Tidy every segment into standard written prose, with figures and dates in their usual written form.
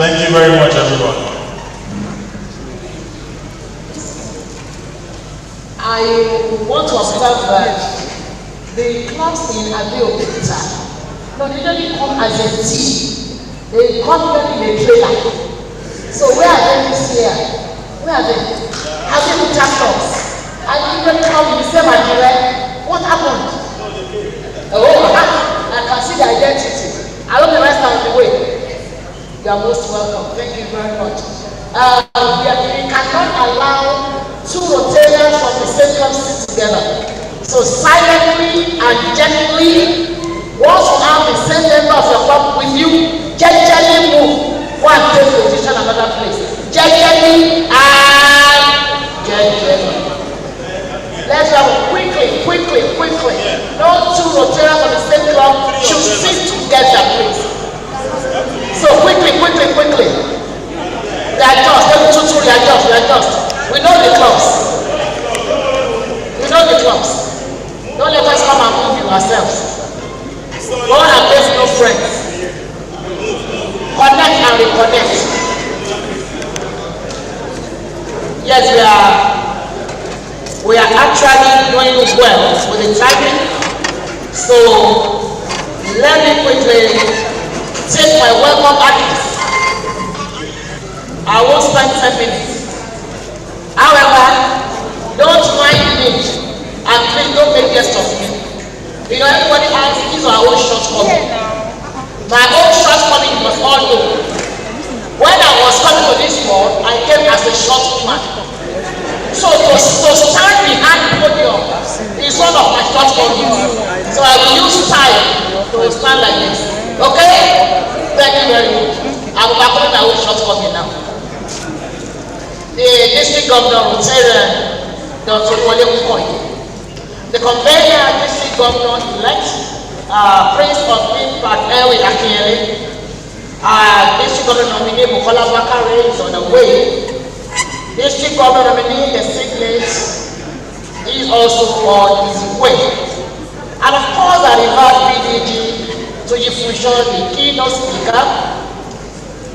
Thank you very much, everyone. I want to observe that the clubs in Abeokuta, no, they don't come as a team. They come in a trailer. So where are they this year? Where are they? Abeokuta clubs. And even come in the same idea. What happened? Oh, I can see the identity. I don't know the rest of the way. You are most welcome. Thank you very much. We cannot allow two Rotarians from the same club sit together. So silently and gently, once you have the same member of your club with you, gently move. One take position another place. Gently and gently. Let's go quickly. No two Rotarians from the same club should sit together, please. So quickly. Readjust. We know the clubs. Don't let us come and move you ourselves. God and make no friends. Connect and reconnect. Yes, we are actually doing well with the timing. So let me quickly take my welcome address. I won't spend 10 minutes. However, don't mind me and please don't make guests of me. You know, everybody has his or her own shortcoming. My own shortcoming was all known. When I was coming to this world, I came as a short woman. So to stand behind the podium It's one of my shortcomings. So I will use time to stand like this. Okay? Thank you very much. I will back my own shortcoming now. The district governor will say Dr. Wale Mukoy. The conveyor district governor elect Prince of Impact Elwi Akinyele. District governor nominee Bukola Bakare is on the way. District governor nominee the Signets is also on his way. And of course, I invite BDG to Fusion, the keynote speaker,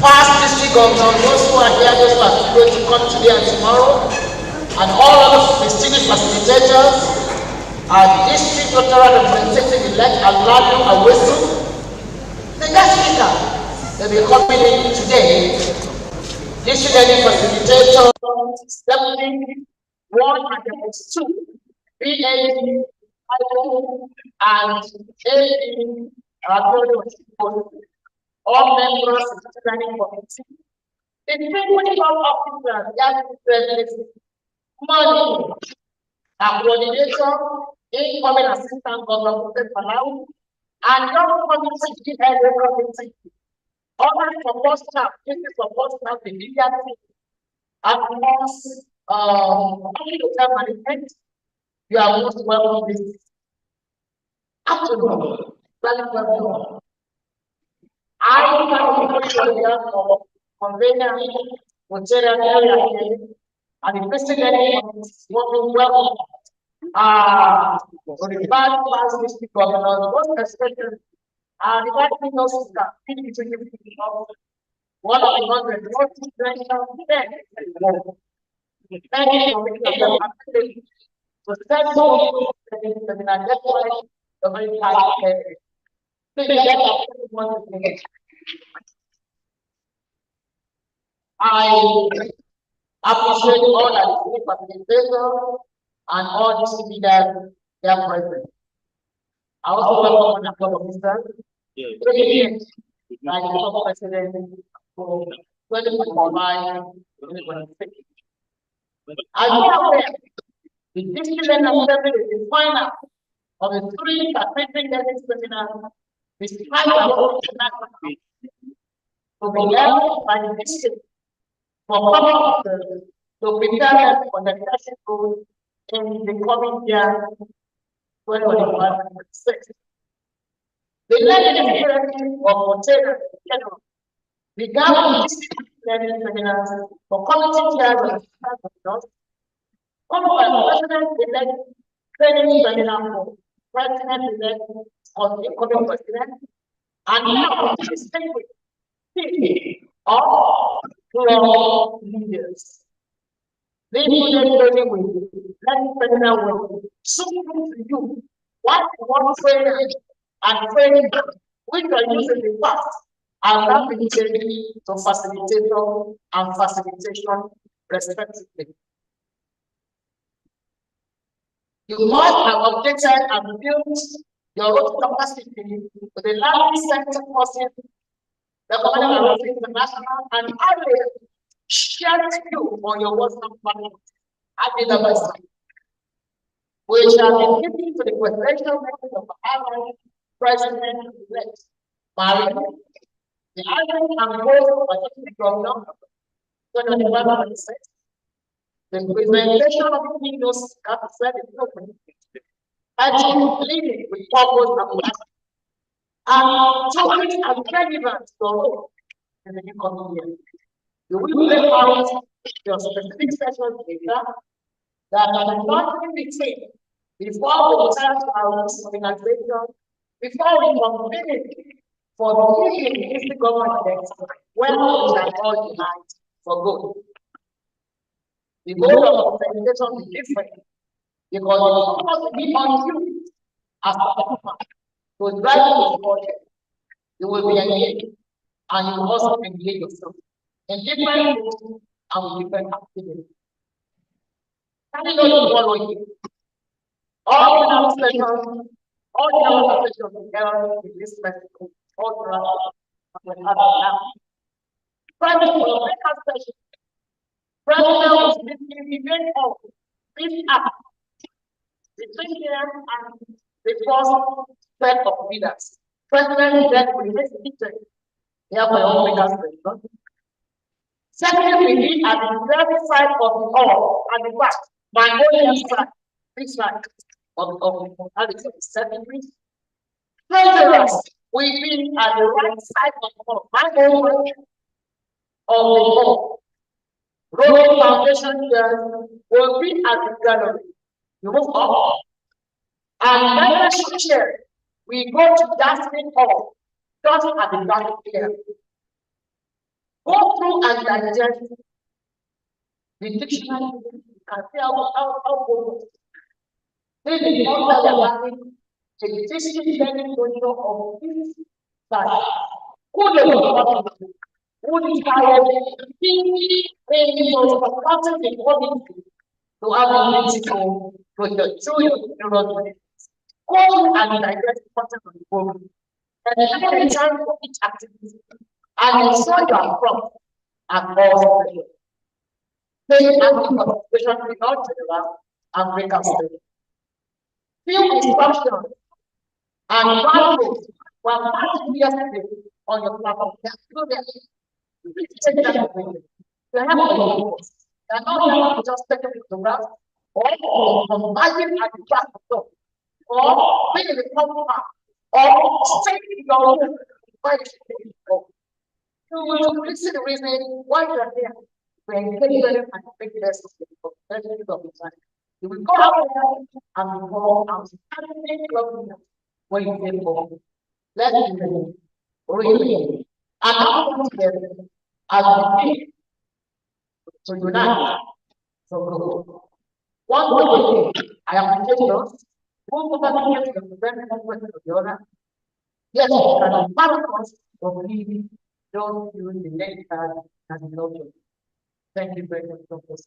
past district governor, those who are here, those who are going to come today and tomorrow, and all other distinguished facilitators, our district doctoral representative elect Alado Awesu, the guest speaker will be coming in today. District learning facilitator, deputy 1 and 2, BA, and AE, all members of the planning committee. The principal officer, the money, a coordinator, incoming assistant governor, and government committee, committee. Other support staff, support staff, the media team, and once hotel management, you are most welcome this afternoon. I have a convener, Montera area, and the president working well. The bad class district governor, most especially, the bad things that people to give one of the 100 most influential men. Thank you for making the opportunity to stand so in a network of very high I appreciate all that the facilitators and all the leaders they are present. I also welcome the Prime Minister, and the President for 2025. As you are aware, the district learning assembly is the final of the 3 participating learning seminars described by the to be held by the district for common officers to prepare them for the leadership role in the coming year 2025-26. The learning experience of Montana general began with district learning seminars for community chairs and staff, followed by president-elect training seminar for president-elect of the incoming president, and now distinguished of floor leaders. This learning will seminar will soon to you what one training and training which are used in the past are now being changed to facilitator and facilitation respectively. You must have updated and built your own capacity with the learning center courses, the Commonwealth International, and others shared you on your WhatsApp platform at the website. We shall be giving to the presidential record of our president-elect, Mario, the island and both of the governor, the presentation of the keynote said is open, and leading with purpose and passion, and topics and relevant to in the new coming year. You will lay out your specific session data that are not in between before we start our organization, before we complete for the meeting with the government when we are all united for good. The goal of organization is different because it's supposed to be on you as a partner to drive this project. You will be engaged and you will also engage yourself in different roles and with different activities. Can you know follow you? All the sessions, all the sessions together in this festival, all throughout and now. President will make a session. President is the event of this act. between them and the first set of leaders. President then will hesitate. Therefore, all makers will. Secondly, we be at the very side of the hall, at the back, my own left side, this side of the mortality. Secondly, treasurers will be at the right side of the hall, my own right of the hall. Road foundation here will be at the gallery. You move up. And membership chair, we go to Jasmine Hall, just at the back here. Go through and digest the dictionary and see how good. This is not that we are having a distinct learning culture of this side. Who does not who is tired in your supporting the community to have a critical project through your neurosis. Go and digest content of the program. And take a time for each activity and ensure you are prompt and all special. Take active participation in all general and breakout sessions. Few instructions and values were passed yesterday on your platform. Please take that away. You have a purpose. You are not here to just take a photograph or imagine at the back of the or being in the front part or taking your own why you will listen to the reason why you are here. We engage them and make lessons of the time. You will go out there and go out and when you get home. Let me really and now come together as we need to unite for good. One more thing, I appreciate those who over the prevent one to the other. Yes, you can part of us, but please don't use the next card as an option. Thank you very much for this.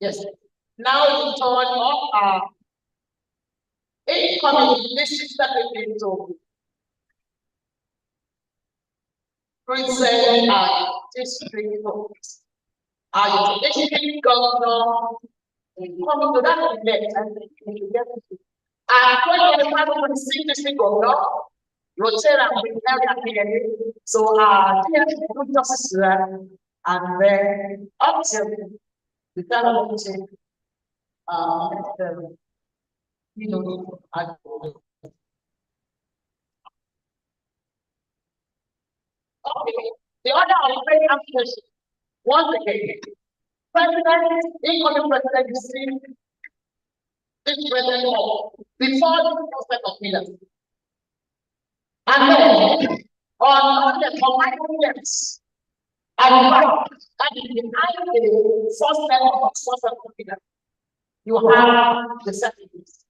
Yes. Now you turn off our incoming leadership secretary to present our district office. Our district governor coming to that event and we get to when you have to see district governor, Rotera will help here. So here we just and then up till the time you know, okay. The order of prayer application. Once again, President, incoming President, you see this President before the process of leaders. And then on the combined steps, and that is behind the first level of source of leader. You have the secretaries.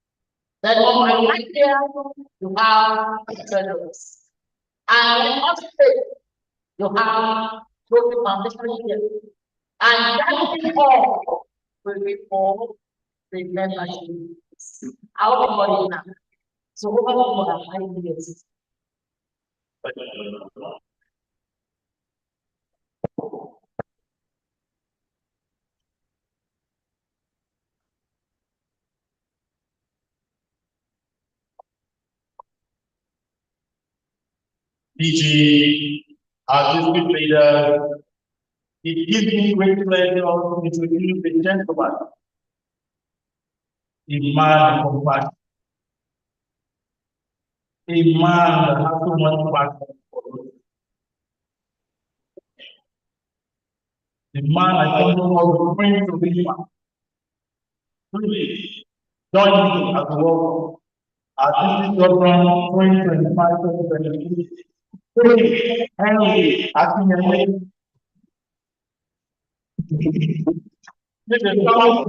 Then on my right there, you have the treasurers. And then on stage, you have broken foundation here. And that is all will be for the membership. Our body now. So over for 5 years. DG, our district leader, it gives me great pleasure to introduce the gentleman, a man of compassion, a man that has so much passion for us. The man I don't know how to bring to this man. Please join me as well. Our district governor 2025-2026. Henry Akinyele. This is how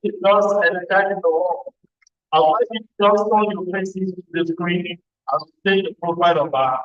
It does attack the wall. I want you to just turn your faces to the screen and take the profile of our.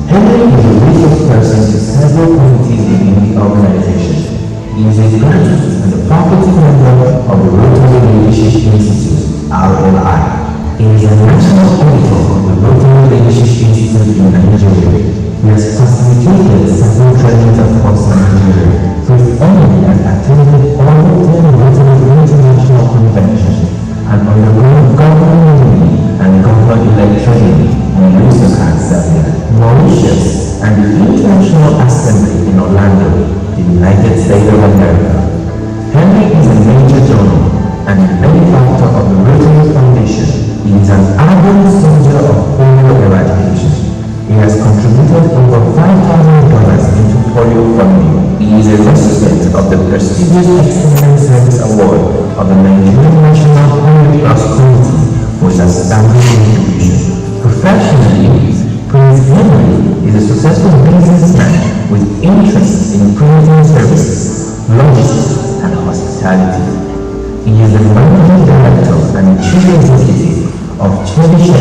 Henry is a resource person to several committees within the organization. He is a graduate and a faculty member of the Rotary Leadership Institute, RLI. He is a national auditor of the Rotary Leadership Institute in Nigeria. He has facilitated several trainings across Nigeria. Performed and attended all 10 Rotary International Conventions and undergone government and government-led training in Lusaka, Zambia, Mauritius, and the International Assembly in Orlando, the United States of America. Henry is a major donor and a benefactor of the Rotary Foundation. He is an ardent soldier of polio eradication. He has contributed over $5,000 into polio funding. He is a recipient of the prestigious Excellence outstanding contribution. Professionally, Prince Henry is a successful businessman with interests in printing services, logistics, and hospitality. He is the managing director and chief executive of Chevy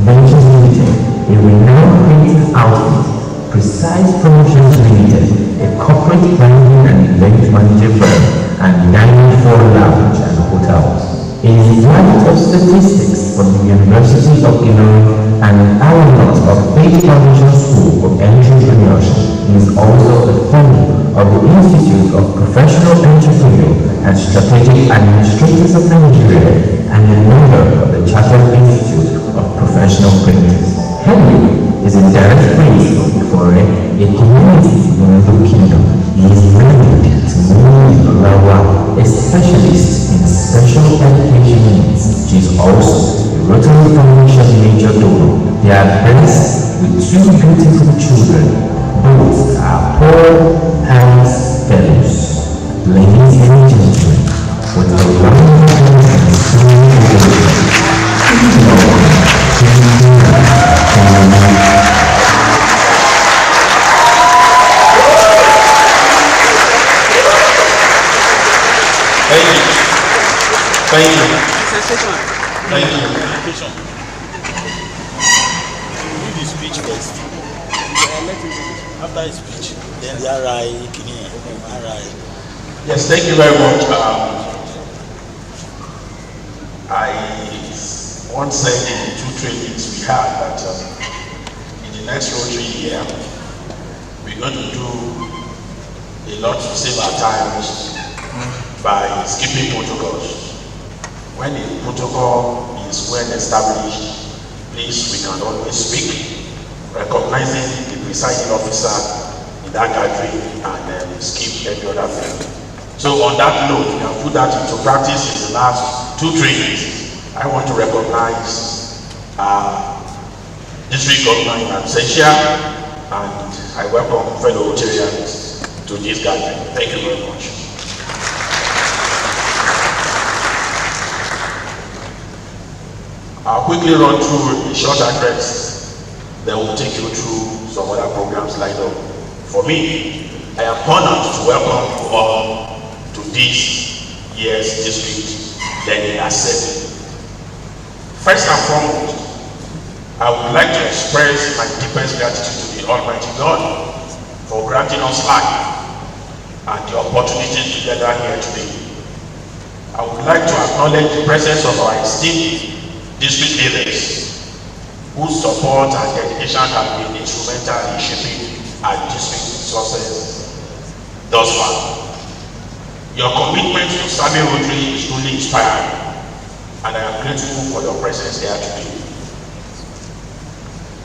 Ventures Limited, a renowned printing outfit, Precise Promotions Limited, a corporate branding and event manager firm, and 94 Lounge and Hotels. He is a graduate of statistics from the University of Illinois and an alumnus of Page Foundation School of Entrepreneurship. He is also the founder of the Institute of Professional Entrepreneurial and Strategic Administrators of Nigeria and a member of the Chartered Institute of Professional Printers. Henry is a direct prince of Ifore, a community in the kingdom. He is married to Mimi Olawa, a specialist in special education needs. She is also a Rotary Foundation major donor. They are blessed with two beautiful children. Both are Paul Harris Fellows. Ladies and gentlemen, with the round of applause and standing ovation, please welcome Thank you. Thank you. Do the speech first. After his speech, then the RI, RI. Yes, thank you very much. I once said in the two trainings we had that in the next Rotary year, we're going to do a lot to save our times by skipping protocols. When a protocol is well established, please, we can always speak, recognizing the presiding officer in that gathering and skip every other thing. So on that note, we have put that into practice in the last two trainings. I want to recognize District Governor in absentia, and I welcome fellow Rotarians to this gathering. Thank you very much. I'll quickly run through a short address, then we'll take you through some other programs lined up. For me, I am honored to welcome you all to this year's district learning assembly. First and foremost, I would like to express my deepest gratitude to the Almighty God for granting us life and the opportunity to gather here today. I would like to acknowledge the presence of our esteemed district leaders whose support and dedication have been instrumental in shaping our district success thus far. Your commitment to serving Rotary is truly inspiring, and I am grateful for your presence here today.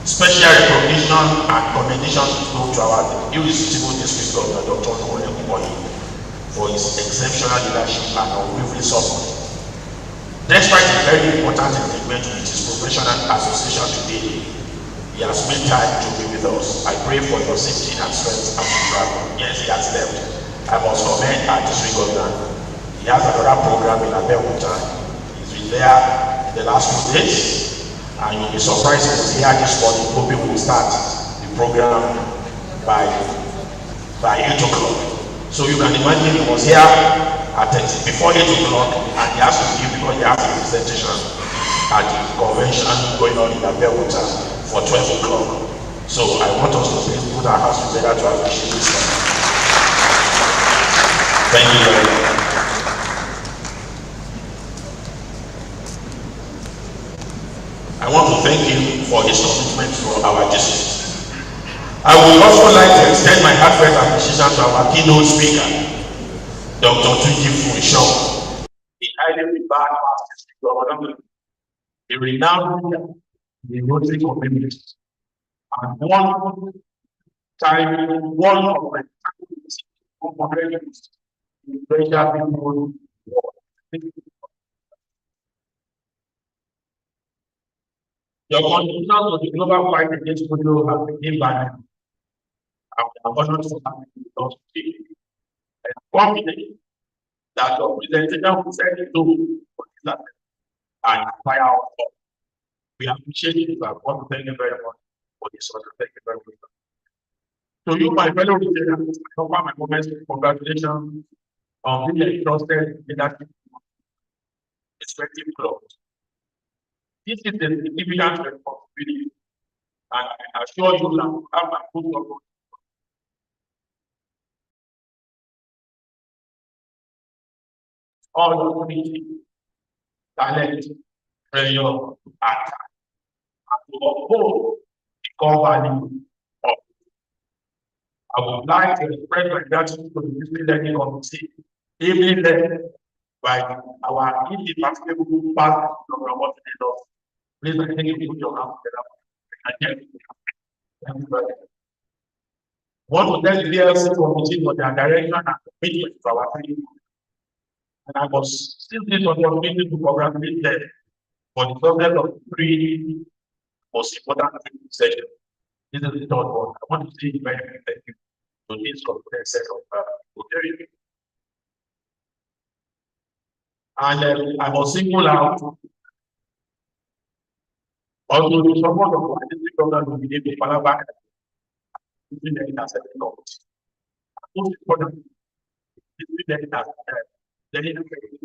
Special recognition and commendation go to our irresistible district governor, Dr. Noel, for his exceptional leadership and unwavering support. Despite a very important engagement with his professional association today, he has made time to be with us. I pray for your safety and strength as you travel. Yes, he has left. I must commend our district governor. He has another program in Abeokuta. He's been there the last few days, and you'll be surprised if he's here this morning, hoping we'll start the program by 8 o'clock. So you can imagine he was here at before 8 o'clock, and he has to leave because he has a presentation at the convention going on in Abeokuta for 12 o'clock. So I want us to please put our hands together to appreciate this one. Thank you very much. I want to thank him for his commitment to our district. I would also like to extend my heartfelt appreciation to our keynote speaker, Dr. Tunji Funshaw, the highly regarded past district governor, a renowned in the Rotary community, and one of my moderators in the pressure people. Your contribution to the global fight against polio has been invaluable. I am honored to have you with us today. I am confident that your presentation will set the tone for this and inspire us all. We appreciate it. I want to thank you very much for this order. Thank you very much. To you, my fellow retailers, I offer my comments. Congratulations on being entrusted in that respective club. This is a significant responsibility, and I assure you that I have my full support. All your community, talent, treasure, art, and to uphold the core value of. I would like to express my gratitude to the District Learning Committee, ably led by our indefatigable past coordinators. Please, I think you put your hands together. Thank you very much. Want to thank the DLC committee for their direction and commitment to our training. And I was still this opportunity to congratulate them for the success of three most important training sessions. This is the third one. I want to say very thank you to this comprehensive set of material. And I must single out also the support of our district government will be able to follow back within the intercession committee. Most important, district learning committee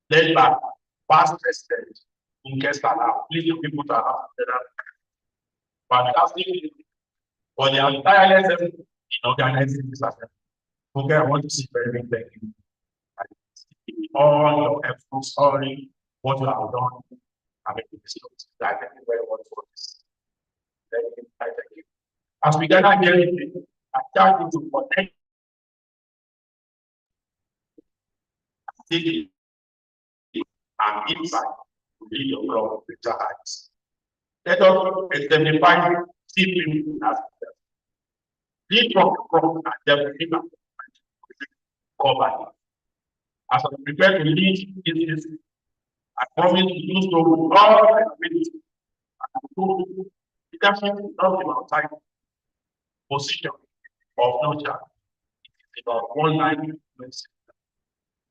led by past president Nkestala. Please you people to have together. Fantastic for the entire lesson in organizing this assembly. Okay, I want to say very big thank you. All your efforts, all what you have done, I mean, I thank you very much for this. Thank you. I thank you. As we gather here, I charge you to connect, take and insight to lead your club with your eyes. Let us exemplify people as lead from and deliver cover. As I prepare to lead this, I promise to do so with all my ability and leadership is not about time, position, or future. It is about one line.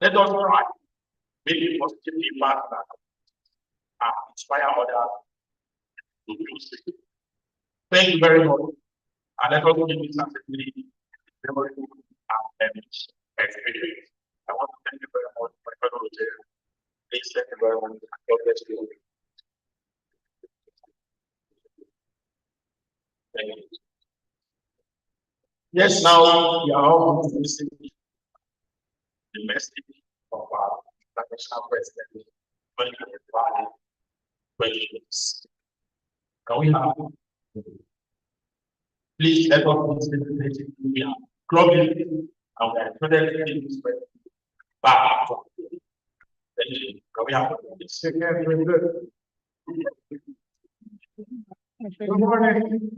Let us try, make a positive impact and inspire others to do so. Thank you very much. And let us give this assembly memory and experience. I want to thank you very much, my fellow Rotarians. Please thank you very much. God bless you. Thank you. Yes, now we are all going to listen to the message of our international president, 2025, 20 minutes. Can we have? Please let us listen to the message. We are clubbing and we are included this way. Back. Thank you. Can we have this? Very good. Good morning.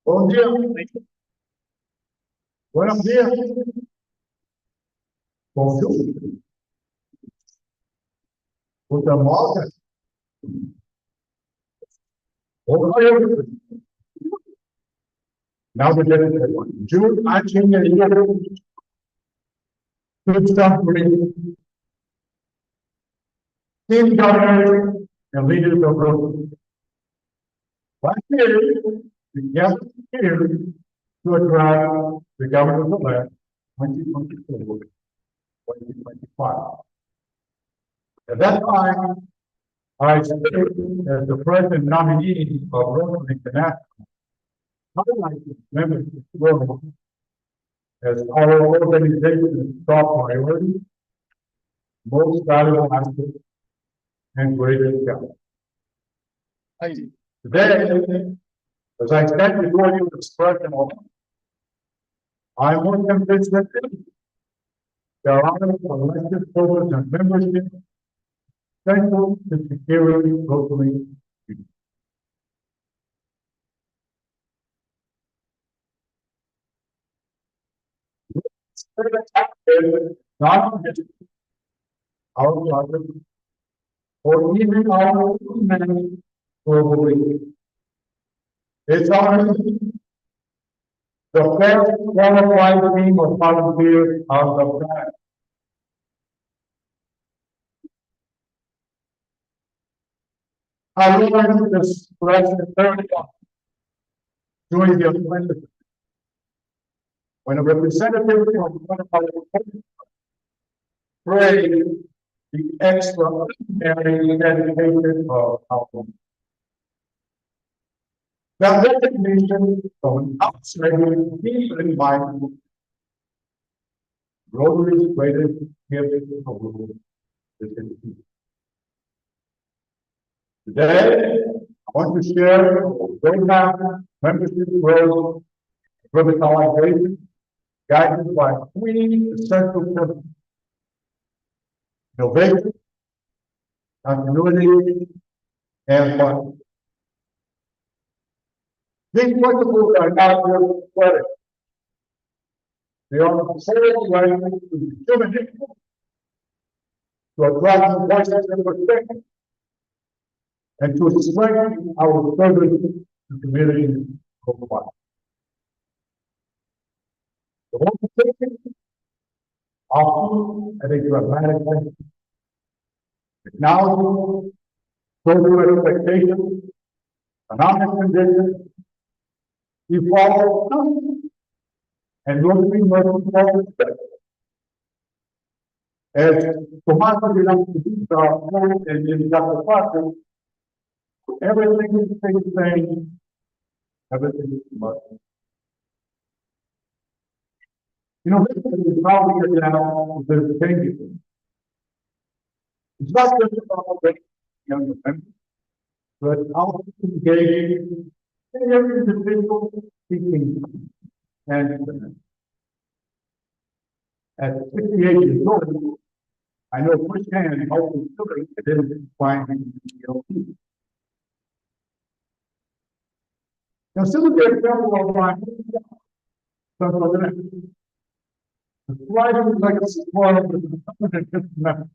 Bom dia. Buenos dias. Bonjour. Guten Morgen. Okay. Now the next one. June, I change the year. Good stuff for me. Team governors and leaders of growth. Last year, we gathered here to address the government of the land 2024, 2025. At that time, I served as the president nominee of Rotary International. Highlighted membership role as our organization's top priority, most valuable asset, and greatest challenge. Today, as I stand before you with expression of, I'm more convinced that there are elected focus and membership central to security locally. Not our project or even our men globally. It's our the best qualified team of volunteers out of that. I learned this lesson early on during the apprenticeship. When a representative from one of our prayed the extraordinary dedication of our home. That recognition of an outsider deeply mindful Rotary's greatest gift of the world is his people. Today, I want to share a roadmap membership growth revitalization guided by three essential principles: innovation, continuity, and fun. These principles are not just credit. They are the sole way to discriminate, to attract new voices and perspectives, and to strengthen our service to community worldwide. The organization often at a dramatic pace. Technology, social expectations, economic conditions, evolve constantly, and Rotary must evolve together. As Tomas belongs to these point and in Dr. Parker, everything is the same, everything is much. You know, this is probably now the changes. It's not just about the young members, but also engaging in every individual seeking. And at 68 years old, I know firsthand how fulfilling it is to find DLA. Now, some of the examples of my the thriving legacy of the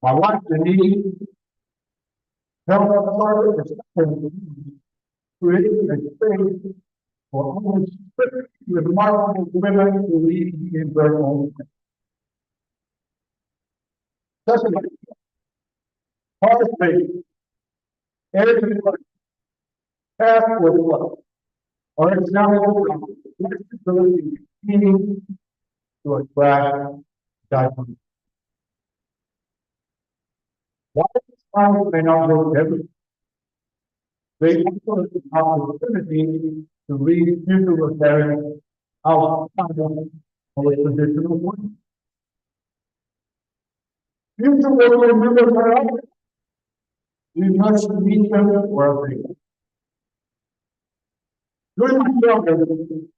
my wife, Denise, helped us start creating a space for almost 50 remarkable women to lead in their own. Such a hard space, everybody, path with love, are examples of flexibility to attract diversity. While these may not work everything, they also have the opportunity to read future affairs outside of a traditional way. Future will remember forever. We must meet them where they are. During my childhood,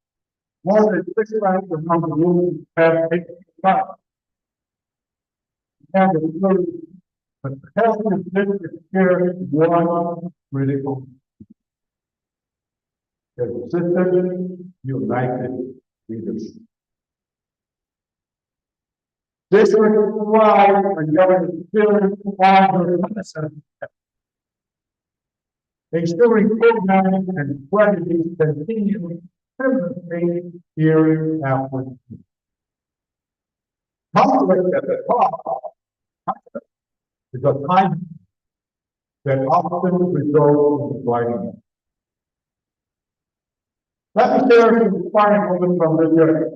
more than 6,000 among the women have taken part. And but health and fitness care is one critical. Consistent, united leadership. This would require a young spirit of ensuring programs and strategies continue permanently here after. Conflict at the top is a time that often results in fighting. Let me share some inspiring moments from this area.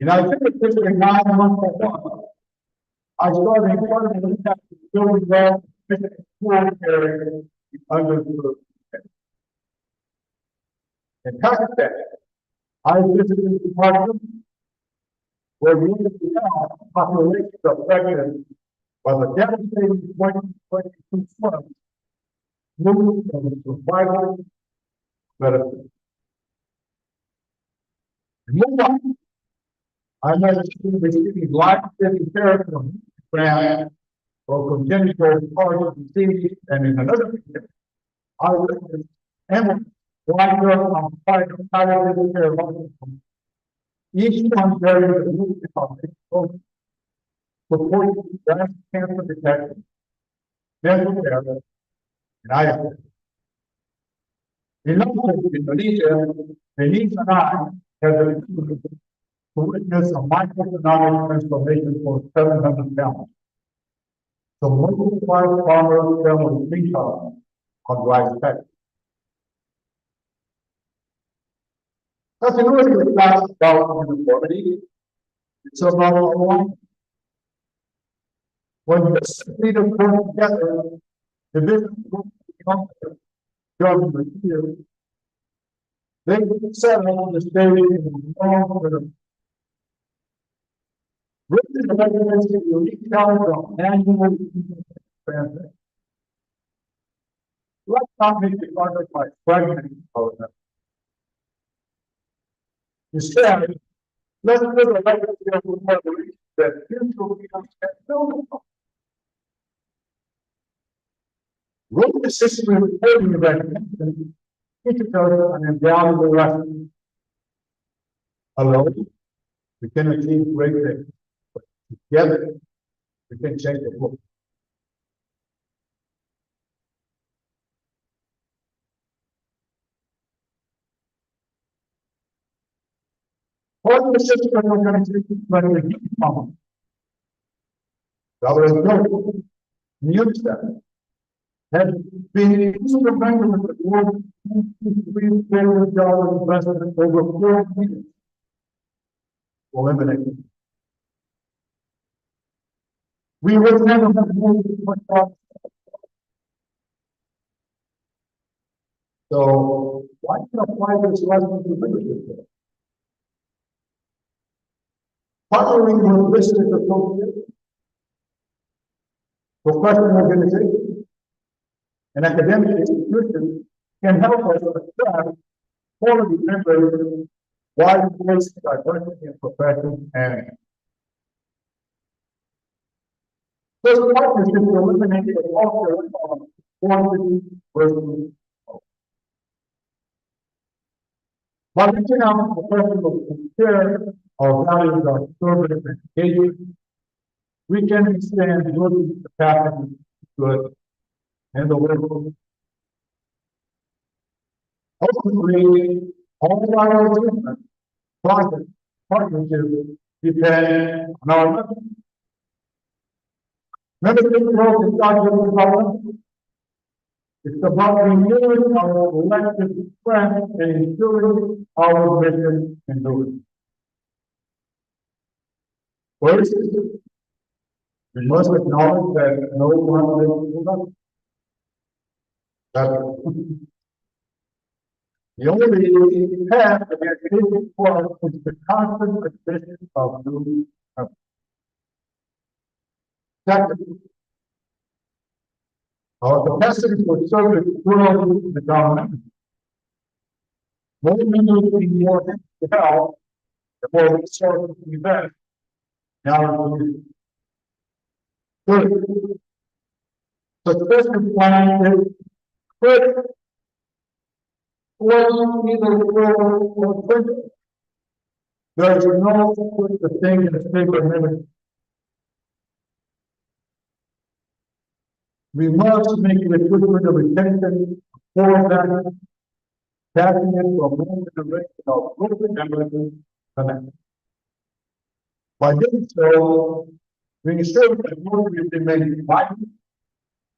In our typically 9 months ago, I started in front of the building well area under the in Pakistan, I visited the department where we found populations affected by the devastating 2022 floods moved from survival benefit. In Mumbai, I met students receiving life-saving therapy grant for congenital heart disease, and in another case, I witnessed Emily wind up on fire palliative care hospital. Each one carrying the movement of its supporting breast cancer detection, dental care, and eye care. In Indonesia, Denise and I have the opportunity to witness a microeconomic transformation for 700 families. So most of our farmers sell income on rice paddies. That's really it's not about uniformity. It's about alignment. When the speed of work together, the different groups become government here. They settle on the state in the long term. Written regulations unique challenge of annual transit. Let's not make the project by fragmenting program. Instead, let's put a legacy of collaboration that future leaders can build upon. Wrote the system reporting recognition teaches us an invaluable lesson. Alone, we can achieve great things, but together, we can change the world. All the system organizations like the Youth Commons, WHO, UNICEF, have been instrumental in the world $3 billion investment over 4 years to eliminate it. We would never have moved this much farther. So why not apply this lesson to leadership? Partnering with business associations, professional organizations, and academic institutions can help us attract quality members while embracing diversity in profession and this partnership to eliminate the culture of quality versus by reaching out to professionals who share our values of service and engagement, we can expand building capacity good and the world. Ultimately, all of our achievements, projects, partnerships depend on our members. Membership growth is not just about it's about renewing our collective strength and ensuring our mission endures. First, we must acknowledge that no one lives without. The only path against this for us is the constant addition of new members. Second, our capacity for service grows in the government. More members need more to help, the more resources we invest. Now, third, succession plan is critical. One either grow or quit. There is no such thing as paper limit. We must make the recruitment of retention for that passing it from one generation of group members connect. By doing so, we ensure that work will remain vibrant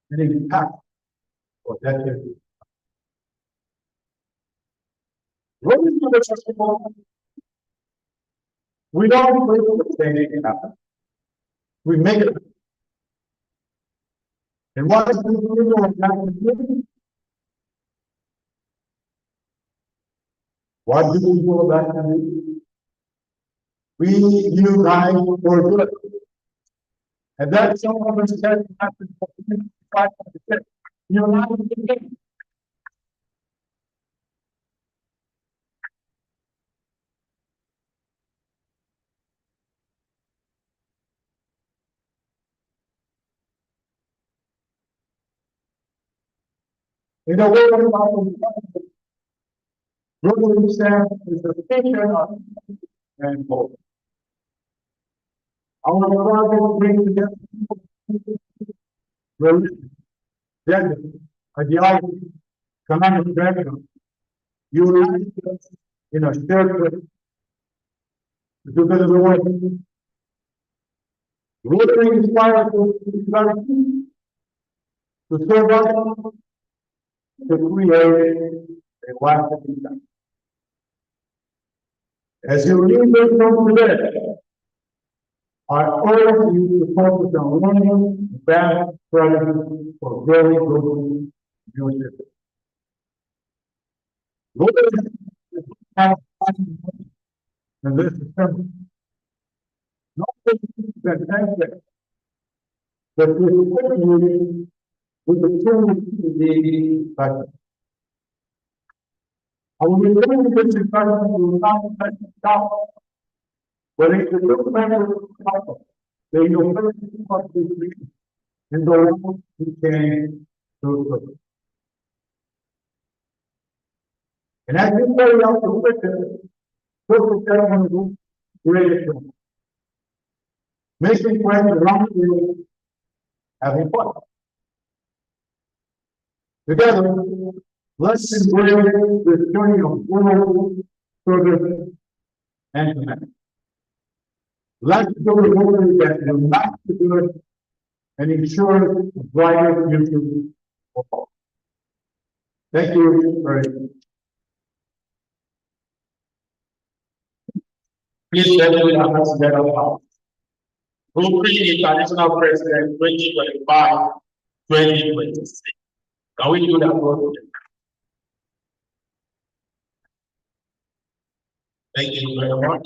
and impact for decades. What is the successful? We don't wait for the change to happen. We make it. And what is the people of that community? What do we do about that? We unite for good. And that's some of us that happens for 5%. You're not getting. In a way of Rotary Sam is the picture of and hope. Our project brings together religion, gender, ideology, economic background, unite us in a shared purpose. Because of the work, Rotary inspires to serve others, to create a wonderful future. As you leave this room today, I urge you to focus on learning best strategies for very good future. Rotary and this is simple. Not just fantastic, but to equip you with the tools to be effective. I will be doing this instruction to not stop, but if you look back at the couple, they will very much be in the one who came through. And as you carry out the witness, social ceremony will create a making friends around you, having fun. Together, let's embrace this journey of world service and connection. Let's do the work that will not be good and ensure a brighter future for all. Thank you very much. Please let me have us get up. Rotary International President 2025-2026. Can we do that work? Thank you very much.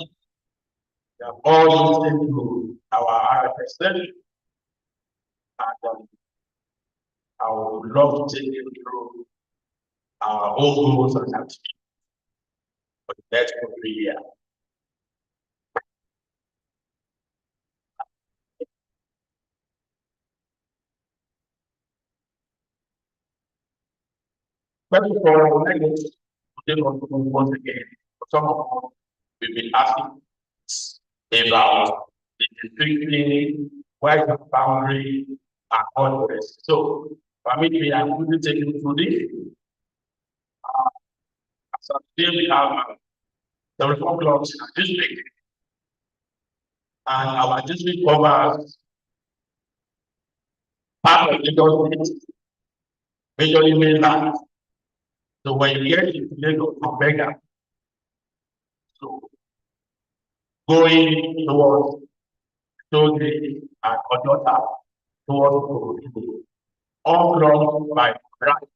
We have all listened to our president, and I would love to take you through our own goals and activities for the next 3 years. First of all, I would like to take on once again. Some of us we've been asking about the district, where is the boundary, and all the rest. So, permit me, I'm going to take you through this. So today we have the reform blocks in our district, and our district covers part of Lagos State, majorly mainland. So when you get into Lagos from Bega, so going towards Togi and Odota, towards Korodu, all blocked by right,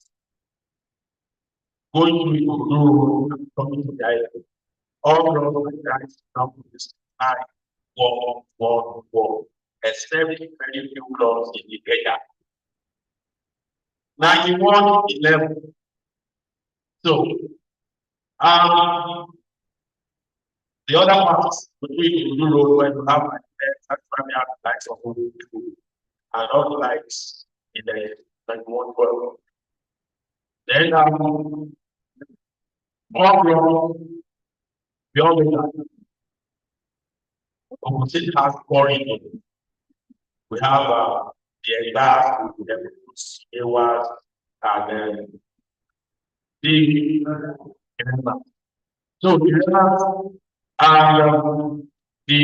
going to Ikorodu and coming to the island, all blocked by right, now to this line, war, except very few blocks in the area. 9111. So, the other parts between the road where you have like that's why we have the likes of Odu and all the likes in the 9112. Then all from beyond that, Ogun has quarry. We have the Eba, the Ewas, and then the so the Ewas and the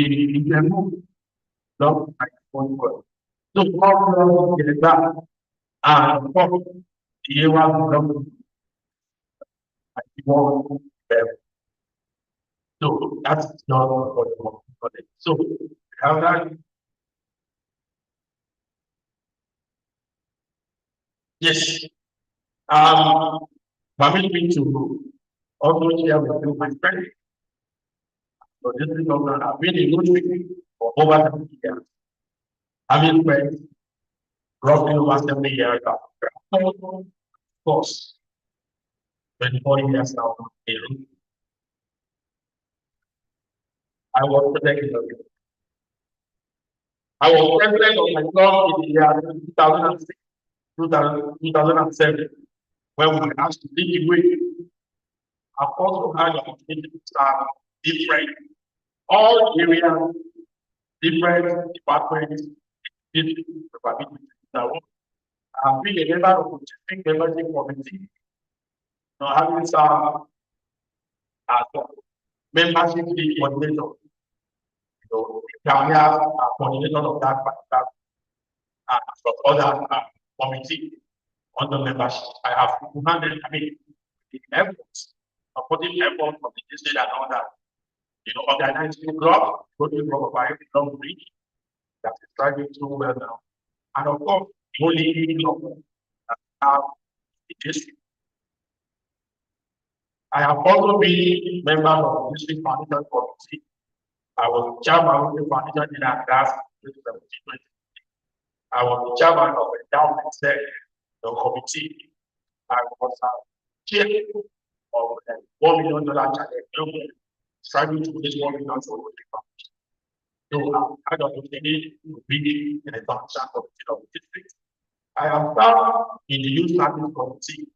not like one word. So all from the Eba and from the Ewas like one level. So that's not what we want for it. So how that. Yes. Permit me to also share with you my friend. So this is I've been in Rotary for over 70 years. Having friends roughly over 70 years. Of course, 24 years now in Rotary. I was president of it. I was president of my club in the year 2006, 2007, when we were asked to lead the way. I've also had the opportunity to start different, all areas, different departments, different capabilities. I've been a member of the district membership committee. Now, having served as a membership lead coordinator So career coordination of that particular from other committee on the membership. I have handled, the efforts, supporting efforts of the district and all that. Organizing club, going club of our club bridge that is driving through well now. And of course, the only club that have the district. I have also been member of the district foundation committee. I was chairman of the foundation in Agas 2017. I was the chairman of the endowment the committee. I was chair of the $1 million challenge, striving to raise $1 million for the foundation. So I'm kind of intending to be in the foundation committee of the district. I am served in the youth service committee,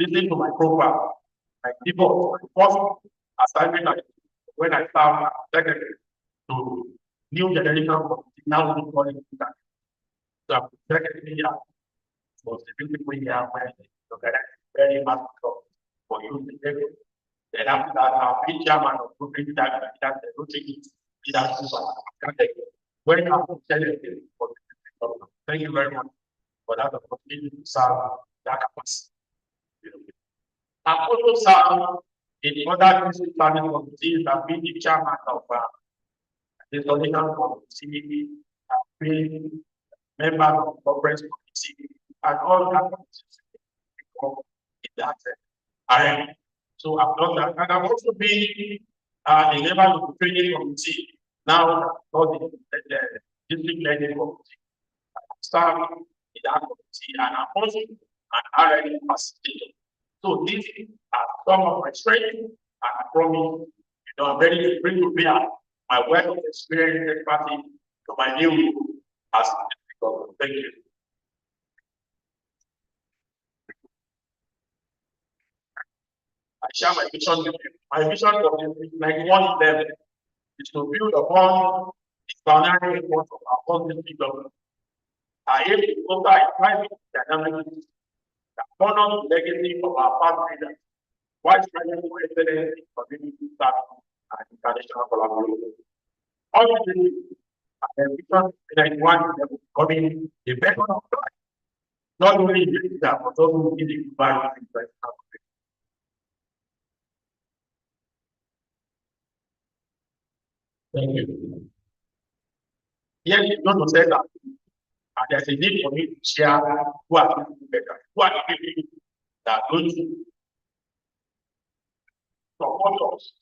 listening to my profile, my people, my first assignment when I started secretary to new generation committee, now we call it that. So I'm secretary was the people here where they very much for you to take it. Then after that, I've been chairman of the group that the routine leadership. When I'm celebrating for the thank you very much for that opportunity to serve that capacity. I've also served in other district planning committees. I've been the chairman of the solution committee. I've been member of the conference committee and all that in that area. So I've done that. And I've also been a member of the training committee. Now called the district learning committee. I'm starting in that committee and I'm also an RL facilitator. So these are some of my strengths, and I promise, I'm ready to bring to bear my wealth of experience and expertise to my new role as a district governor. Thank you. I share my vision with you. My vision for the 91 level is to build upon the boundary efforts of our own district government. I aim to foster a private dynamic that honors the legacy of our past leaders, while striving for excellence in community service and international collaboration. All these and vision in 91 level becoming a beacon of life, not only in this but also in the global international. Thank you. Yes, you want to say that, and there's a need for me to share who are people better, who are the people that are going to support us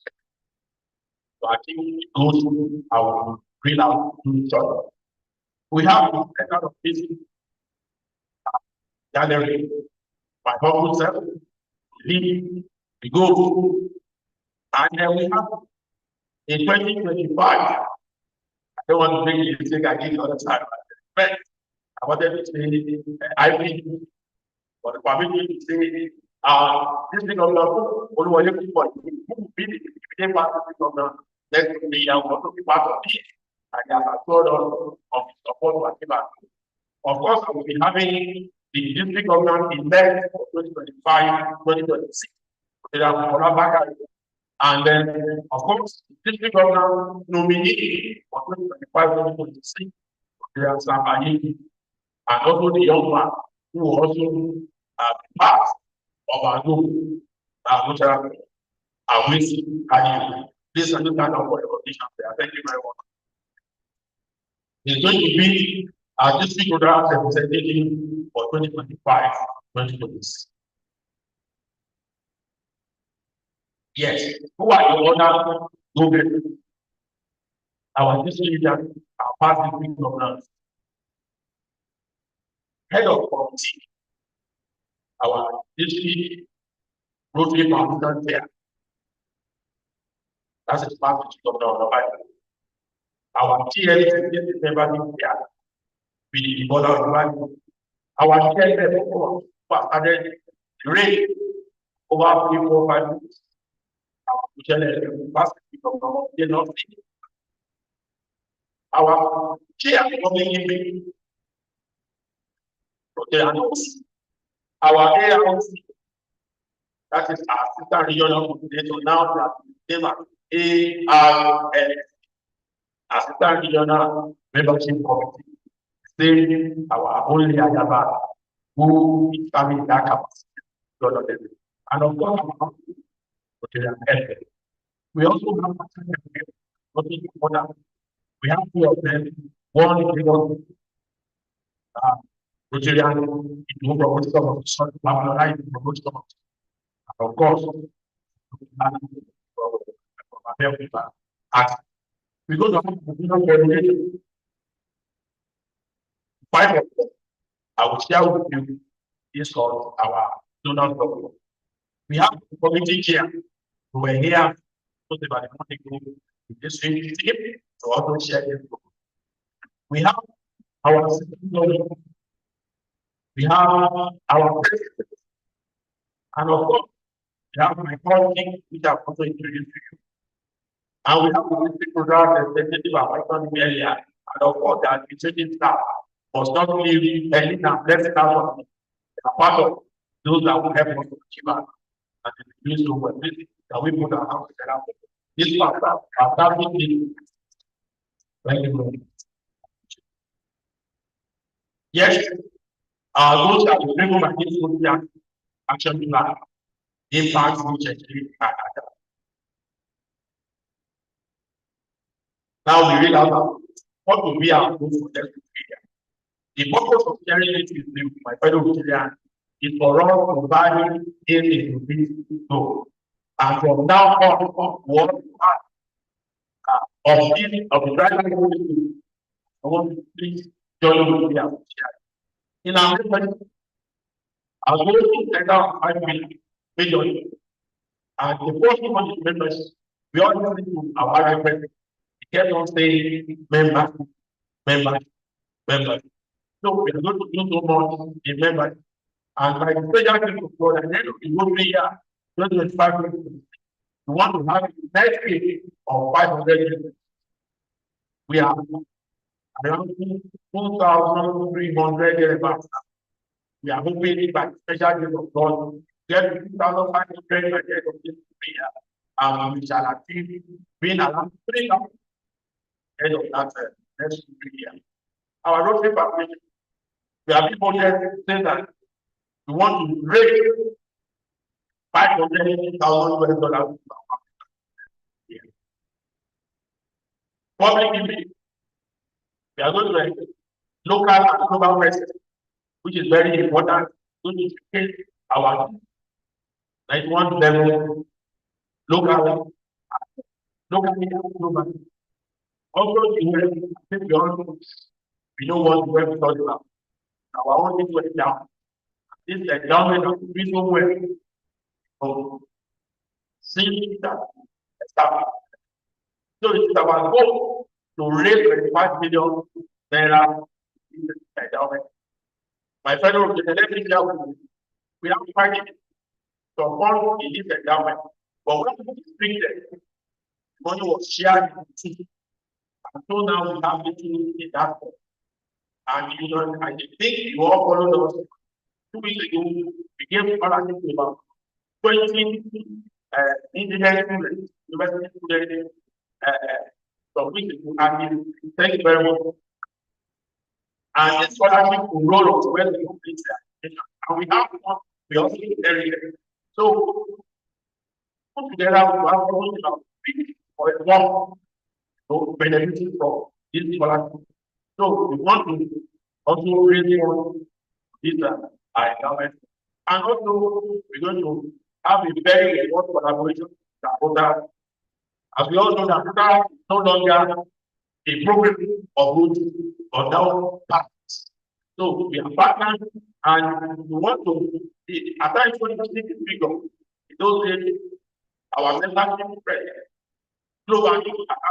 to achieve the goals I will bring out to each other. We have a kind of this gathering, my humble self, lead, we go, and then we have in 2025. I don't want to make you think I did all the time, but I wanted to say I think, but permit me to say this thing of love, who will be the part of the let me also be part of it. And I have assured us of support whatever. Of course, I will be having the district government elect for 2025, 2026. And then, of course, the district government nominee for 2025, 2026, and also the young man who also part of our group, and this is the kind of recognition there. Thank you very much. It's going to be our district program representative for 2025, 2026. Yes, who are the other governors? Our district leaders, our past district governors, head of committee, our district Rotary Foundation there. That's a past district governor of the Bible. Our TLA membership there, with the border of the Bible. Our TLA who started the rate over 3, 4, 5 weeks. Our chair committee, our ARC, that is our assistant regional coordinator now that name ARL, Assistant Regional Membership Committee, saying our only Ayaba who is having that capacity. And of course, we also have we have two of them. One is Nigerian promotion of of course, we go to have five of them. I will share with you this called our donor program. We have the committee chair who were here so they were not in this team to also share this program. We have our we have our president, and of course, we have my colleague, which I've also introduced to you. And we have the district program representative of Python earlier, and of course, the administrative staff must not leave any and less staff they are part of those that will help us to achieve our and the so well. Can we put our house together? This part are starting. Thank you very much. Yes, those are the people that need social action plan. Impact which actually now we read out what will be our goal for next year. The purpose of sharing it with my fellow Nigerians is for us to value in this goal. And from now on, what of the graduate community, I want to please join me and share. In our movement, our goal is to enter 5 million. And the first one is members. We all listen to our request. We kept on saying members. So we are going to do so much in members. And by the special people for the end of the whole year, 2025, we want to have a next page of 500 members. We are around 2,300 thereabouts. We are hoping by special grace of God, get 2,500 by the end of this year. And we shall achieve being around 3,000 end of that next year. Our Rotary Foundation, we have people there saying that we want to raise $500,000 public image. We are going to like local and global presence, which is very important to educate our 91 level local global. Also, we don't want to work with about. Our own thing went down. This endowment of reasonable work of seeing that established. So it's our goal to raise 25 million naira in the endowment. My fellow we have tried some funds in this endowment, but when we restricted, money was shared in two. And so now we have to in that form. And you know, I think you all followed us 2 weeks ago. We gave scholarships to about 20 engineering students, university students, some weeks ago. And thank you very much. And the scholarship will roll up when we complete the application. And we have one, we also inherit. So put together, we have almost about 50 or one to benefiting from this scholarship. So we want to also raise on this government. And also we're going to have a very important collaboration with others. As we all know that is no longer a program of roads or now partners. So we are partners and we want to at times when you see the figure, in those days our membership president globally at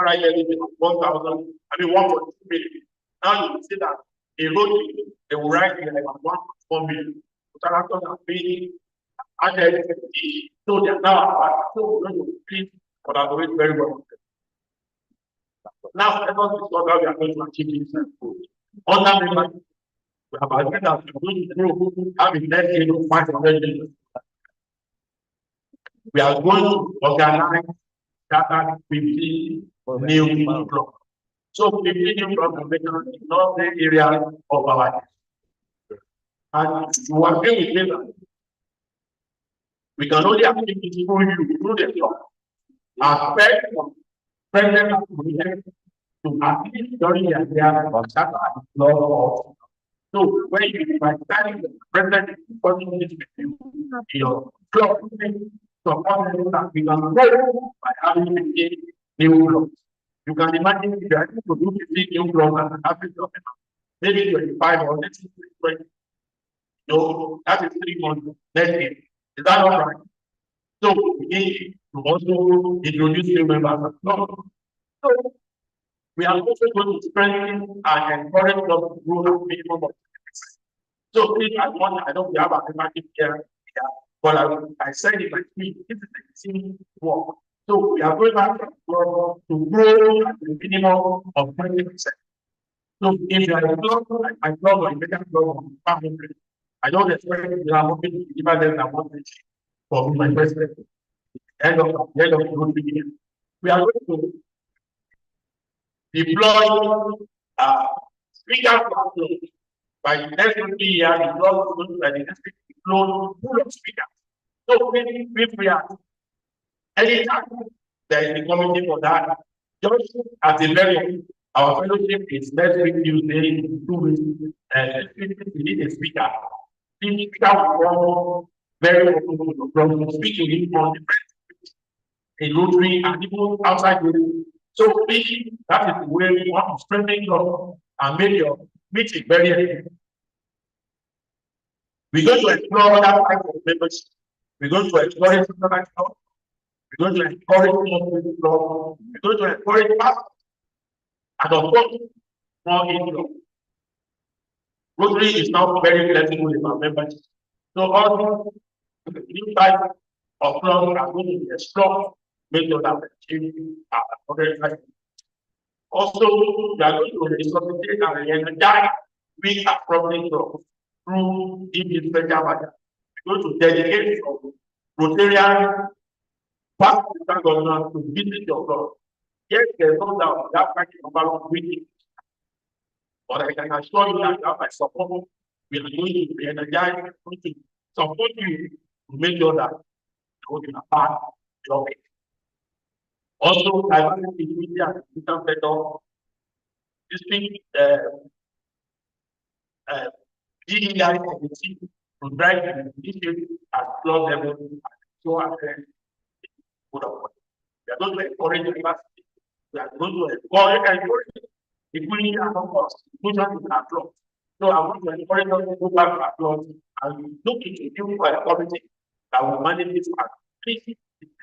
1,000, 1.2 million. Now you see that a road they will write like 1.4 million. Contractors are paying added so they are now so we're going to please collaborate very well. Now let us discuss how we are going to achieve this goal. Under membership, we have agreed that we are going to have a net gain of 500 million. We are going to organize 50 new blocks. So 15 new block convention is not the area of our district. And you agree with me that we can only achieve it through you, through the law. Aspect of president of the meeting to at least during the year of that law. So when you by studying the president working with you, your club support that we can grow by having 15 new clubs. You can imagine if you are able to do 15 new clubs and average of maybe 25 or let's say 20. So that is 3 months next year. Is that all right? So we need to also introduce new members. No. So we are also going to strengthen and encourage them to grow at minimum of 10%. So please, I don't have a thematic here, but I said in my speech, this is the team work. So we are going back to grow at the minimum of 20%. So if you are a club, like my club or a better club, I don't expect you are hoping to deliver them that 1 for my president. End of the road beginning. We are going to deploy speaker platform by the next 50 years. The law is going to by the next 50 full of speakers. So if we are anytime there is a committee for that, just as a very our fellowship is next week Tuesday, 2 weeks, and we need a speaker. The speaker will come very open from speaking on the in Rotary and even outside Rotary. So that is the way we want to strengthen God and make your meeting very effective. We're going to explore that type of membership. We're going to explore it. We're going to encourage more. We're going to encourage pastors. And of course, more inflow. Rotary is now very flexible in our membership. So all the new type of clubs are going to be explored. Make sure that we achieve our organization. Also, we are going to resuscitate and re-energize weak appropriate clubs through the special matter. We're going to dedicate some Rotarian past governors to visit your club. Yes, there's no doubt that kind of number of meetings. But I can assure you that by support, we are going to re-energize, going to support you to make sure that you will be a part of your way. Also, diversity, media, and digital sector, district DLA committee to drive the initiative at club level and so address good of work. We are going to encourage diversity. We are going to encourage equality among us, inclusion in our club. So I want to encourage us to go back to our clubs and look into new committee that will manage this part. Please, this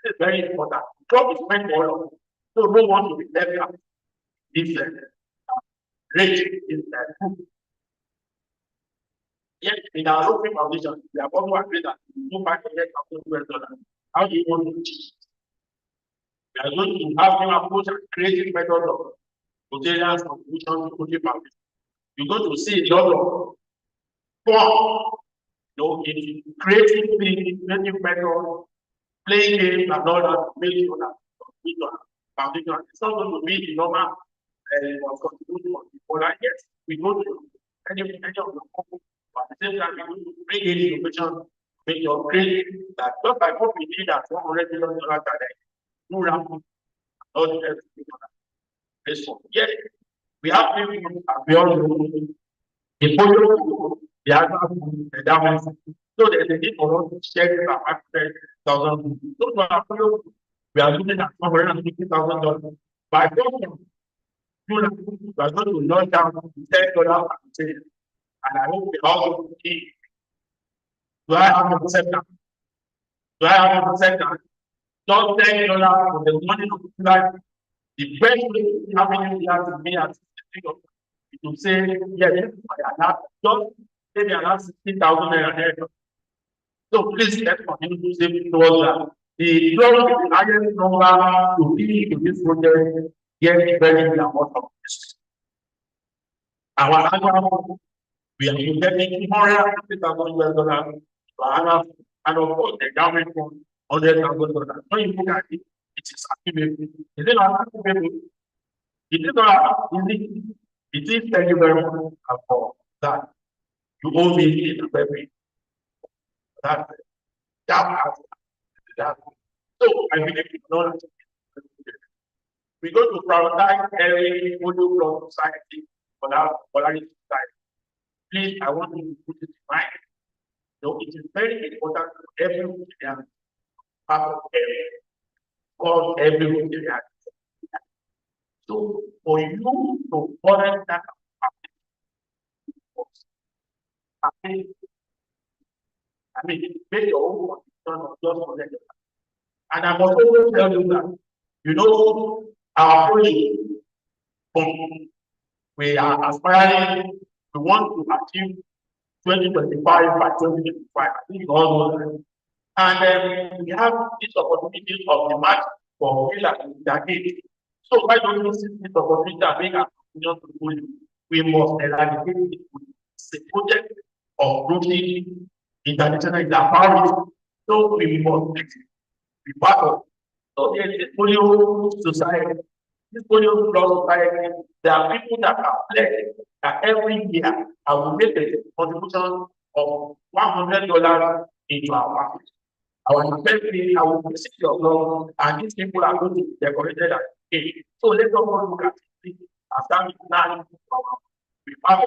is very important. Club is meant for all of us. So no one will be left out. This rate is yes, in our local foundation, we have also agreed that $2,500,000. How do you want to teach? We are going to have new approach and creative method of Rotarian contribution to local foundation. You're going to see a lot of fun, in creative method, playing games and all that, make sure that foundation. It's not going to be the normal contribution of the other. Yes, we go to any of the people, but at the same time, we going to bring in innovation, make your great that just like what we did at $100 million today, no ramp, all the everything. Yes, we have people, we all know the polio, the other, the damage. So there's a need for us to check our 100,000. So to our polio, we are looking at $150,000 by person. We are going to launch down $10 and I hope we all see. Do I have a sector? Do I have a sector? Just $10 for the money of life. The best way to have any to me as to say, yes, just maybe another 60,000 naira. So please let's continue to save towards that. The club with the highest number to be in this project get very amount of this. Our annual, we are getting $450,000 per annum, and of course the government fund $100,000. When you look at it, it is achievable. Is it not achievable? It is not easy. It is thank you very much for that. You owe me in a very that that. So I believe you know we're going to prioritize every model from society for that polarized society. Please, I want you to put it in mind. So it is very important for every Nigerian part of every Nigerian. So for you to follow that I mean, make your own condition of just collect. And I must also tell you that, you know, our project, we are aspiring, we want to achieve 2025 by 2025. I think you all know that. And then we have this opportunity of the match for decade. So why don't we seize this opportunity and make our continuous portfolio? We must eradicate it. It's a project of growing international is about it. So we must be part of. So there is polio society. This polio plus society, there are people that are pledged that every year I will make a contribution of $100 into our package. Our family, I will visit your blog, and these people are going to be decorated as a. So let's all look at it. After now, we have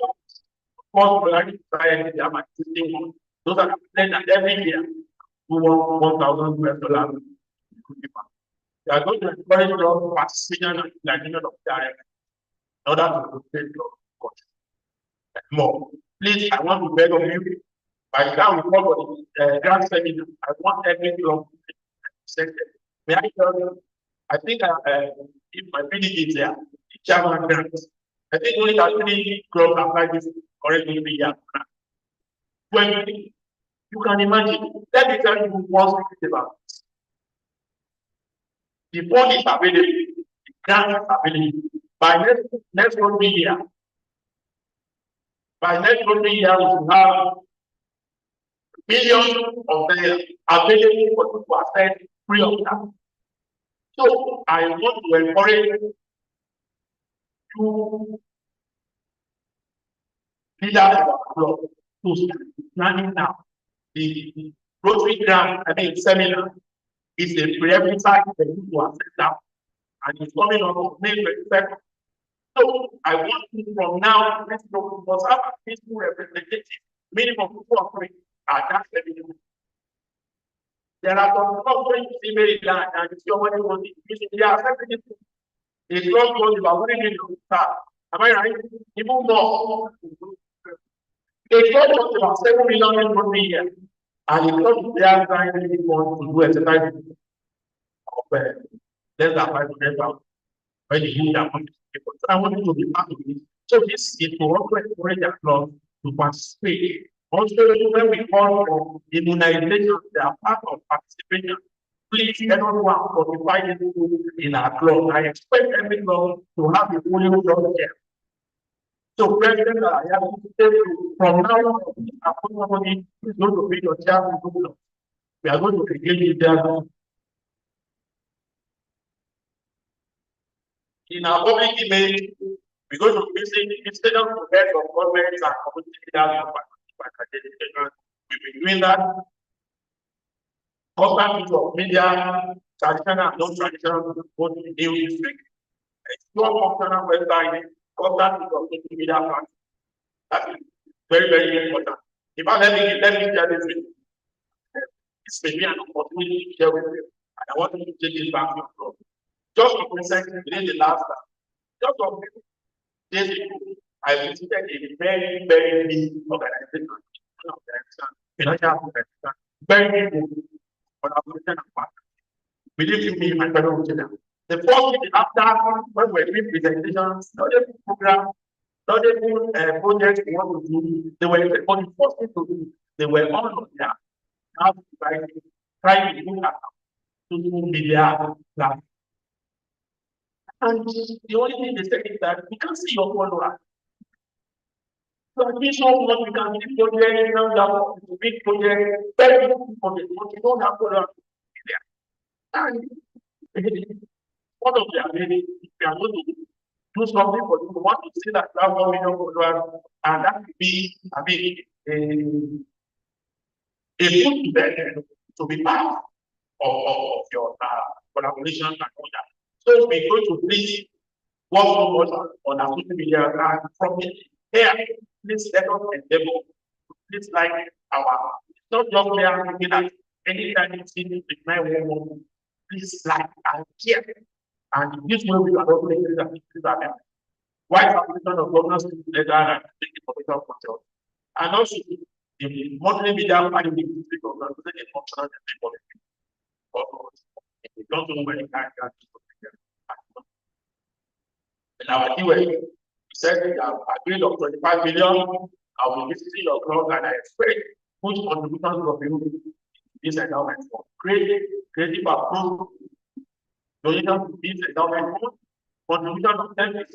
post-polarity society, they have existing ones. Those are pledged that every year we want $1,000 They are going to encourage your participation and planning of direct in order to protect your country. More. Please, I want to beg of you. By the time we call for the grand seminar, I want every club to be May I tell you? I think if my PDG is there, the chairman grants. I think only that 3 clubs apply this correctly every year. 20. You can imagine. Let me tell you one thing about this. The fund is available, the grant is available. By next 1 year, by next 1 year, we will have millions of them available for people to access free of charge. So I want to encourage you leaders of our club to start planning now. The Rotary grant, seminar is a prerequisite for you to access now, and it's coming up on May 22nd. So I want you from now, let's go, we must have a peaceful representative, minimum 2 or 3 at that seminar. There are some clubs where you see Maryland and you see somebody wants it. They are accepting it. The club goes about what it is to start. Am I right? Even more. A club costs about 7 million every year. And the club they are trying to do exercise of less than 500,000 when you use that money. So I want you to be part of it. So this is to also encourage the club to participate. Also, when we call for immunization, they are part of participation. Please, everyone participate in our club. I expect every club to have a polio club here. So, President, I have to tell you from now on, somebody is going to be your chairman. We are going to begin with them. In our public image, we're going to visit instead of the head of governments and community leaders. We've been doing that. Constant use of media, traditional and non-traditional, both in the district. Explore functional website, constant use of social media platforms. That is very, very important. In fact, let me share this with you. This may be an opportunity to share with you. And I want you to take it back to your club. Just to present within the last time, just a few days ago, I visited a very, very big organization, financial organization, very big collaboration and partnership. Believe me, my fellow children. The first thing after when we doing presentations, not every program, not every project we want to do, they were for the first thing to do, they were all on their now trying to look at social media platforms. And the only thing they said is that we can't see your followers. So we so much we can see projects, now you big project, very good project, but you don't have followers there. And one of their many, if you are going to do something for you. We want to see that you have 1 million followers, and that could be, I mean, a good to them to be part of your collaboration and all that. So we're going to please work so much on our social media, and from here, please let us endeavor to please like our, it's not just there looking at anytime you see the 911, please like and share. And in this way, we are also making that these are them. Why submission of governance letter and take information of control. And also, the monthly media planning the district of the functional policy. We don't know many kinds of in our DLA, we said we have agreed of 25 million. I will visit your club and I expect good contributions from you in this endowment fund. Creative approval, donation to this endowment fund, contribution of 10%.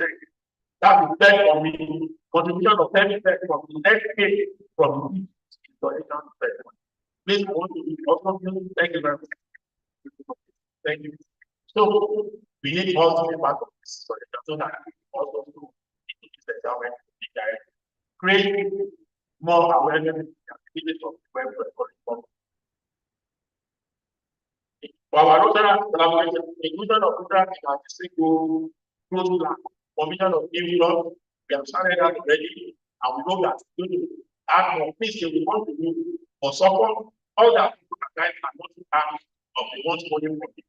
That is 10 from me, contribution of 10% from the next pay from the donation. Please, I want to also thank you very much. Thank you. So we need all to be part of this so that also to the government create more awareness and activities of web reform. For our Rotary collaboration, inclusion of Rotary in our district go close to formation of new law. We have started that already, and we know that we need to add more things we want to do for support all that people are trying and not to have of the ones money from it.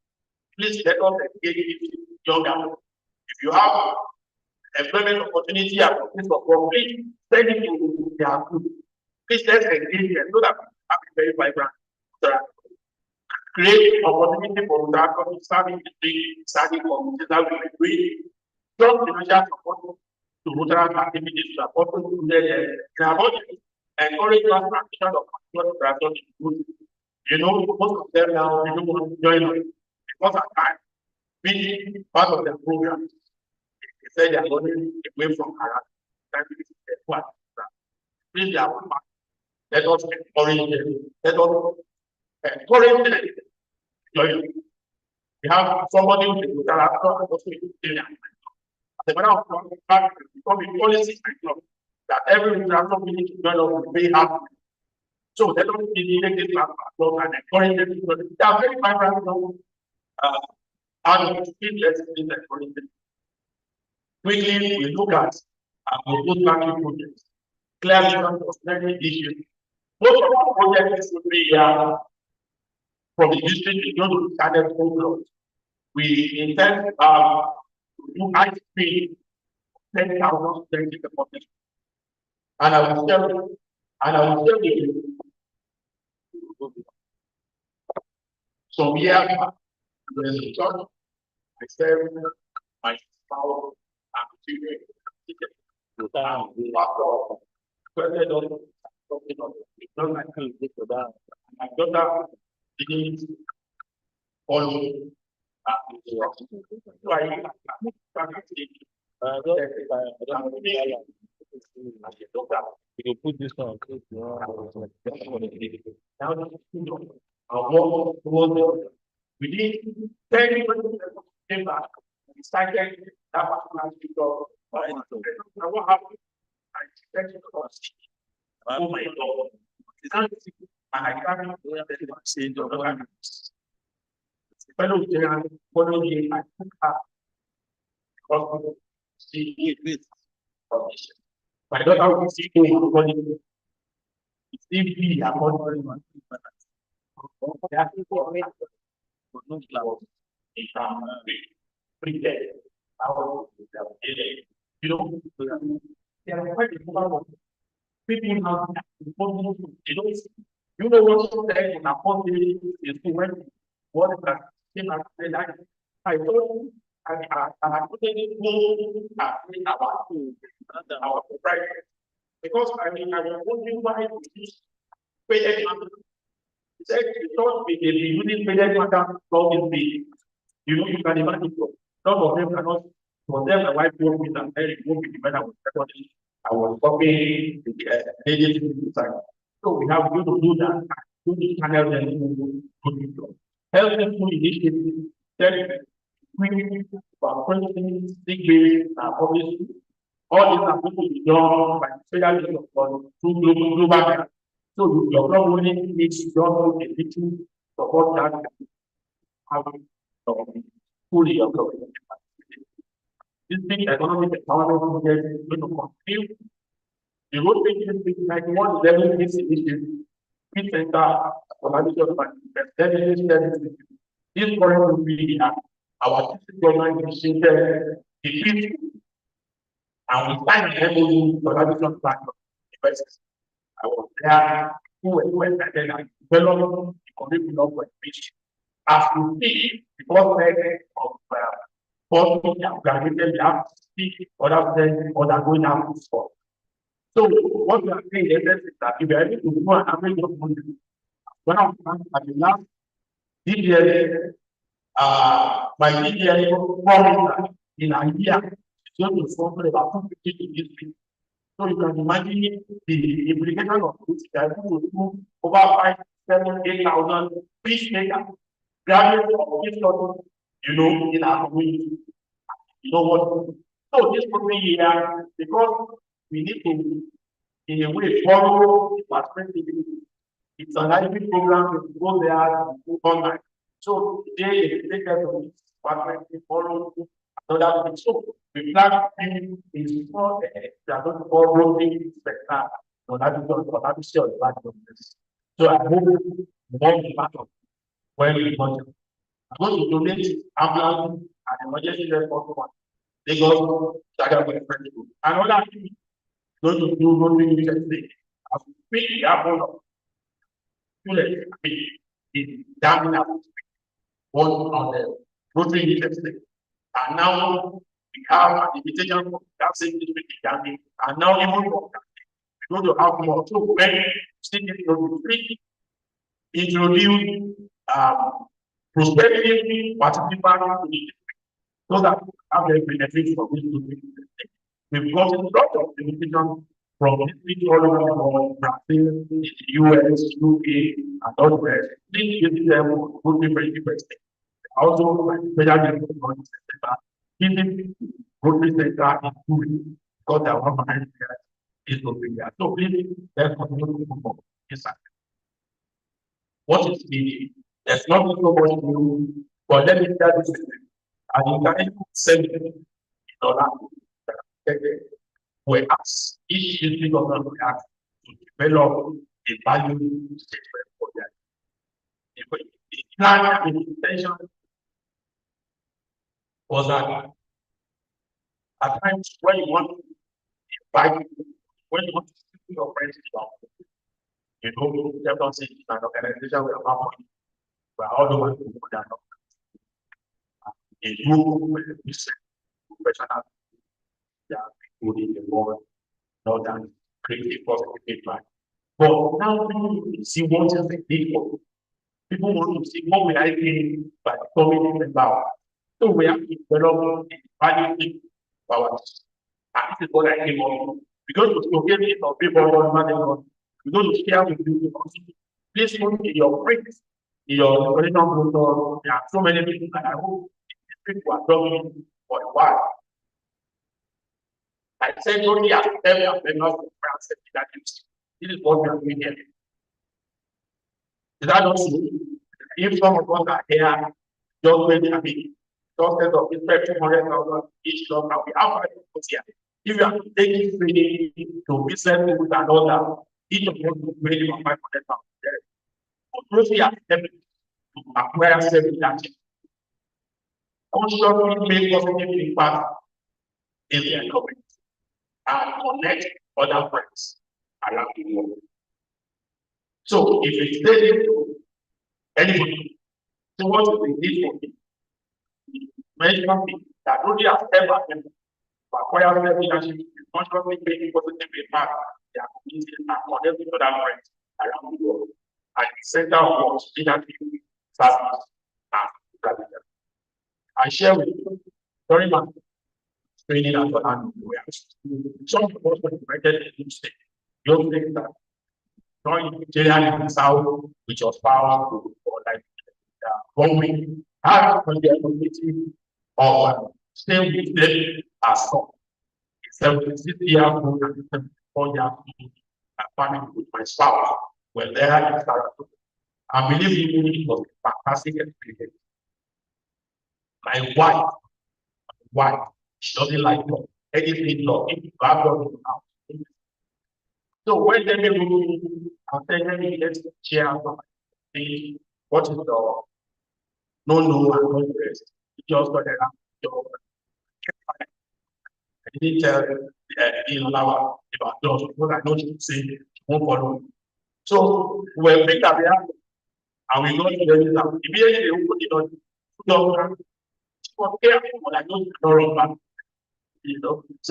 Please let us engage with younger. If you have employment opportunity at the place of work, please send it to their group. Please let's engage them so that we have a very vibrant create opportunity for that serving the study communities that we will bring strong financial support to Rotary activities to support students and encourage transition of graduate in you know, most of them now they don't want to join us because of time. Being part of the program, they said they are running away from Haran. Please, they are back. Let us encourage them. Let us encourage them. Join. We have somebody who is a also in as a matter of fact, become a policy that every interaction we need to join us will pay half. So they don't need this and encourage them to they are very vibrant and quickly we look at proposed banking projects. Clearly of many issues. Most of our projects will be from the district is going to be started full. We intend to do high speed 10,000 students in the population. And I will tell you, so we have the church, myself, my spouse, and children. My daughter didn't follow. So I you put this on. Within 10 minutes, came back. We started that particular speaker. And what happened? I expected to see. Oh my God. And I can't say the fellow general followed me. I took her because she is permission. My daughter will see me according to me according to you know, there are quite a lot of people now. You know what said in a country is when what is that I told I couldn't go our proprietary because I mean I was wondering why we use paid matter. He said because we be using paid matter for this big. You know, you can imagine some of them cannot for them the wife work with and very work with when I was recording. I was copying the ladies inside. So we have to do that, do the channel and help them to initiate equity, questioning, sick days, public school. All these are going to be done by the federal level of through global health. So your government needs to just a little support that having fully your government. This big economic empowerment project is going to continue. The road making is like one level this initiative, which center collaboration and this current will be our district government initiated the fifth, and we signed an MOU collaboration plan for universities. I was there, who went and then I developed the curriculum for education. As we see, because of 40 have graduated, we have 60 other students undergoing after school. So what we are saying is that if you are able to do an average of 100, when I was at the last DLA, my DLA promised that in a year, it's going to sponsor about 250 to this thing. So you can imagine the implication of this. They are able to do over 5, 7, 8,000 peacemakers, graduates of this sort, in our community. You know what? So this coming year, because we need to, in a way, follow the perspective. It's an hybrid program to go there and go online. So today, they take care of this perspective, follow another thing. So we plan to is for they are going to call roaming spectacular. So that is what I'm sure about this. So I hope more part of when we want to. I'm going to donate ambulance and emergency response fund. They go to with friends. Another thing going to do roaming today. As we speak, we have one of students is damning up one on the roaming today. And now we have an invitation from that same district in and now even from that, we're going to have more. So when state introduce prospective participants to the district so that we have the benefit from this district. We've got a lot of invitation from districts all over the world, Brazil, the US, UK, and all the rest. Please visit them, would be very interesting. Also, especially visit Rotary Center in Puri, because I want my is over there. So please, let's continue to move on. Yes, sir. What is needed? There's not so much new, but let me tell you something. And you can send it in order to we ask each district government we ask to develop a value statement for them. The plan and intention was that at times when you want to invite, when you want to speak to your friends about, say it's an organization we are not we are all the ones who put that up. A group professional, they are people in the world, not that creative positive feedback. But now people see what is the need for. People want to see what we are doing by coming about. So we have to develop a value powers. And this is what I came up with. Because to showcase it of people on we're going to share with you. Please put in your print, in your original photo. There are so many people that I hope people are talking for a while. I said only as every members of France that this is what we are doing here. Is that not true? If some of us are here, just wait a minute. Just of this 200,000 each job, and we have 5 people here. If you are taking training to business with another, each of them will pay about 500,000. Those here are able to acquire self-leadership. Consciously make positive impact in their community and connect other friends around the world. So if it's daily to anybody, so what is the need for me? Mention me that only has ever been to acquire self-leadership is consciously making positive impact in their community and connect with other friends around the world. And the center of what leadership, service, and capital. I share with you during my training at Orlando, where some of us were invited in the state. Those things that joined Nigeria in the south, which was powerful for like 1 week. Had on the community of staying with them as well. 76-year-old and 74-year-old family with my spouse were there in Saratoga. I believe it was a fantastic experience. My wife, she doesn't like love. Anything love, if you have love in the house. So when they do, I'm saying, let's share what is the no and no rest. It just got that. I didn't tell Ilawa about those because I know she would say she won't follow. So when we got there and we got to the exam, immediately they put it on she was careful, but I know she don't run back. So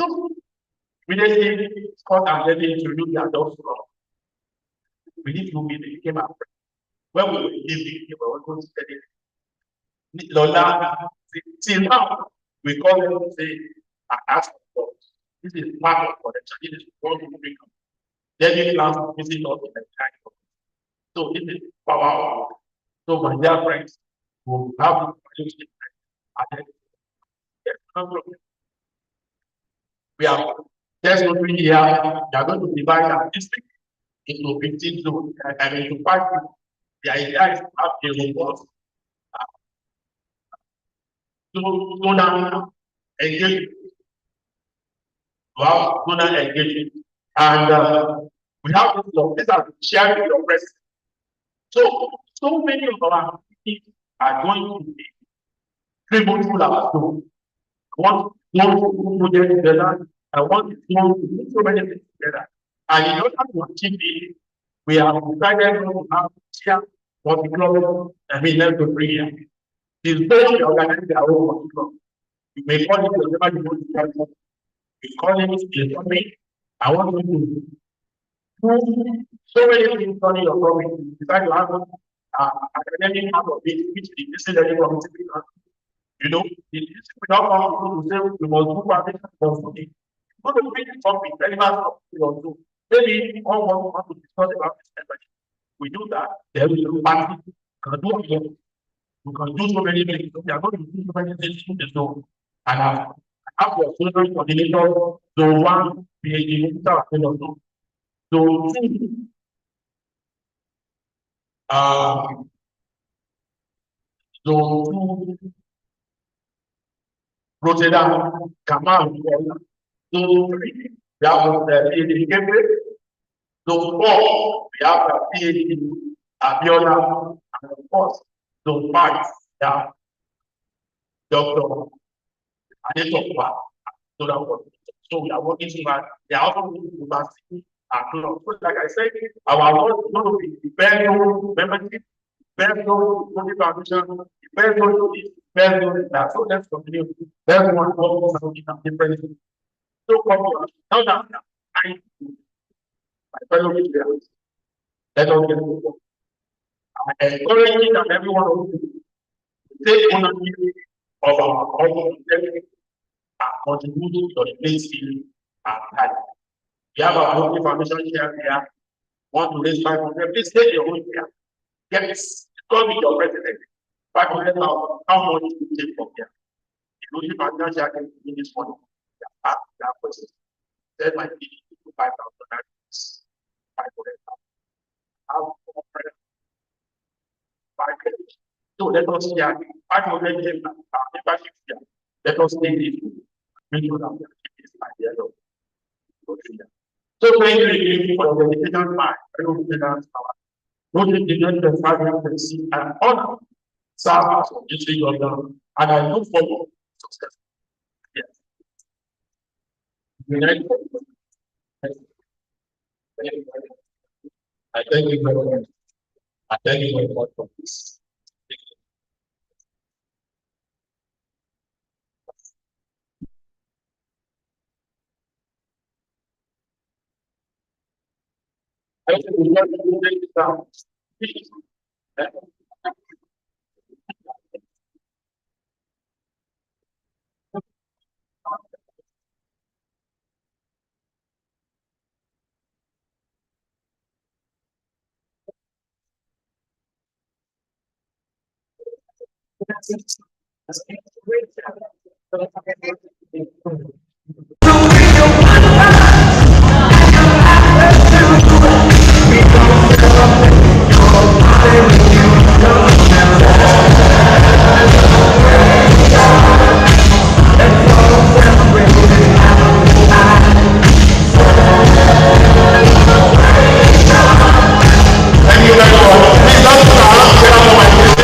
immediately Scott and Lady introduced the adults to us. We need to be became our friend. When we were leaving, we were going to study. Lola, till now, we call them to say, I ask for God. This is part of connection. This is what we bring up. Then plans to visit us in the time. So this is power. So my dear friends, we have we have just over here, we are going to divide our district into 15 zones and into 5 zones. The idea is to have a robust zonal engagement. Wow, zonal engagement. And we have this law. These are sharing your presence. So many of our activities are going to be pivotal our zone. One project together. I want to do so many things together. And in order to achieve it, we have decided to have share particular, let's go 3 years. It's very organized their own particular. You may call it whatever you want to call it. We call it electronic. I want you to do so many things on your program. Decide to have academic part of it, which is necessary from without to say we must do foundation for something. Not to make something relevant to do. Maybe all want to discuss about this. We do that, then we do party, can do again. We can do so many things. We are going to do so many things in the zone. And I have your children coordinator, zone 1, PhD, zone 2, zone 2, Rotterdam, Kamal, zone 3, we have the PhD Gateway. Zone 4, we have the PhD Abiola, and of course, zone 5, yeah, Dr. Adetokwa. So we are working so hard. They are also going to oversee our club. So like I said, our work is going to be very low membership, very low foundation, very low this, very low that. So let's continue. Let's one work on different. So now that I my fellow leaders, let us get to work. I encourage that everyone of you take ownership of our everything contributing to the place field and time. We have our own foundation share here. Want to raise 500? Please take your own share. Get this. Call me your president. 500,000. How much do you take from here? If you foundation share can give this money, that person. Then my fee to 5,000. That is 500,000. How 500. So let us share 500 membership here. Let us take it. So thank you for the dedication part. Not the fabric and honor serve as a district governor, and I look forward to success. Yes. I thank you very much. I thank you very much for this. Thank you very much. Please don't start. Get out of my face.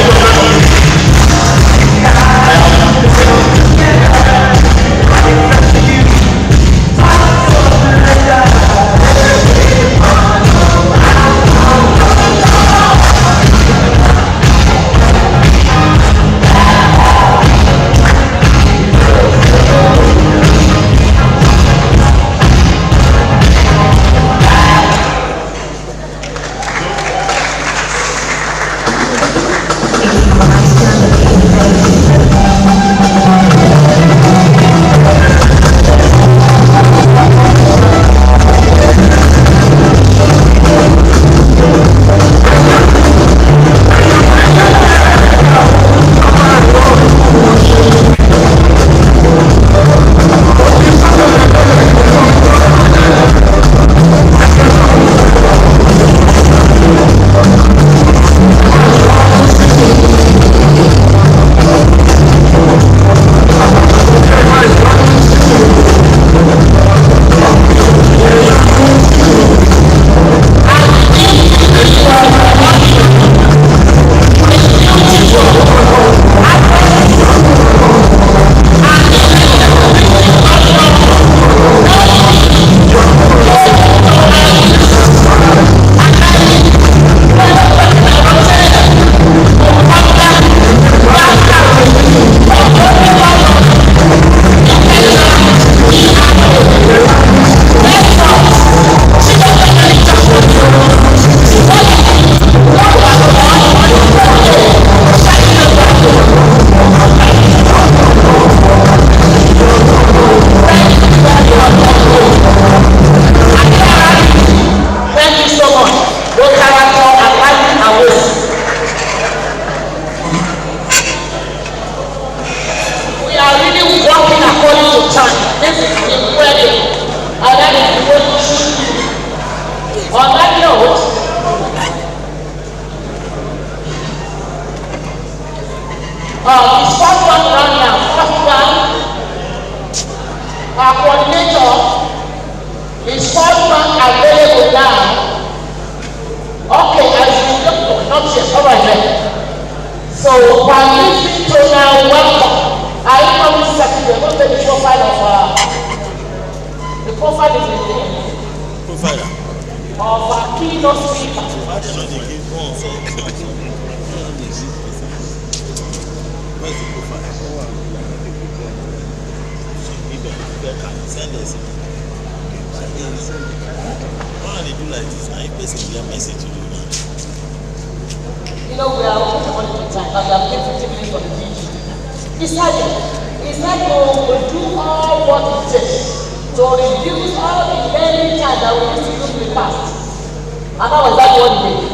It's first one round now. First one, our coordinator is first one available now. Okay, as you look, not yet. All right then. So, by listening to now, welcome. I am coming second. We're going to take the profile of the profile is in the Profile. of our keynote speaker. Why they not dey give one for? Where's the profile? Send us. Why they do like this? I basically their message to you now. You know, we are open all the time, and we have been 15 minutes on the beach. It's like to do all what it takes to reduce all the learning time that we used to do in the past. And that was exactly what he did.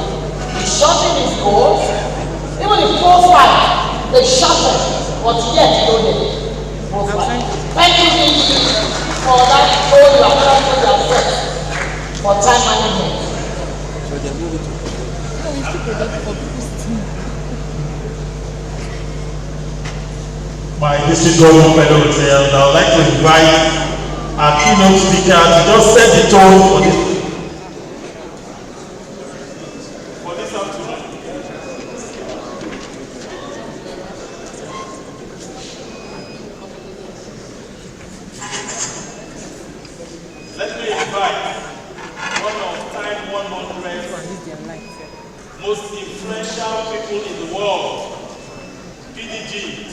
He shortened his goals, even the profile, they shortened, but yet you don't need profile. Thank you for that goal you have set for time management. My district government fellows, I would like to invite our keynote speaker to just set the tone for this afternoon. Let me invite one of time 100 most influential people in the world, PDG.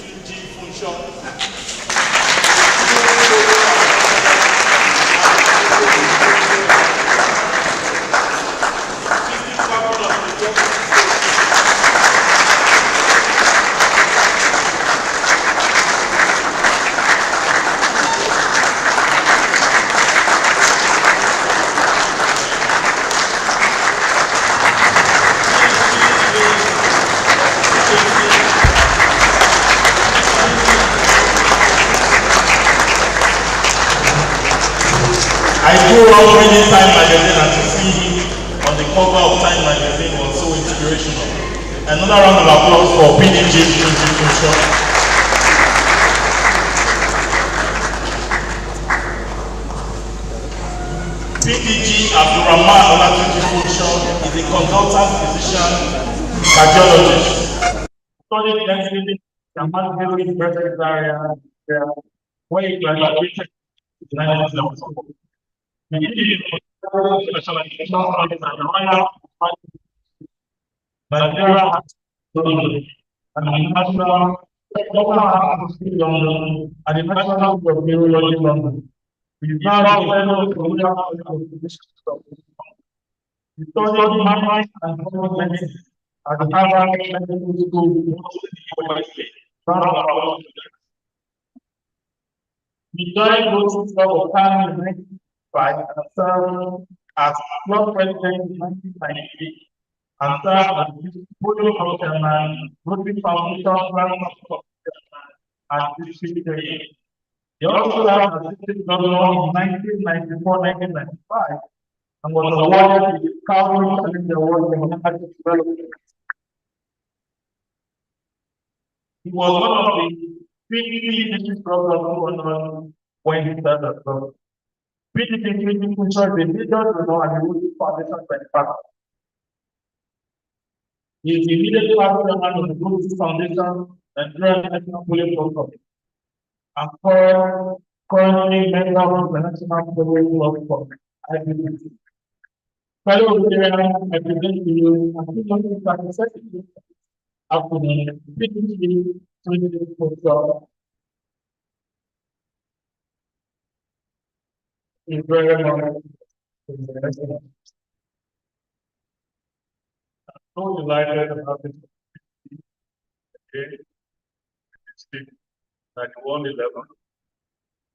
I grew up reading Time magazine, and to see him on the cover of Time magazine was so inspirational. Another round of applause for PDG's contribution. PDG Abdurrahman Olatunji Function is a consultant physician cardiologist. Studied medicine in Amman University area where he graduated in 1974. He did specialization studies at the Royal Nigeria Hospital and the National Hospital London and the National Hospital of Neurology London. He is now a fellow of the Royal Hospital of Physicians. He studied mathematics and public medicine at the Harvard Medical School, USA. He joined Rose's Club of Time in 1995 and served as club president in 1998 and served as portfolio chairman, Rotary Foundation and district chairman. He also served as district governor in 1994-1995 and was awarded the Calvary Challenge Award for Democratic Development. He was one of the PDP district governors when he served as governor. PDP district functions the leader to know and the Rotary Foundation by fact. He is the immediate past chairman of the Rotary Foundation and National Polio Club, and currently member of the National Polio Club. Fellow Rotarians, I present to you a 232nd afternoon, PDP 2024. Is very much so delighted about this that 111,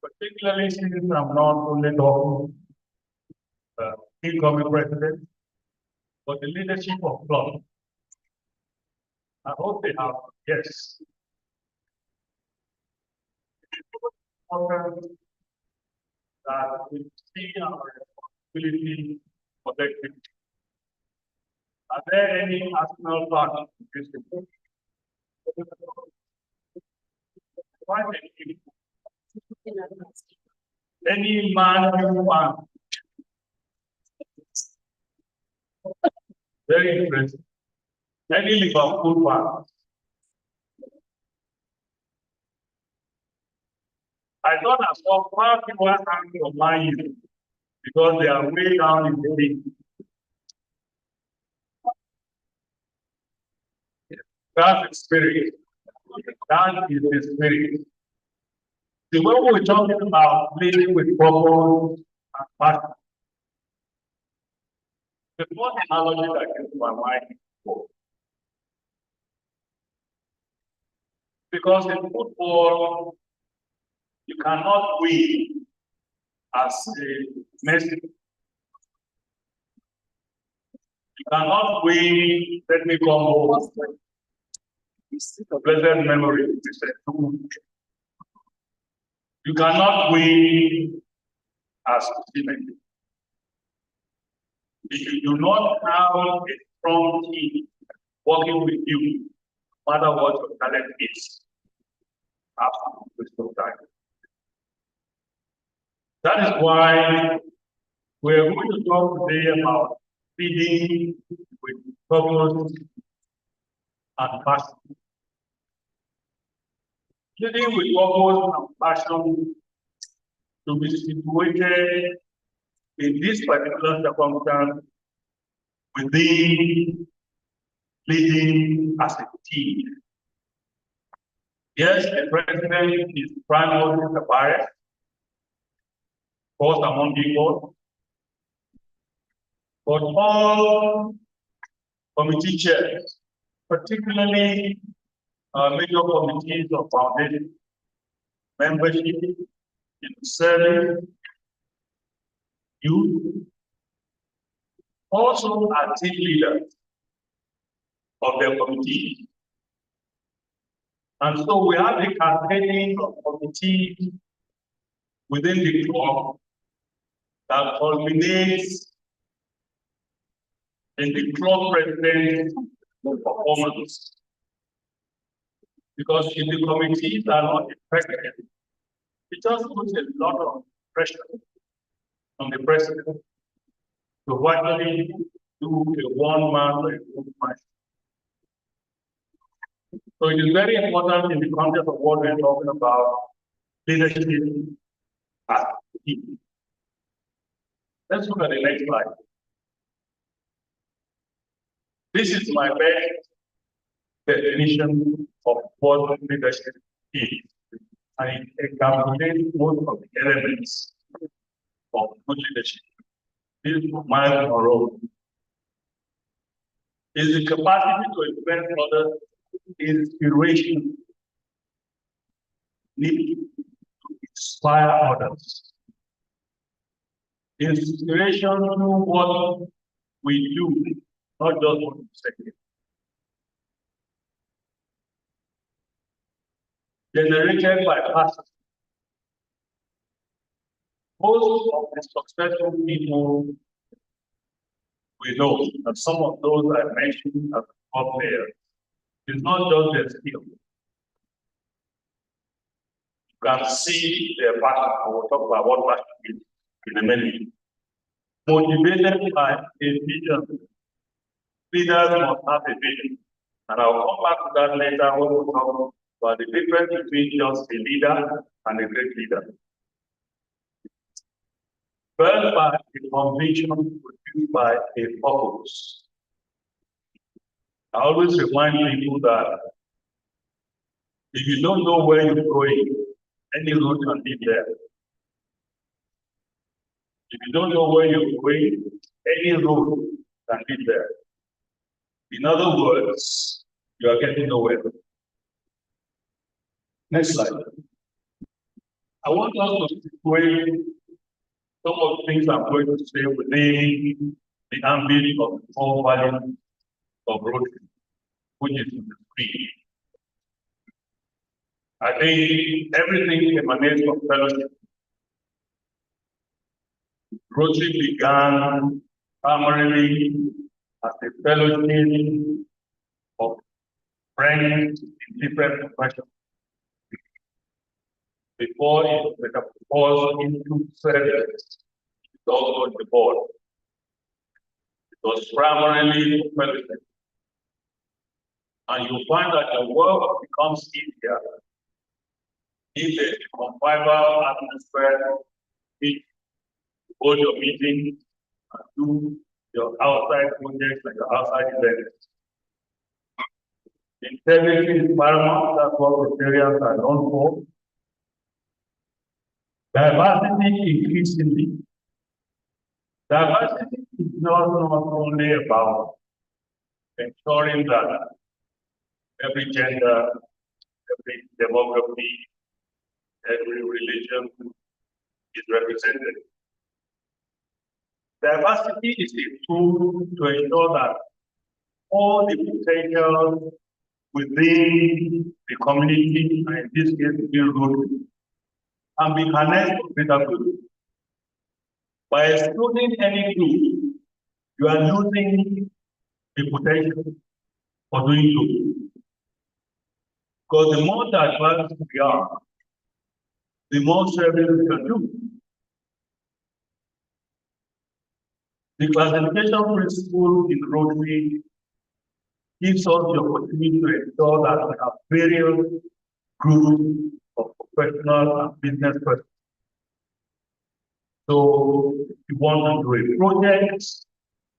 particularly since I'm not only the incoming president, but the leadership of club. I hope they have, yes. That we see our responsibility for the community. Are there any national parties in this report? Any man who wants? Very interesting. Any Liverpool fans? I thought I saw 5 people hanging on my unit because they are way down in the league. That's the spirit. That is the spirit. The way we're talking about living with purpose and passion. The first analogy that came to my mind is football. Because in football, you cannot win as a Messi. You cannot win, let me come home. A pleasant memory. You cannot win as a teammate. If you do not have a strong team working with you, no matter what your talent is, absolutely waste of time. That is why we're going to talk today about feeding with purpose and passion. Feeding with purpose and passion to be situated in this particular circumstance within leading as a team. Yes, the president is primarily the bias, first among equals, but all committee chairs, particularly major committees of foundation, membership, service, youth, also are team leaders of their committee. And so we have the campaigning of committees within the club that culminates in the club president's performance. Because if the committees are not effective, it just puts a lot of pressure on the president to actually do a one-man or a group. So it is very important in the context of what we're talking about, leadership as key. Let's look at the next slide. This is my best definition of what leadership is. And it encapsulates most of the elements of good leadership. This is Miles Monroe. Is the capacity to influence others, inspiration, need to inspire others. Inspiration through what we do, not just what we say. Generated by passion. Most of the successful people we know, and some of those I mentioned as top players, it's not just their skill. You can see their passion. I will talk about what passion is in a minute. Motivated by a vision. Leaders must have a vision. And I'll come back to that later when we talk about the difference between just a leader and a great leader. First, by a conviction produced by a purpose. I always remind people that if you don't know where you're going, any road can lead there. If you don't know where you're going, any road can lead there. In other words, you are getting nowhere. Next slide. I want us to situate some of the things I'm going to say within the ambit of the core value of Rotary, which is the screen. I think everything emanates from fellowship. Rotary began primarily as a fellowship of friends in different professions before it metamorphosed into service. It's also the board. It was primarily fellowship. And you find that the work becomes easier if there's a convivial atmosphere, if you hold your meetings and do your outside projects like your outside events. Integrity is paramount, that's what Rotarians are known for. Diversity increasingly. Diversity is not only about ensuring that every gender, every demography, every religion is represented. Diversity is a tool to ensure that all the potential within the community, and in this case, within Rotary, can be harnessed for greater good. By excluding any group, you are losing the potential for doing good. Because the more diverse we are, the more service we can do. The classification principle in Rotary gives us the opportunity to ensure that we have various groups of professional and business persons. So if you want to do a project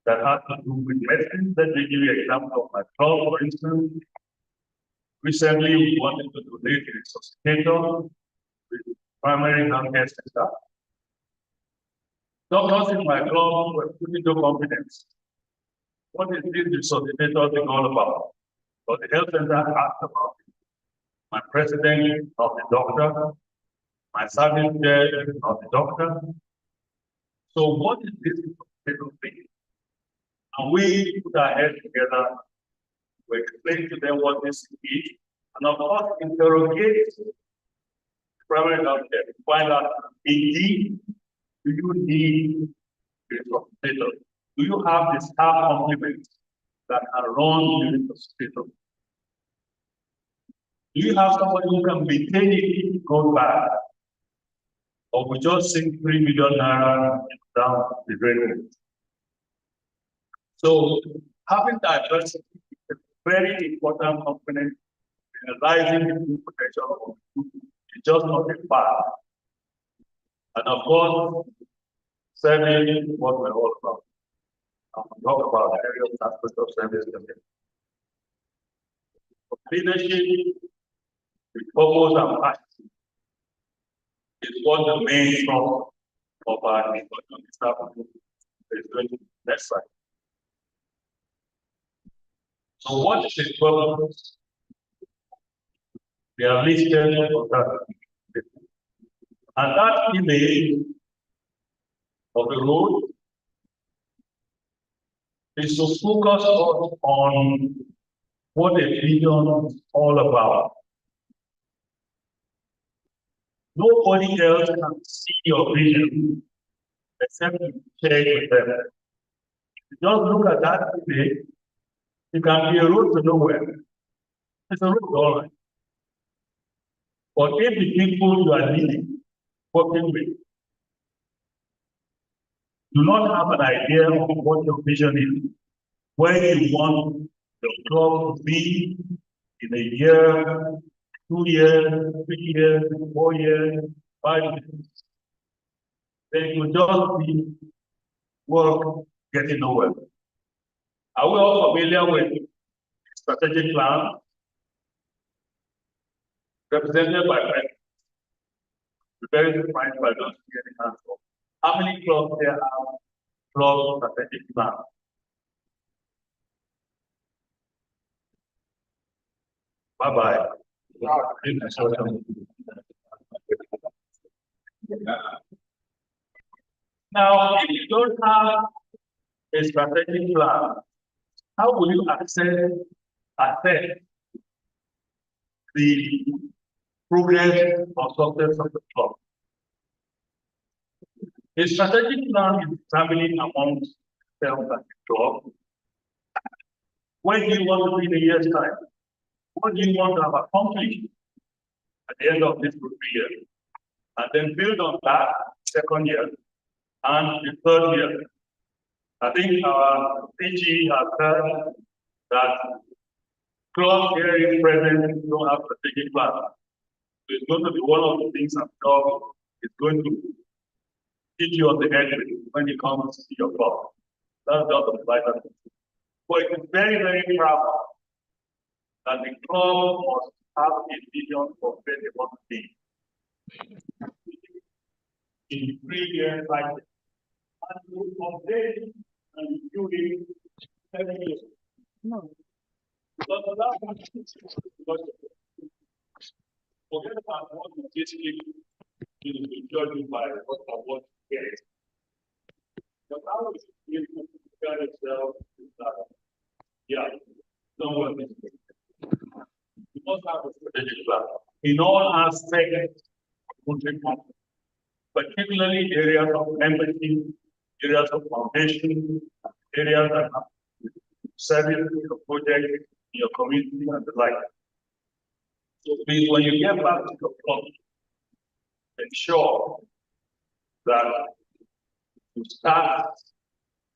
that has to do with medicine, let me give you an example of my club, for instance. Recently, we wanted to donate a resuscitator with primary healthcare center. Doctors in my club were putting no confidence. What is this resuscitator thing all about? So the health center asked about it. My president of the doctor, my service chair of the doctor. So what is this little thing? And we put our heads together, we explain to them what this is, and of course interrogate primary healthcare to find out indeed Do you need a resuscitator? Do you have the staff complement that can run the resuscitator? Do you have somebody who can maintain it if it goes bad? Or we just sink 3 million naira down the drain? So having diversity is a very important component in realizing the full potential of the group. It's just not a part. And of course, serving what we're all about. Talk about the area of aspect of service. Leadership with purpose and passion is what the main source of our discussion is going to be. Next slide. So what is its purpose? They are listed on that. And that image of the road is to focus on what a vision is all about. Nobody else can see your vision except you share with them. If you just look at that image, it can be a road to nowhere. It's a road to all right. But if the people you are leading, working with, do not have an idea of what your vision is, where you want the club to be in a year, 2 years, 3 years, 4 years, 5 years, then you just be work getting nowhere. Are we all familiar with strategic plan represented by friends? Very defined by those getting hands off. How many clubs there have club strategic plan? Bye-bye. Now, if you don't have a strategic plan, how will you assess the progress or success of the club? A strategic plan is traveling amongst self and the club. Where do you want to be in a year's time? What do you want to have accomplished at the end of this year? And then build on that second year and the third year. I think our PG has said that clubs here in present don't have strategic plan. So it's going to be one of the things I'm sure is going to hit you on the head when you come to see your club. That's just the vital thing. But it's very, very proud that the club must have a vision for where they want to be in 3 years cycle. And to update and do it 7 years. No. But that one forget about what you basically judge you by what you get. But how is it to prepare yourself that yeah, don't work this way. You must have a strategic plan in all aspects of country, particularly areas of membership, areas of foundation, areas that have service your project in your community and the like. So please, when you get back to your club, ensure that you start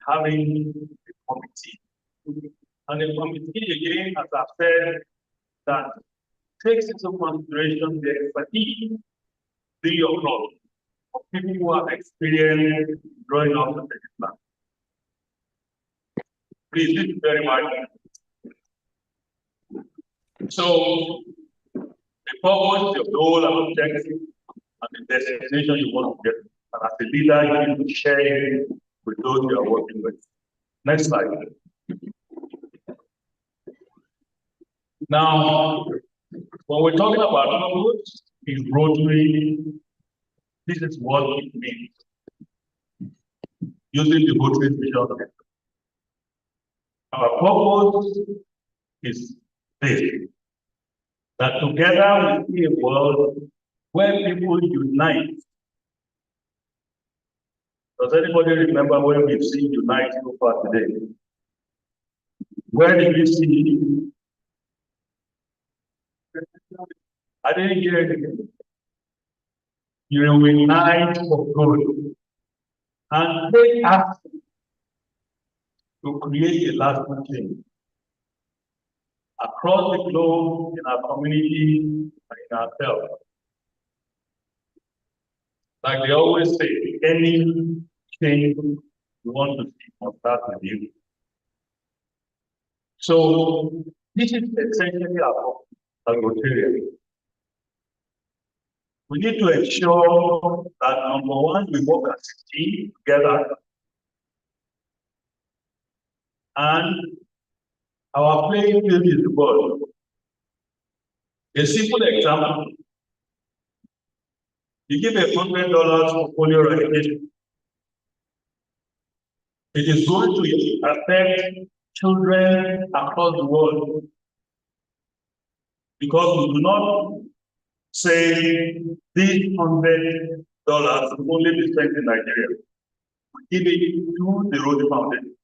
having a committee. And the committee, again, as I've said, that takes into consideration the expertise in your club of people who have experience drawing up the plan. Please, this is very important. So, the purpose, your goal and objective, and the destination you want to get. And as a leader, you need to share it with those you are working with. Next slide. Now, when we're talking about purpose in Rotary, this is what it means. Using the Rotary vision. Our purpose is this, that together we see a world where people unite Does anybody remember when we've seen Unite so far today? Where did we see? I didn't hear anything. You unite for good and take action to create a lasting change across the globe, in our community, and in ourselves. Like they always say, any change you want to see must start with you. So this is essentially our Rotarian. We need to ensure that number one, we work as a team together, and our playing field is the ball. A simple example: you give $100 for polio eradication, it is going to affect children across the world, because we do not say this $100 will only be spent in Nigeria. We give it to the Rotary Foundation.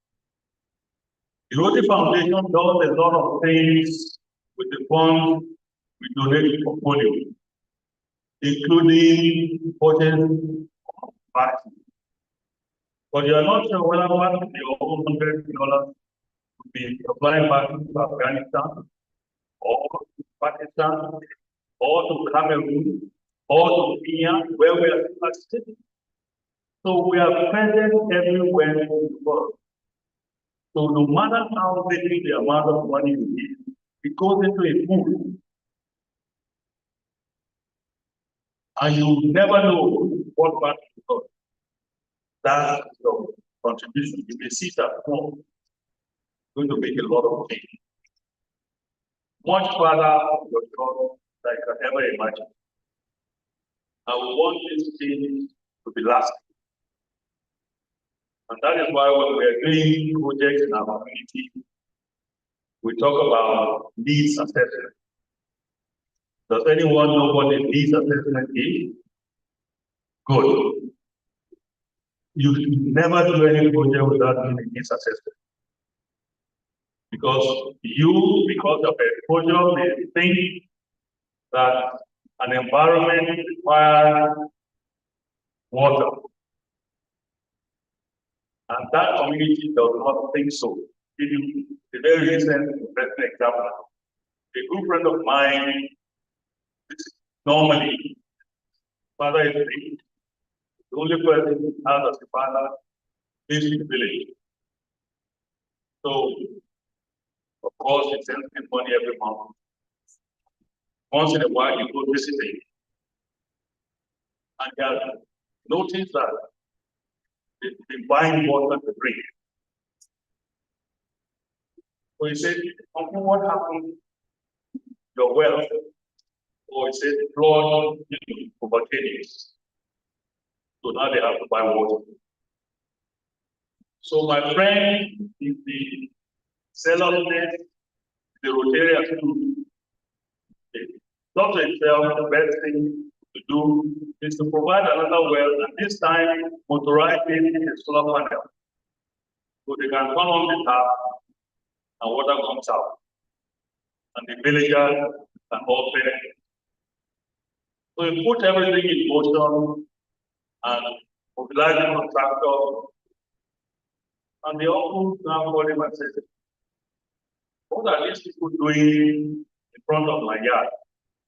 The Rotary Foundation does a lot of things with the funds we donate for polio, including purchase of vaccine. But you are not sure whether one of the $100 would be supplying vaccine to Afghanistan, or to Pakistan, or to Cameroon, or to Kenya, where we are participating. So we are present everywhere in the world. So no matter how big the amount of money you give, it goes into a pool. And you never know what part to go. That's your contribution. You may see that home going to make a lot of change. Much farther of your job than you can ever imagine. And we want this change to be lasting. And that is why when we are doing projects in our community, we talk about needs assessment. Does anyone know what a needs assessment is? Good. You should never do any project without doing a needs assessment. Because of exposure, may think that an environment requires water. And that community does not think so. Give you a very recent interesting example. A good friend of mine, normally, father is sick. The only person who has a father lives in the village. So, of course, he sends him money every month. Once in a while, he goes visiting. And he has noticed that they buying water to drink. So he said, Uncle, what happened to your wealth? Or he said, flood over 10 years. So now they have to buy water. So my friend is the selfless, the Rotarian too. Not itself, the best thing to do is to provide another well, and this time motorized a solar panel. So they can turn on the tap and water comes out. And the villagers can all benefit. So we put everything in motion and mobilize the contractor. And they all now call him and say, what are these people doing in front of my yard?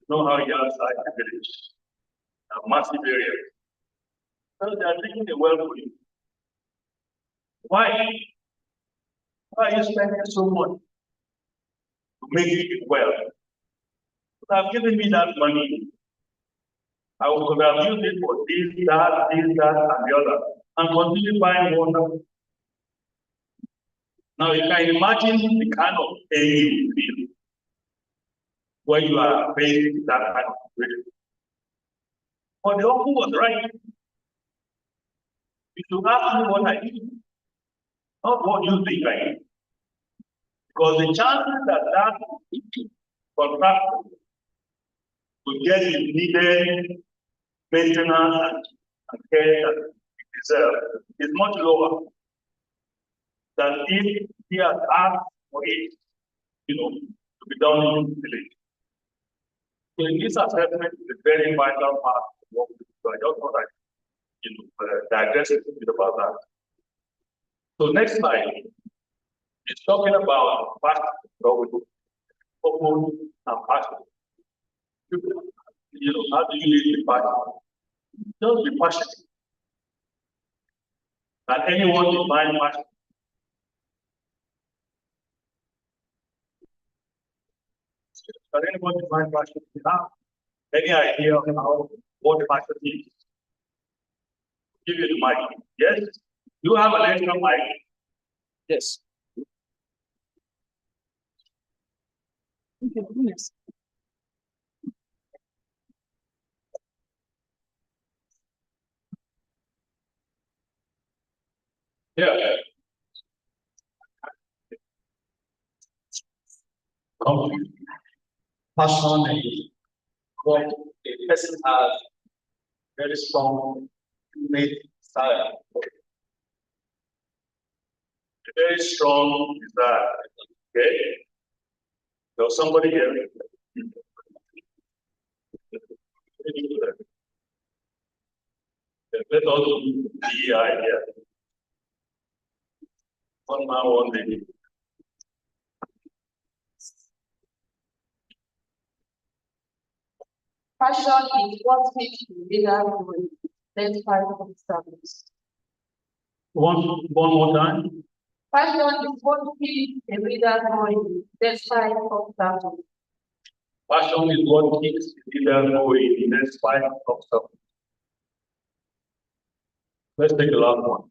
You know how yards are in the village, a massive area. So they are taking the well for you. Why are you spending so much to make it well? But have given me that money. I would have used it for this, that, and the other, and continue buying water. Now you can imagine the kind of pain you feel when you are facing that kind of situation. But the uncle was right. You should ask me what I do, not what you think I do. Because the chances that contractor will get his needed maintenance and care is deserve is much lower than if he had asked for it, to be done in village. So this assessment is a very vital part of what we do. So I just thought I digress a little bit about that. So next slide is talking about passion, purpose and passion. How do you live the passion? Just be passionate. Can anyone define passion? Can anyone define passion? Do you have any idea of what passion is? Give you the mic. Yes? You have an extra mic. Yes. Yes. Yeah. Passion is what a person has very strong innate desire. A very strong desire. Okay? There's somebody here. Let us do DEI here. One man, one lady. Passion is what makes you leader to identify obstacles. One more time. Passion is what keeps a leader going despite obstacles. Passion is what keeps the leader going despite obstacles. Let's take the last one.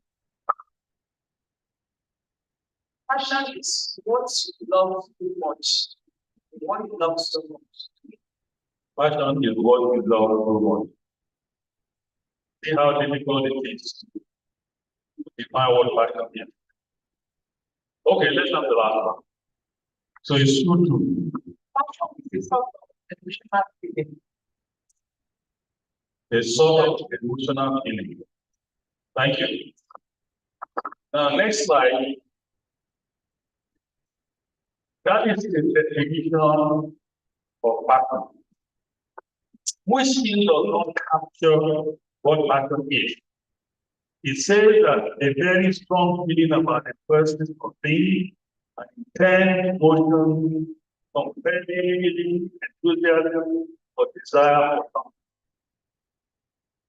Passion is what you love so much. What you love so much. Passion is what you love so much. See how difficult it is to define what passion is. Okay, let's have the last one. So it's true. Passion is a sort of emotional feeling. A sort of emotional feeling. Thank you. Next slide. That is the definition of passion, which still does not capture what passion is. It says that a very strong feeling about a person's thing, an intense emotion, compelling enthusiasm or desire for something.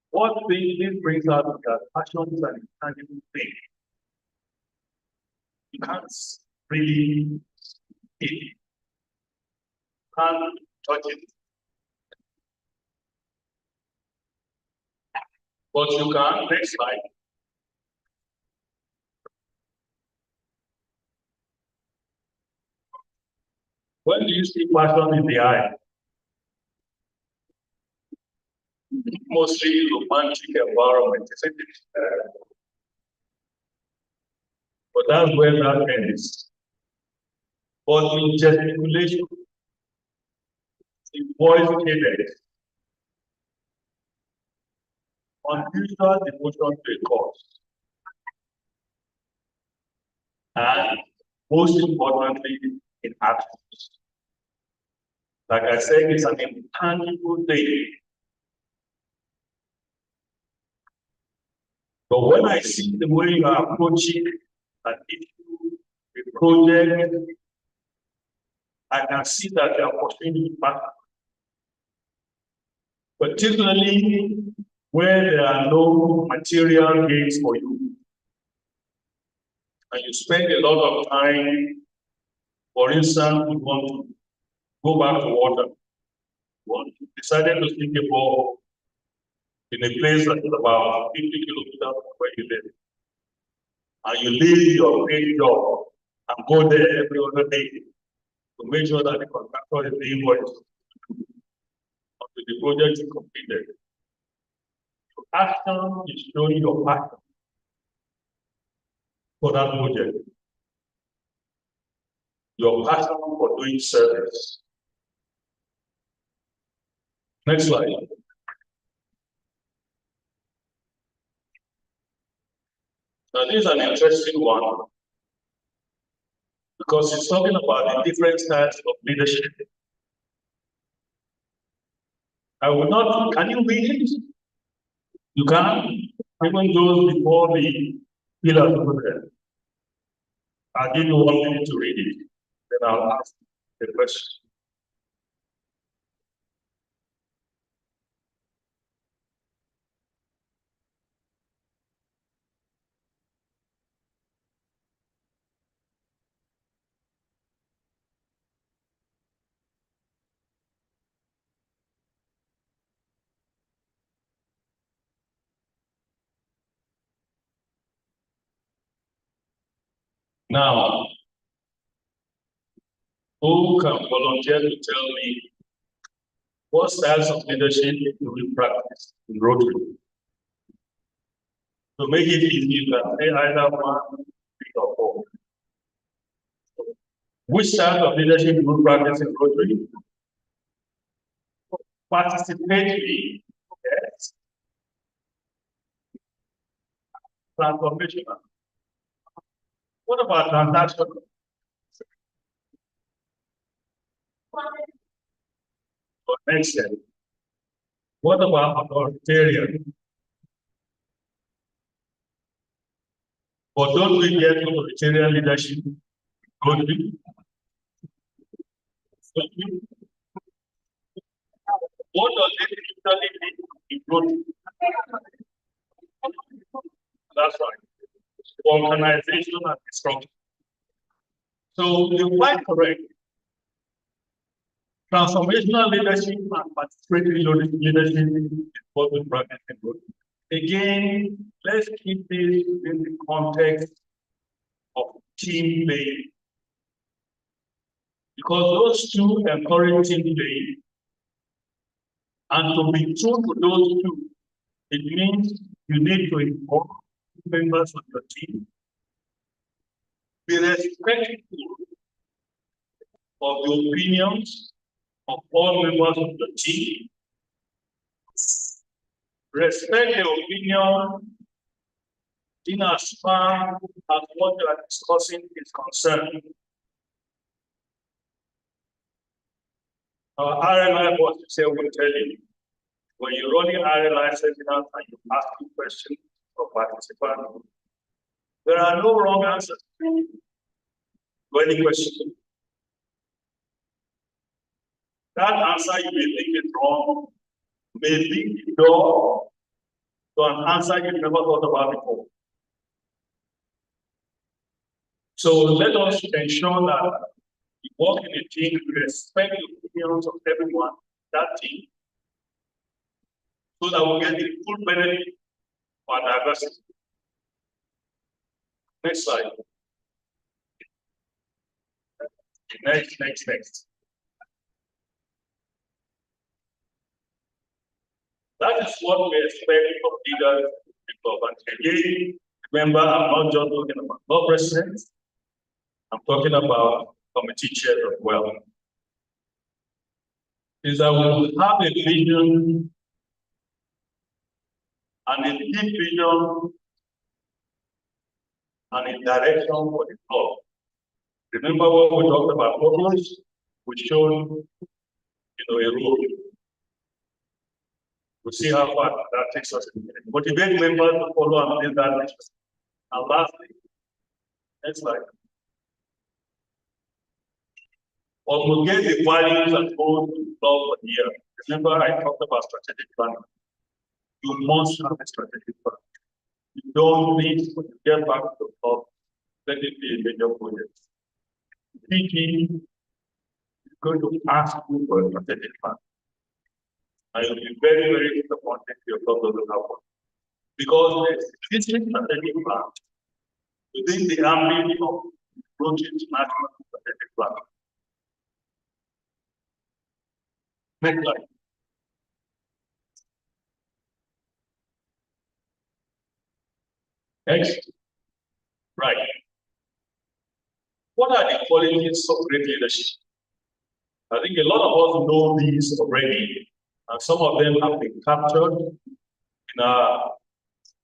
What this brings out is that passion is an intangible thing. You can't really see it. You can't touch it. But you can, next slide. When do you see passion in the eye? Mostly romantic environment, isn't it? But that's where that ends. But in gesticulation, in voice cadence, unusual devotion to a cause, and most importantly, in actions. Like I said, it's an intangible thing. But when I see the way you are approaching an issue, a project, I can see that you are pursuing back. Particularly where there are no material gains for you. And you spend a lot of time, for instance, you want to go back to water. You decided to sink a ball in a place that is about 50 kilometers from where you live. And you leave your paid job and go there every other day to make sure that the contractor is the invoice until the project is completed. Your action is showing your passion for that project. Your passion for doing service. Next slide. Now, this is an interesting one because it's talking about the different styles of leadership. I will not, can you read it? You can, even those before the pillar over there. I'll give you 1 minute to read it, then I'll ask the question. Now, who can volunteer to tell me what styles of leadership do we practice in Rotary? To make it easy, you can say either 1, 3, or 4. Which style of leadership do we practice in Rotary? Participatory, yes. Transformational. What about transactional? Next step. What about authoritarian? But don't we get authoritarian leadership? Don't we? What does it usually mean in growth? That's right. Organization and destruction. So you're quite correct. Transformational leadership and participatory leadership is what we practice in growth. Again, let's keep this in the context of team playing. Because those two encourage team playing. And to be true to those two, it means you need to involve members of your team. Be respectful of the opinions of all members of the team. Respect the opinion in as far as what you are discussing is concerned. Our RLI boss will tell you, when you run the RLI seminar and you ask a question of participants, there are no wrong answers to any question. That answer you may think is wrong, may lead the door to an answer you never thought about before. So let us ensure that we work in a team, we respect the opinions of everyone, that team, so that we get the full benefit of our diversity. Next slide. Next. That is what we expect from leaders to and again, remember, I'm not just talking about law presidents, I'm talking about committee chairs as well. Is that we will have a vision and a deep vision and a direction for the club. Remember when we talked about purpose, we showed a road. We'll see how far that takes us. Motivate members to follow and build that mission. And lastly, next slide. Or we'll get the values and goals to the club for the year. Remember, I talked about strategic planning. You must have a strategic plan. You don't need when you get back to the club, let it be a major project. PG is going to ask you for a strategic plan. And you'll be very, very disappointed if your club doesn't have one. Because the existing strategic plan within the ambit of approaching national strategic plan. Next slide. Next. Right. What are the qualities of great leadership? I think a lot of us know these already, and some of them have been captured in our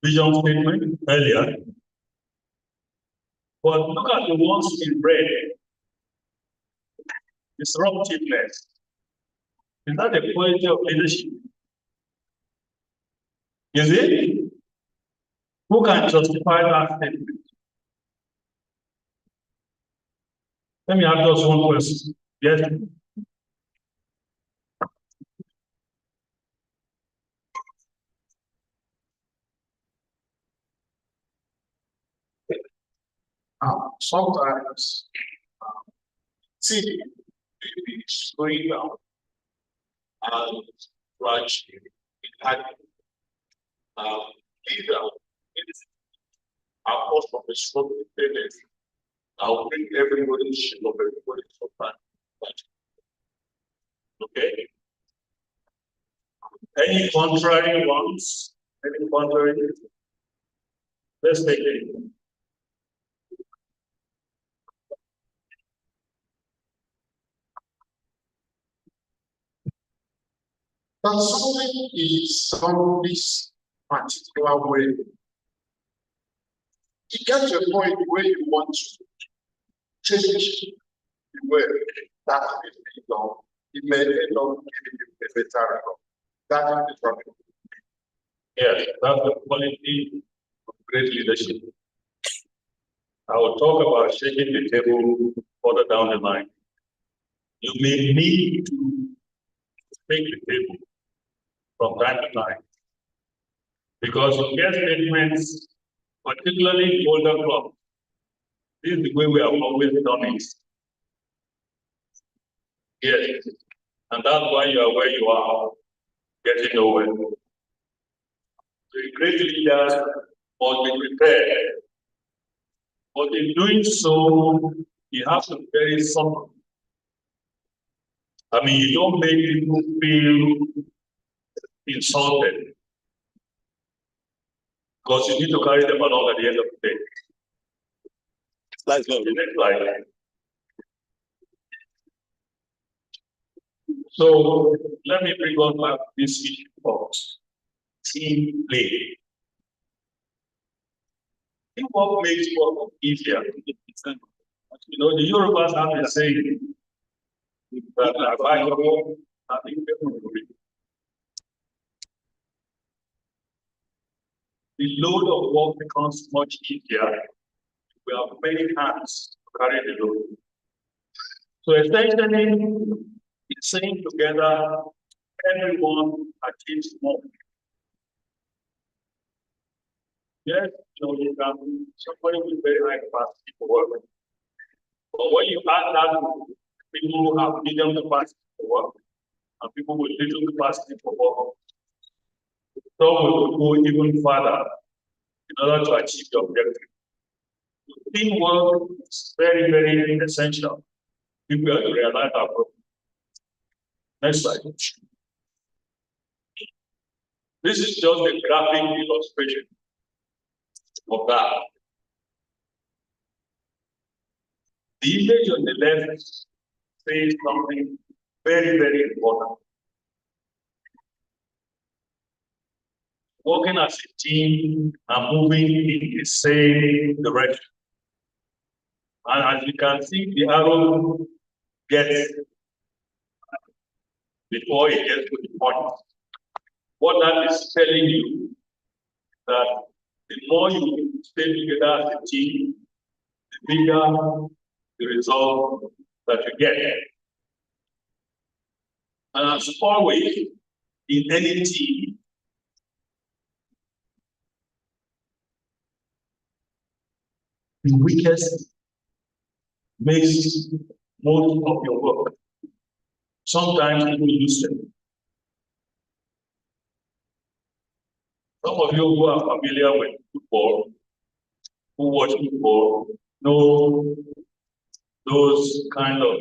vision statement earlier. But look at the ones in red. Disruptiveness. Is that the quality of leadership? Is it? Who can justify that statement? Let me ask just one question. Yes. Sometimes, see, it's going down and gradually it had leader our cost of the stroke payment. I'll bring everybody share of everybody sometime. Okay. Any contrary ones? Any contrary? Let's take it. But something is on this particular way. You get to a point where you want to change the way that is being done. It may end up giving you a better result. That is what it is. Yes, that's the quality of great leadership. I will talk about shaking the table further down the line. You may need to shake the table from time to time because you get statements, particularly in older clubs. This is the way we have always done it. Yes, and that's why you are where you are, getting nowhere. The great leaders must be prepared. But in doing so, you have to be very subtle. I mean, you don't make people feel insulted because you need to carry them along at the end of the day. Let's go. The next slide. So let me bring on back this issue of team play. Teamwork makes work easier. You know, the Yorubas have been saying that I think the load of work becomes much easier. We have many hands to carry the load. So essentially, it's saying together, everyone achieves more. Yes, you know, you can somebody with very high capacity for work. But when you add that to people who have medium capacity for work and people with little capacity for work, some will go even further in order to achieve the objective. Teamwork is very, very essential if we are to realize our problem. Next slide. This is just a graphic illustration of that. The image on the left says something very, very important. Working as a team and moving in the same direction. And as you can see, the arrow gets before it gets to the point. What that is telling you that the more you stay together as a team, the bigger the result that you get. And as always, in any team, the weakest makes most of your work. Sometimes people use them. Some of you who are familiar with football, who watch football, know those kind of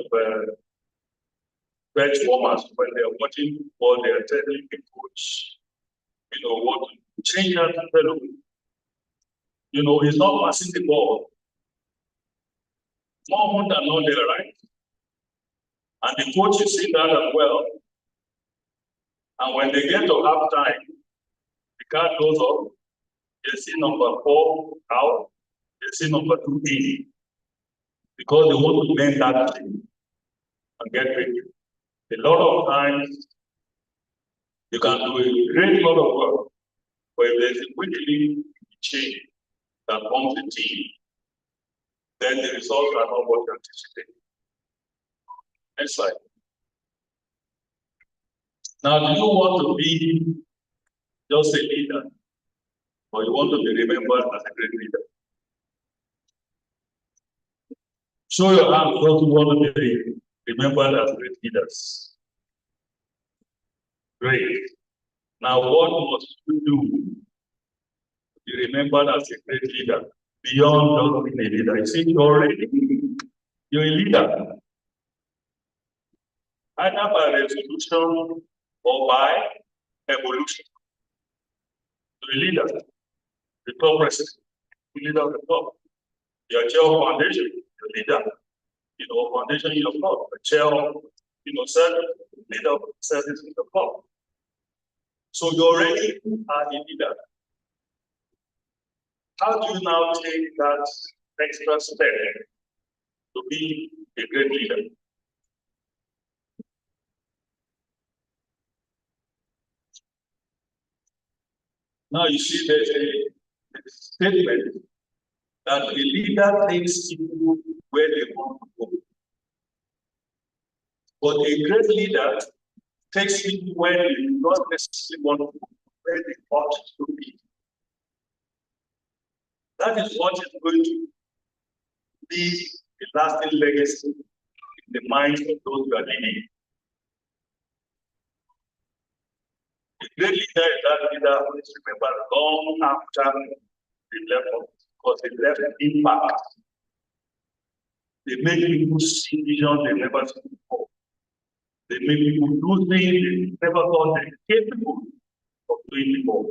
bench warmers when they are watching football, they are telling the coach, you know, what to change that fellow. You know, he's not passing the ball. More often than not, they're right. And the coach is seeing that as well. And when they get to halftime, the card goes up. You see number 4 out. They say number 2A because they want to learn that thing and get rich. A lot of times you can do a great lot of work, but if there's a quickly change that comes the team, then the results are not what you anticipate. Next slide. Now, do you want to be just a leader, or you want to be remembered as a great leader? Show your hand those who want to be remembered as great leaders. Great. Now, what must you do to be remembered as a great leader beyond just being a leader? You see, you're a leader. Either by resolution or by evolution. You're a leader, the top president, the leader of the top. Your chair of foundation, your leader. You know, foundation in your club, the chair of, service, leader of service in the club. So you already are a leader. How do you now take that extra step to be a great leader? Now you see there's a statement that a leader takes people where they want to go. But a great leader takes people where they do not necessarily want to go, where they ought to be. That is what is going to be a lasting legacy in the minds of those who are leading. A great leader is that leader who is remembered long after they left office, because they left an impact. They make people see vision they never seen before. They make people do things they never thought they were capable of doing before.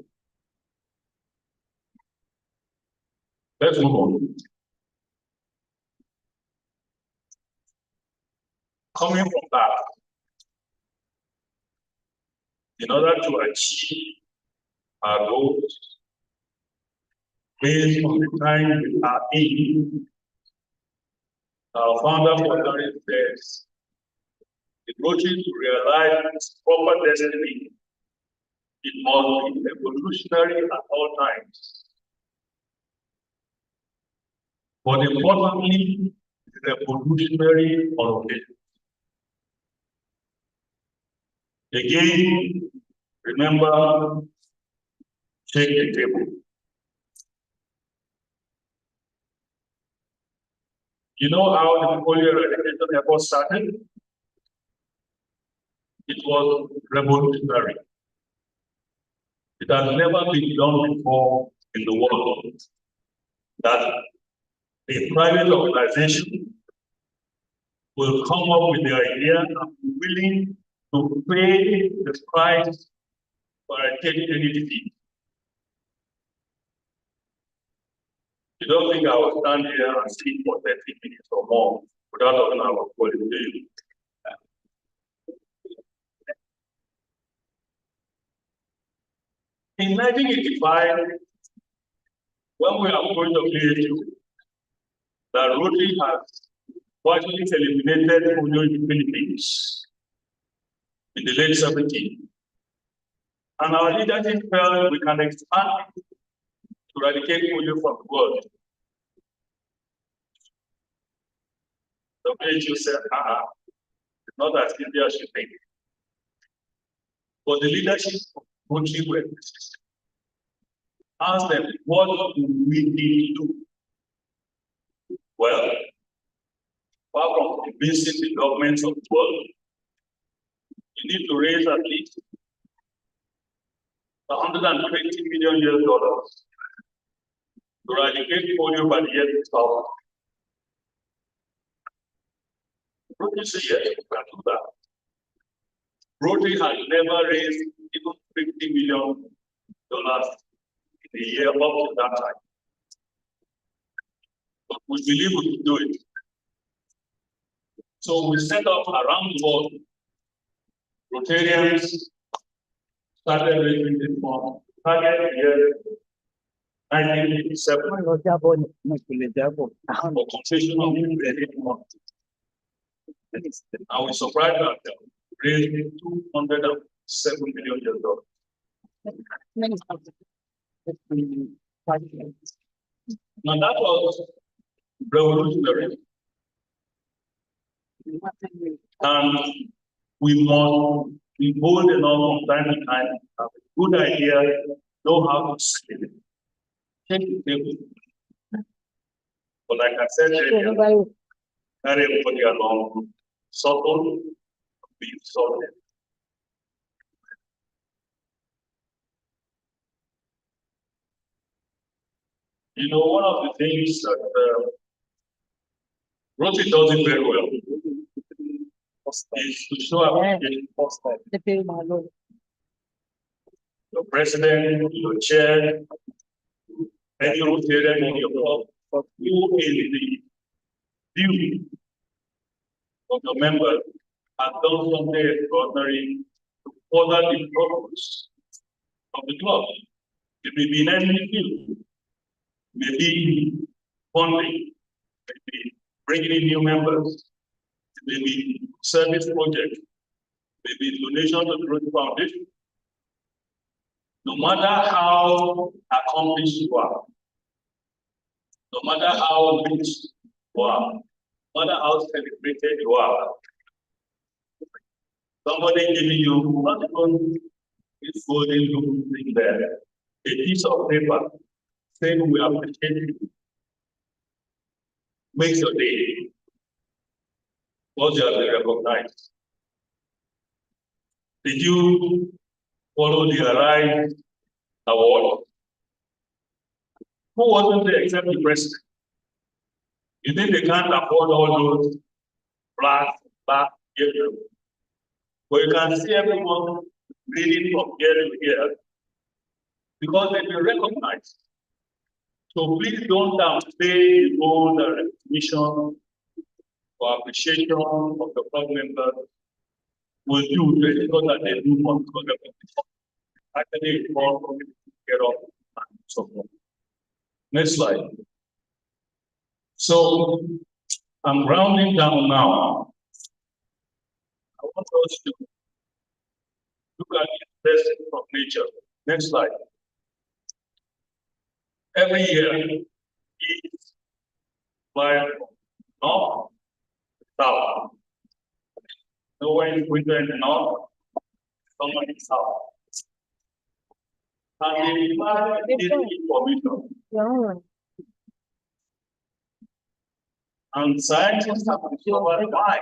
Let's move on. Coming from that, in order to achieve our goals, based on the time we are in, our founder Rotary says, the Rotary to realize its proper destiny, it must be evolutionary at all times. But importantly, it is evolutionary on occasion. Again, remember, check the table. You know how the polio eradication effort started? It was revolutionary. It has never been done before in the world that a private organization will come up with the idea and be willing to pay the price for eradicating any disease. You don't think I will stand here and speak for 30 minutes or more without talking about polio. In 1985, when we approached the PHU, that Rotary has virtually eliminated polio in the Philippines in the late 70s. And our leadership felt we can expand to eradicate polio from the world. The PHU said, it's not as easy as you think. But the leadership of Rotary were persistent. Ask them, what do we need to do? Well, apart from convincing the governments of the world, we need to raise at least $120 million to eradicate polio by the year 2000. Rotary said, yes, we can do that. Rotary has never raised even $50 million in a year up to that time. But we believe we can do it. So we set up around the world. Rotarians started raising the fund, target year, 1987 for concession of credit month. And we surprised that raised $207 million. Now that was revolutionary. And we must be bold enough from time to time, have a good idea, know how to scale it. Take the table. But like I said earlier, carry everybody along, subtle, be solid. You know, one of the things that Rotary does it very well is to show appreciation. Your president, your chair, any Rotarian in your club, you in the view of your member have done something extraordinary to further the purpose of the club. It may be in any field, maybe funding, maybe bringing in new members, maybe service project, maybe donation to the Rotary Foundation. No matter how accomplished you are, no matter how rich you are, no matter how celebrated you are, somebody giving you not even this golden looking thing there, a piece of paper saying we appreciate you, makes your day. Because you have been recognized. Did you follow the Arise Award? Who wasn't there except the president? You think they can't afford all those black, yellow? But you can see everyone reading from here to here because they've been recognized. So please don't downplay the old recognition or appreciation of the club members will do to ensure that they do more because actually all get up and so forth. Next slide. So I'm rounding down now. I want us to look at the best from nature. Next slide. Every year, east fly north, south. Nowhere in winter in the north, summer in south. And they fly this information. And scientists have discovered why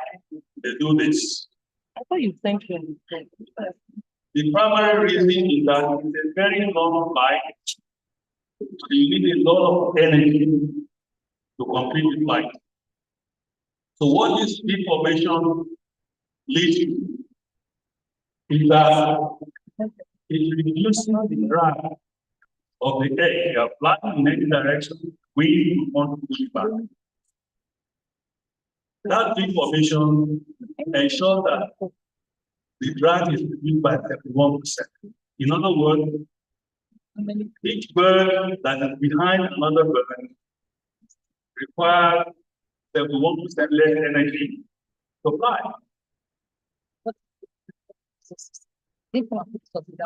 they do this. I thought you mentioned the primary reason is that it's a very long flight. So you need a lot of energy to complete the flight. So what this information leads to is that it reduces the drag of the egg. You are flying in any direction, we want to push back. That information ensures that the drag is reduced by 31%. In other words, each bird that is behind another bird requires 71% less energy to fly.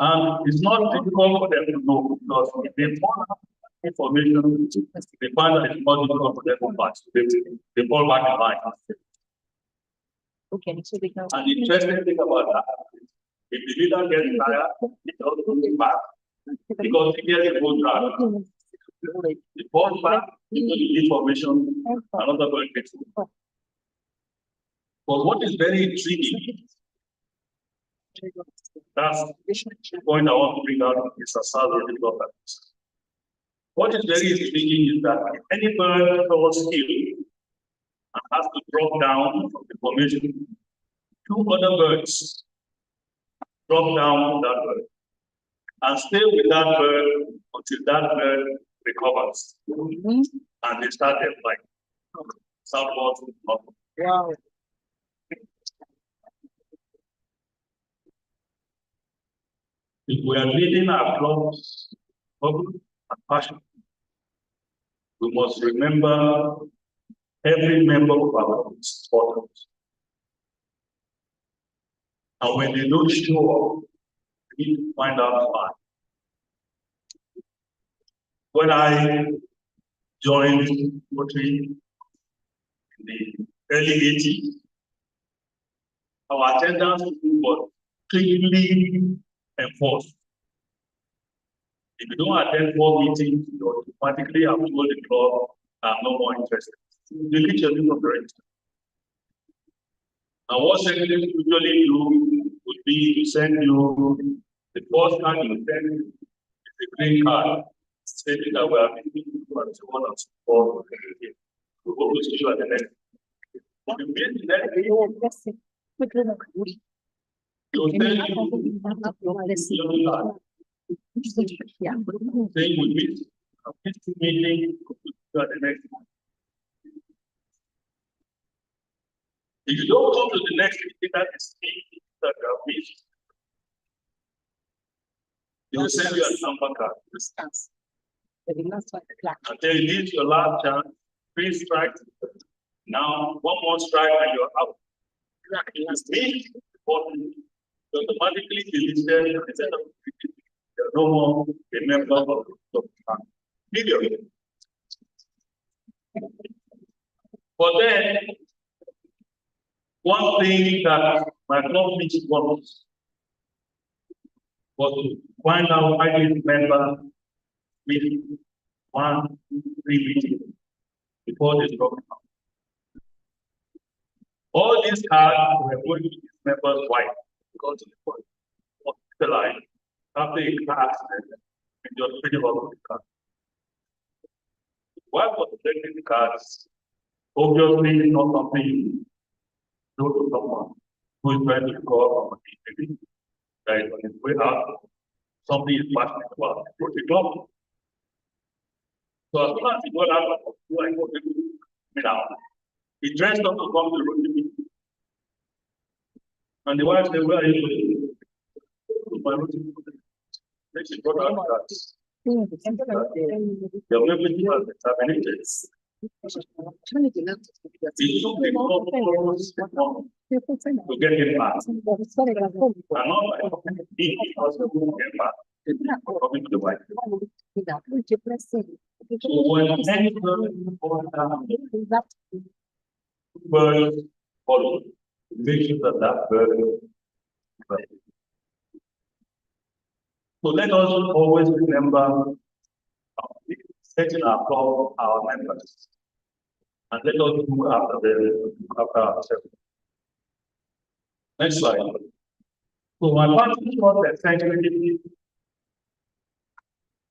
And it's not difficult for them to know because if they find out information, they find that it's not difficult for them to fly. They fall back in line. okay, so they can. And the interesting thing about that, if the leader gets tired, it doesn't move back because he gets a good drag. The falls back into the information, another bird gets it. But what is very intriguing, that's the point I want to bring out is a salary development. What is very intriguing is that if any bird falls ill and has to drop down from the formation, two other birds drop down from that bird and stay with that bird until that bird recovers. And they start their flight. Southwards. Wow. If we are leading our clubs, purpose and passion, we must remember every member of our group is important. And when they don't show up, we need to find out why. When I joined Rotary in the early 80s, our attendance was strictly enforced. If you don't attend 4 meetings, you automatically have told the club, I'm no more interested. You need to do the And what secretaries usually do would be to send you the first card you send is a green card stating that we are meeting you and so on and so forth. We hope to see you at the next. If you meet the next day, you'll send you card. Saying we meet meeting at the next one. If you don't come to the next meeting, that is that you have missed, they will send you a number card. And tell you this is your last chance, 3 strikes. Now, 1 more strike and you're out. You missed, you automatically delisted instead of you're no more a member of the video. But then, one thing that my club missed was to find out why this member missed 1, 3 meetings before they dropped out. All these cards were going to this member's wife because of the line. After a car accident, and just pretty well the car. Why was collecting the cards? Obviously, it's not something you do to someone who is trying to recover from a TV. That is on his way out, something is passionate about the club. So as soon as he got out of the I got him out. He dressed up to come to the room. And the wife said, where are you going? My room. She brought out cards. The women are terminated. He took the club to get him back. And not like he also get back. Coming to the wife. So when any bird follow, make sure that bird. So let us always remember setting our club, our members, and let us look after ourselves. Next slide. So my party for essentially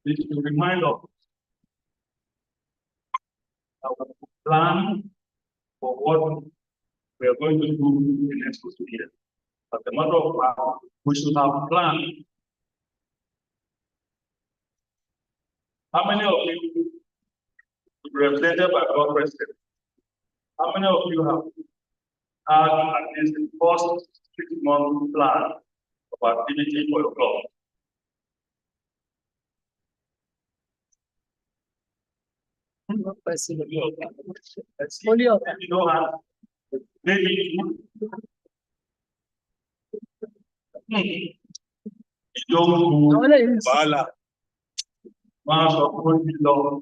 is to remind us our plan for what we are going to do in the next 2 years. As a matter of fact, we should have planned. How many of you represented by God President? How many of you have had at least the first 6-month plan of activity for your club? You don't have maybe you don't do Bala. Mass of good law.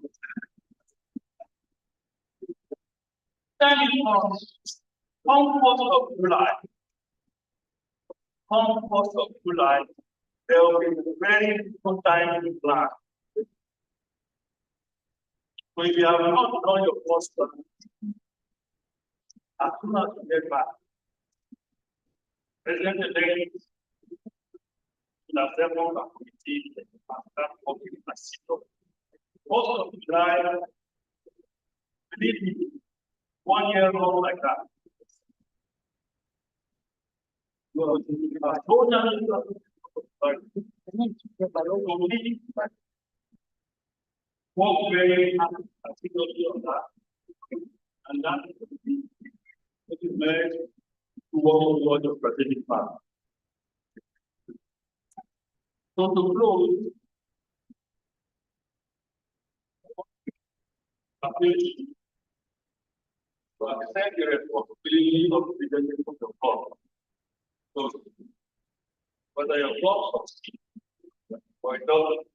Then it comes come 1st of July. Come 1st of July, there will be a very good time to plan. So if you have not done your first plan, as soon as you get back, President-elect will assemble a committee and start working as CEO. 1st of July, believe me, 1 year long like that. Work very hard on that, and that is made to work towards the strategic plan. So to close, appeal to you. To accept the responsibility of leadership of your God. So, whether your God succeeds or it doesn't,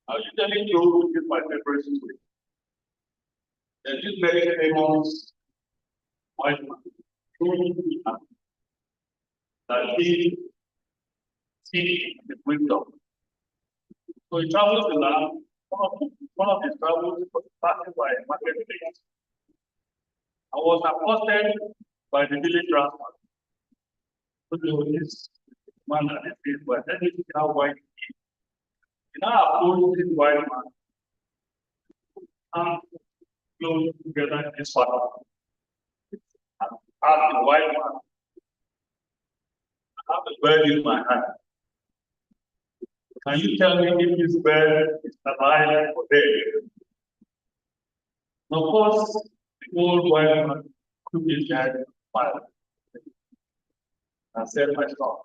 I usually go to my favorite story. There's this very famous white man that he sees the wisdom. So he travels the land. One of his travels was passing by a marketplace. I was accosted by the village rascal. So there was this man at the place, but then he see how white he is. He now approached this white man and close together in this father. And asked the white man, I have a bird in my hand. Can you tell me if this bird is alive or dead? And of course, the old white man took his head and smiled and said, my son,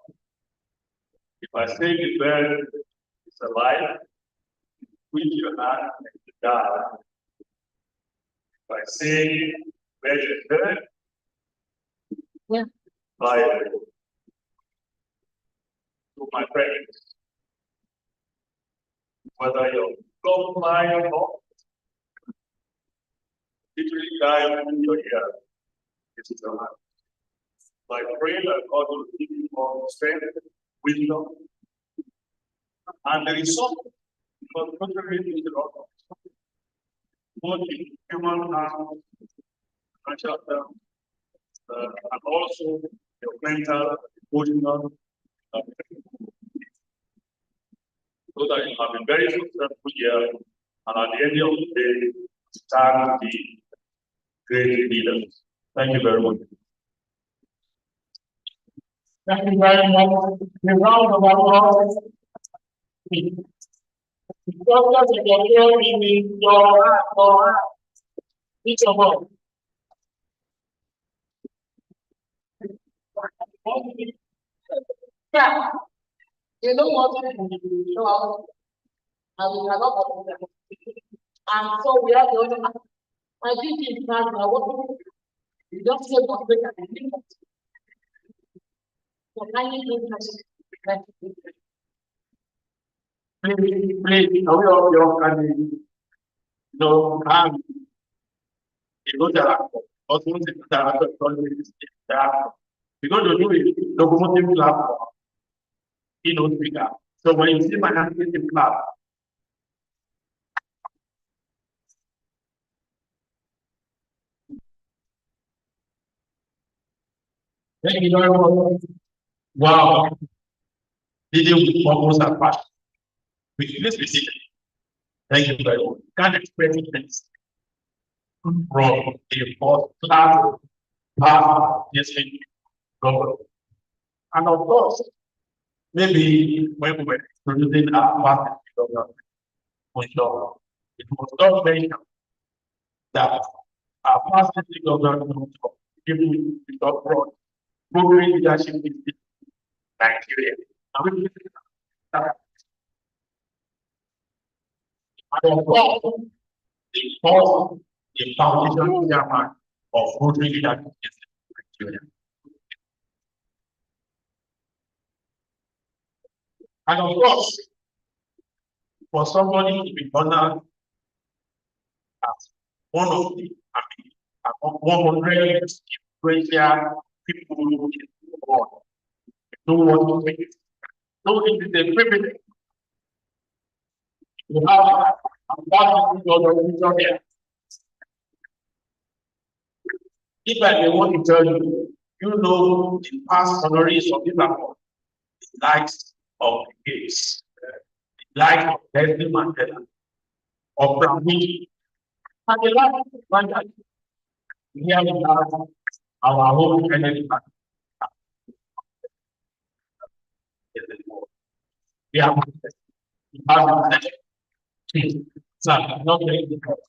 if I say the bird is alive, with your hand and you die. If I say the bird is dead, Yeah. fly away. So my friends, whether you're close by or not, literally die in your ear. This is your life. So I pray that God will give you more strength, wisdom, and the result, because contrary to the law, both in human and financial terms, and also your mental, emotional, so that you have a very successful year, and at the end of the day, stand the great leaders. Thank you very much. Thank you very much. The round of applause. The doctors of your hearing in your heart, each of us. Yeah. You know what? You know, and we cannot do that. And so we have the other. My GP is not working. You just say what we can do. So can you do that? Please, are we all your candidate? No, you know that also that because you do it, locomotive platform, you know, speaker. So when you see my hand in class, thank you very much. Wow, didn't almost at past. Please be seated. Thank you very much. Can't express it from a first class district government. And of course, maybe when we were producing our past government, for sure, it was not mentioned that our past district government people with upfront program leadership in Nigeria. And we that. And of course, the foundation chairman of Rotary Leadership in Nigeria. And of course, for somebody to be honored as one of the 100 influential people in the world, no one to make it. So it is a privilege to have a here. If I may want to tell you, you know the past honorees of this award, the likes of the Gates, the likes of Desmond Mandela, of Bramini, and the likes of Mandela. Here we have our own energy. We have so not very difficult.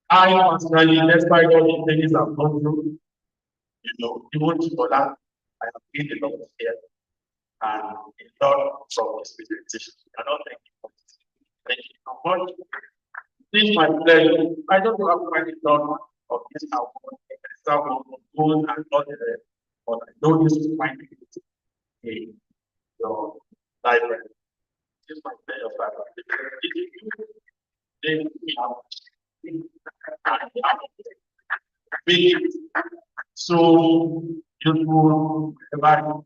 I personally, despite all the things I've gone through, you know, even for that, I have gained a lot here and a lot from this presentation. I don't think Thank you so much. This is my pleasure. I don't have any thought of this house. Some of gold and not the rest, but I know this is my in your library. This is my pleasure. Then we have big, so useful, everybody.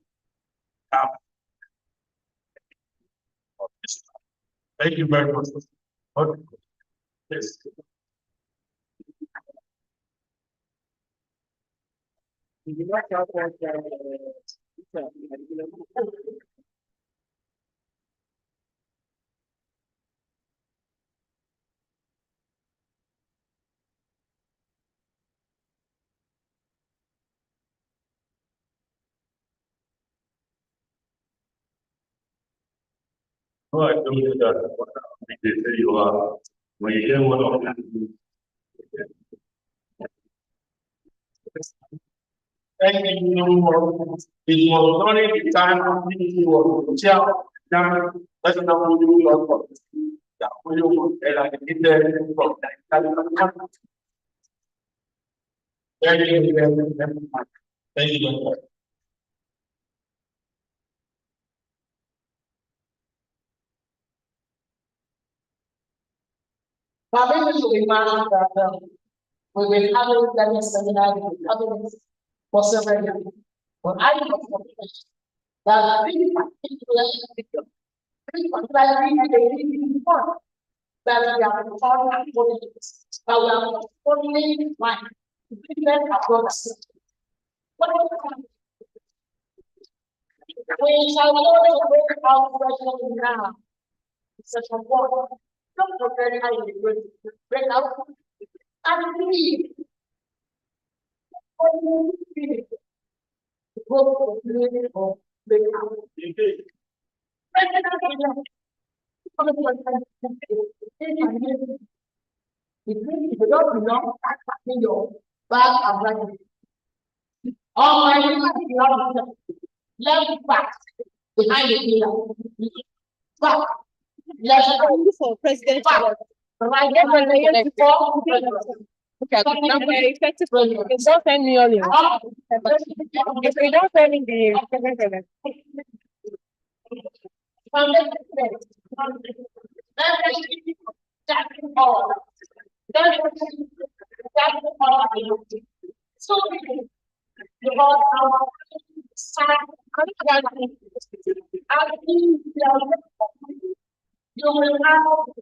Thank you very much. Okay. Yes. No, I told you that they say you are when you hear one of them. Thank you. It was during the time of the was chair. Let's not do a lot of that. We will eradicated from that. Thank you very much. Thank you very much. But we should remind that we've been having learning seminar with cabinets for several years. But I know for that three particularly important that we are following politics, that we are following like different approaches. We shall always break out pressure now. Such a war. Don't forget how we break out and leave. Go to the or break out. If you don't belong, in your bag and right. All my left back behind the pillar. Back. Left For president. back. Right before. Okay, effective. Don't send me all in. If we don't send me the So you will have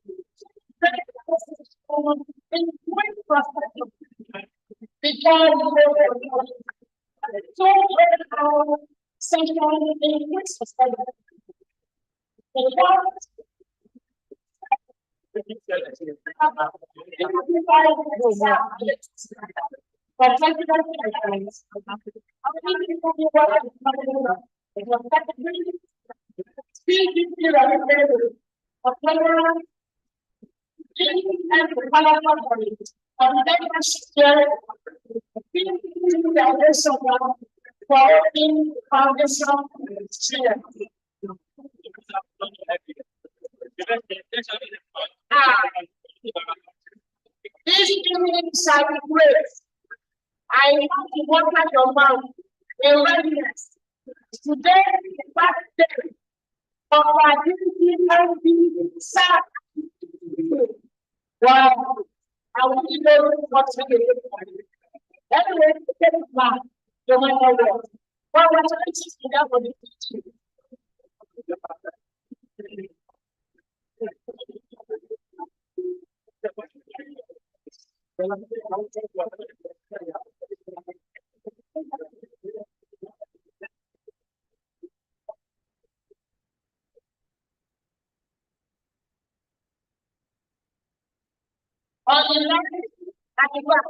This evening shall be great. I want to water your mouth in readiness. Today is the birthday of our dignity and being sad. Wow. I want to know what to do. Anyway, get it back. No matter what. Well, we're trying to see that for the future. On the left, at the back.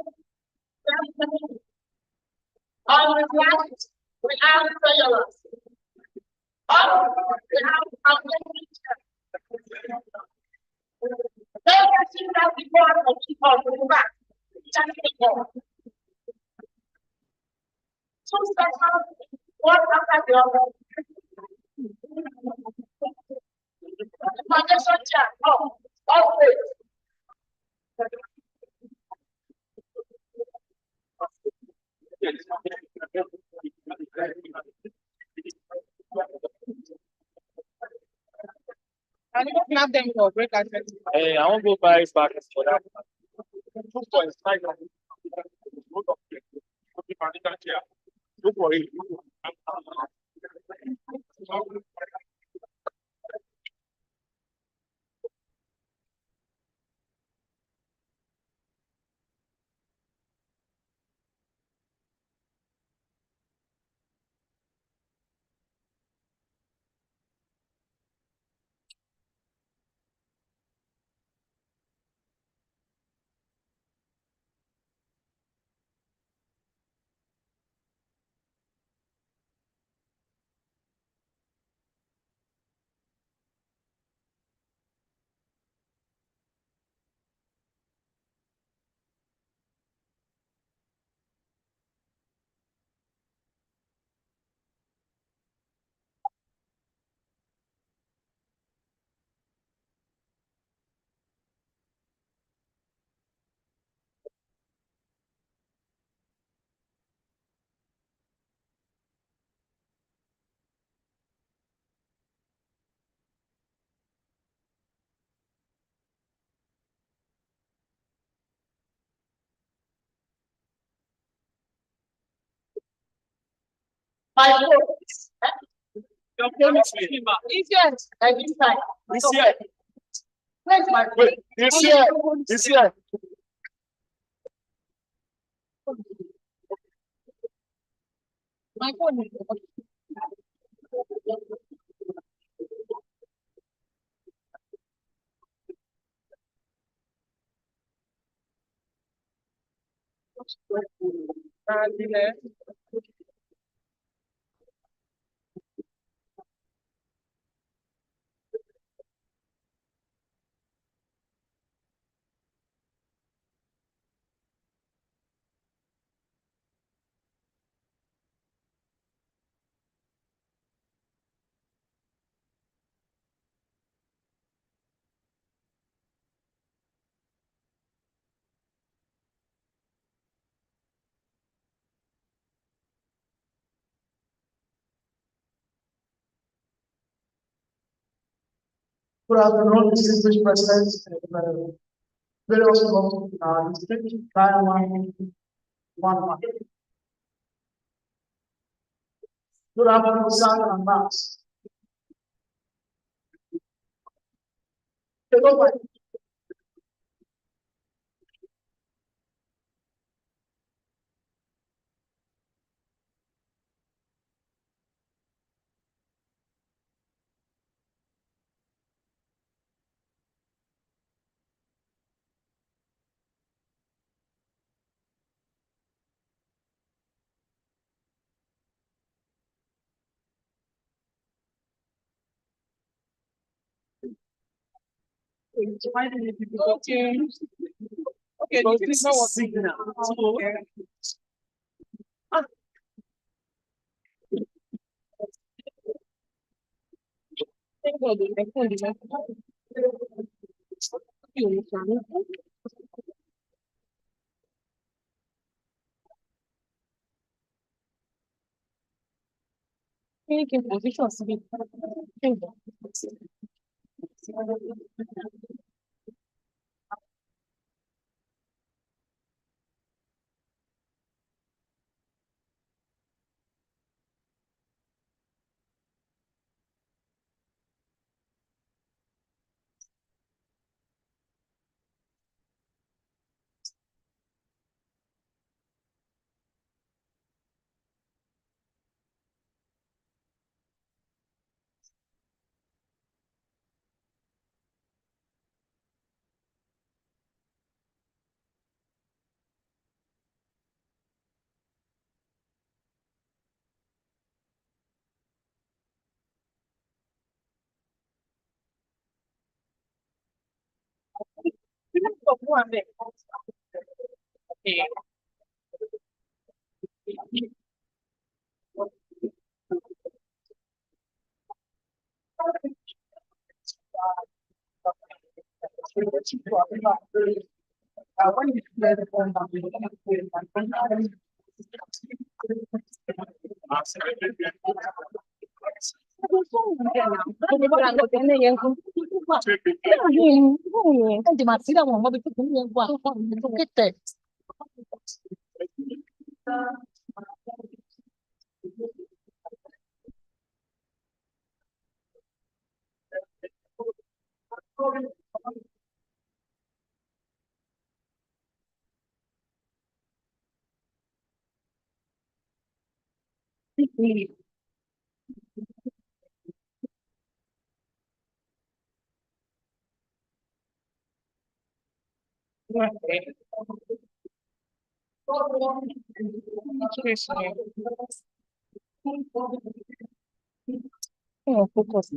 On the right, we have cellulose. On we have they have seen that before and keep on the back. Just before. Two sections, one after the other. Foundation chair. Oh, I don't snap them for break and set. Hey, I won't go buy bags for that. 2.5. Go for it. My vote. Your phone is with him. Yes, every time. This year. Where's my Wait, this year. This year. my phone? Is Good afternoon, distinguished presidents and various distinct time one. Good afternoon, sir and Max. Hello, Okay. Okay, this is not what signal. Okay. Thank God, my phone is not. Taking position to be. Okay. When you play the phone, focus.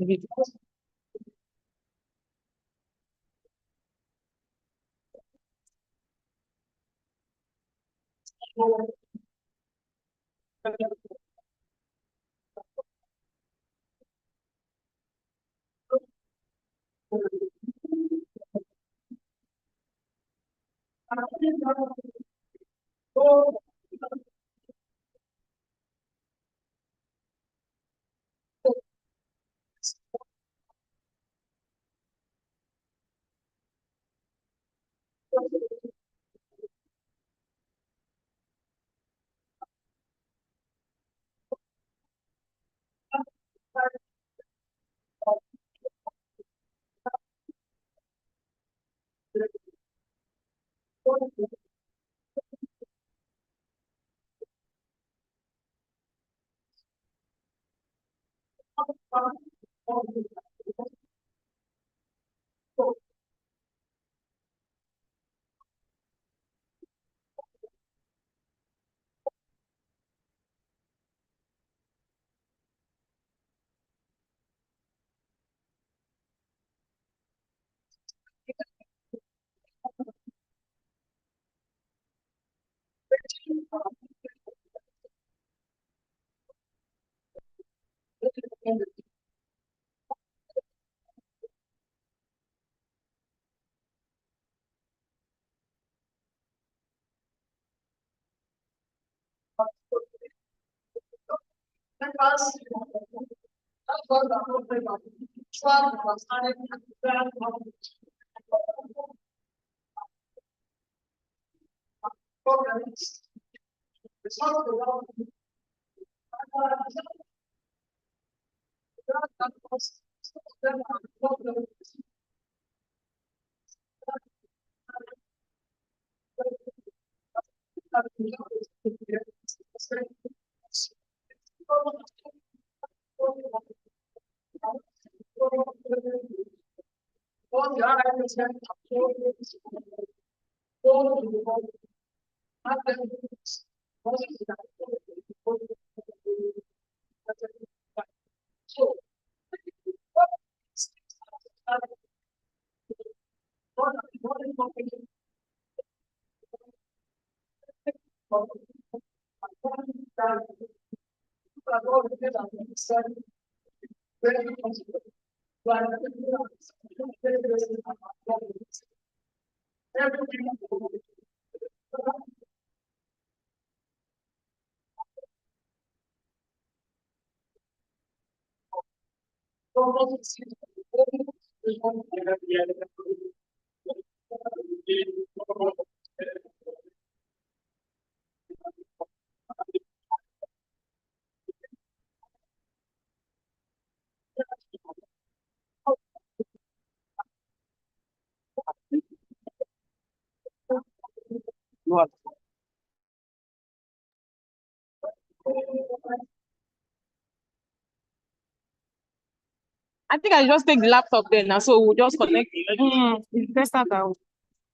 I think I just take the laptop then now, so we'll just connect. It's better that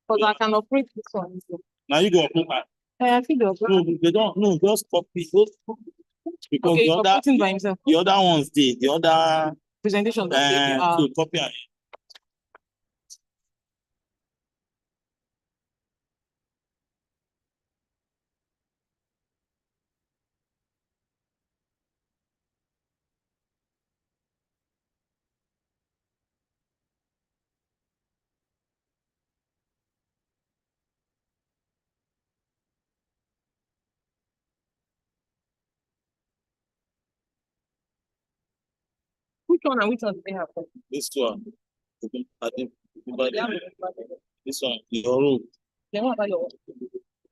because I can operate this one. Now you go open my. I think they'll go. No, they don't. No, just copy. Because Okay, the he's other, operating by himself. the other ones, the other, Presentation. so copy it. Which one and which one do they have? This one. I think this one, your room. Then what about your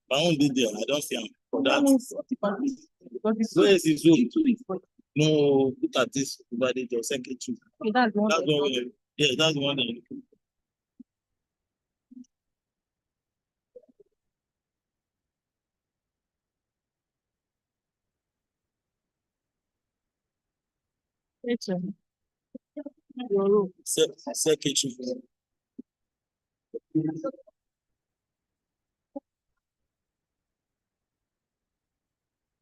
My own did there. I don't see him. For that that. means because the Where is his room? two is for No, look at this. But it's your second two. okay, that's the one. That's the one. Yeah, that's the one. It's your room. Second two.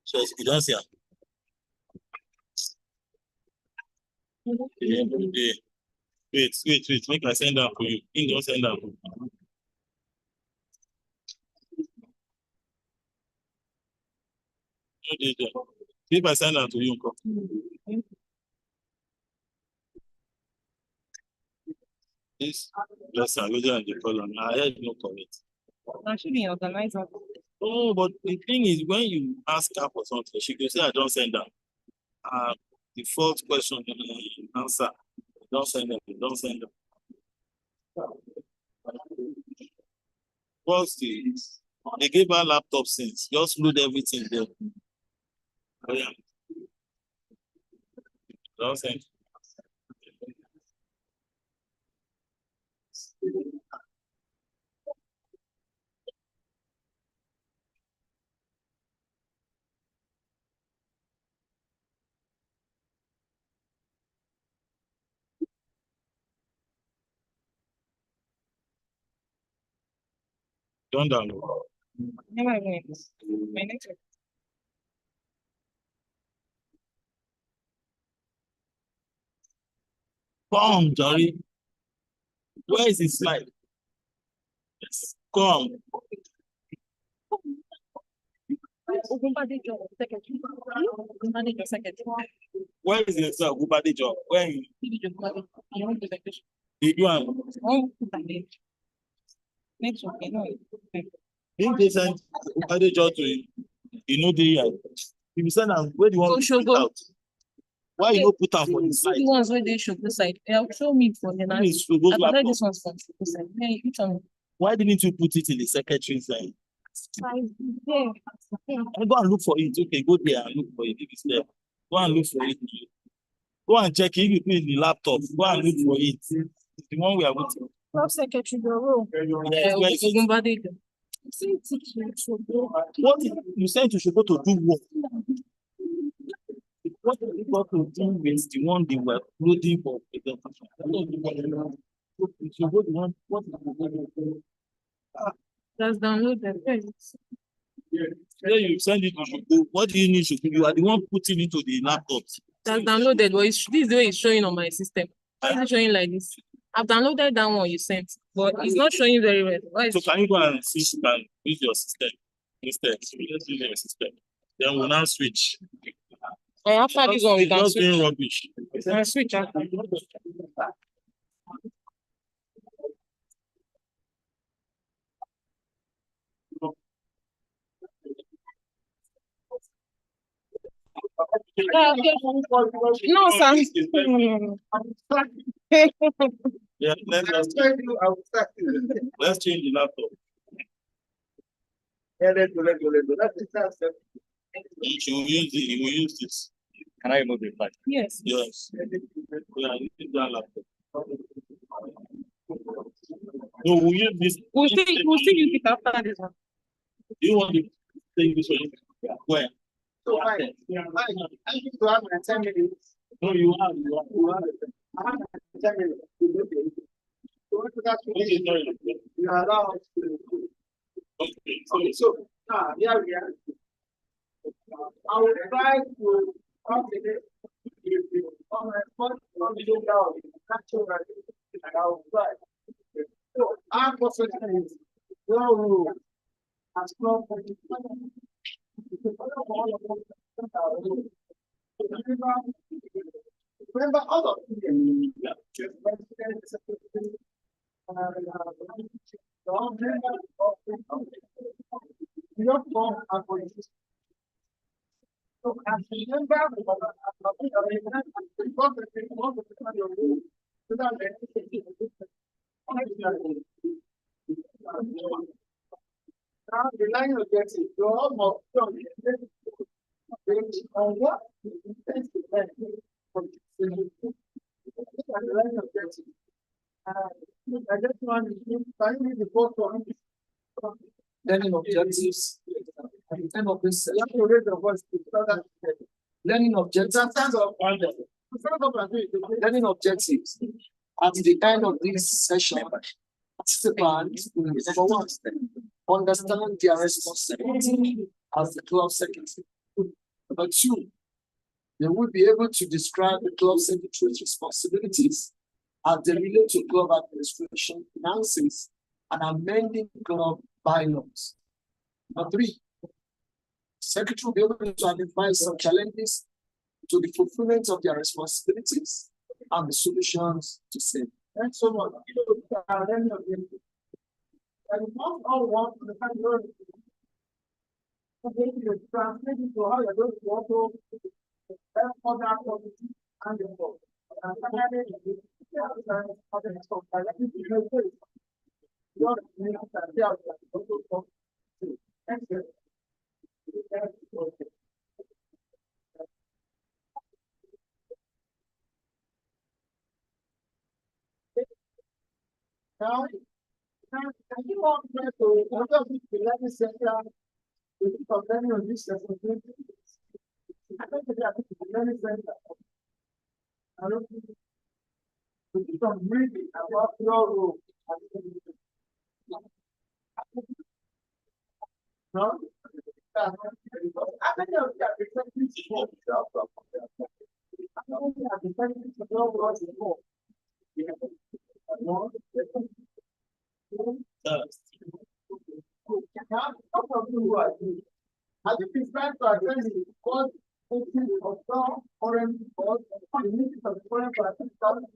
So you don't see him. Yeah. Wait. Make I send down for you. He don't send down. If I send down to you, this yes, I will on the column. I had no comment. I should be organized. Oh, but the thing is, when you ask her for something, she could say, I don't send down. The fourth question, answer. Don't send them. Don't send them. What's they gave her laptop since. Just load everything there. Oh, yeah. Don't send. Don't download. Never win. My network. Come, Jerry. Where is his slide? Yes. Come. Where is his Gubadi job? Where is the one? Didn't they send Gubadi job to you? You know the if you send them, where do you want to put out? Why you don't put out for the side? The ones where they show the side. Show me for the night. I like this one's from the side. Yeah, which one? Why didn't you put it in the secretary's side? Yeah. Go and look for it. Okay, go there and look for it. If it's there, go and look for it. Go and check it. If you put it in the laptop, go and look for it. It's the one we are waiting. Club secretary, the role. What you said you should go to do what? What are you got to do with the one they were loading for? That's downloaded. Yeah, you send it to Shoko. What do you need to do? You are the one putting it to the laptop. That's downloaded, but this is the way it's showing on my system. Why is it showing like this? I've downloaded that one you sent, but it's not showing very well. Why So can you go and see if you can use your system instead? So let's use your system. Then we'll now switch. after this one, we can Just switch. doing rubbish. Switch after. No, sir. No. Yeah, let's change the laptop. You will use this. Can I remove the file? Yes. Yes. Yeah, use that laptop. No, we'll use this. We'll still use it after this one. Do you want to take this one? Where? So I need to have 10 minutes. No, you have. I have 10 minutes. You are allowed to. Okay. So now, here we are. I will try to complete on my phone on the down. And I will try. So our question is your rule as well. Remember all of them. Your phone So as a member of the organization, because the want to become your role, so that now the line of getting you almost done based on what you intend to learn from the line of getting. I just want to finally the book on learning objectives. At the end of this, you have to raise your voice to further learning objectives. Learning objectives. At the end of this session, participants will number one, understand their responsibility as the club secretary. Number two, they will be able to describe the club secretary's responsibilities as they relate to club administration, finances, and amending club bylaws. Number three, secretary will be able to identify some challenges to the fulfillment of their responsibilities and the solutions to save. Thanks so much. And not all want to the country. Translating to how you're going to also help other communities and the world. And finally, thank you. Now, I think all to other people center with concerning on this responsibility. I think they are the learning center. I don't think to do some reading about your role. No? I think they are the support. I think they are the support was involved. I think it's time to address the cause of some foreign because the needs of foreign participants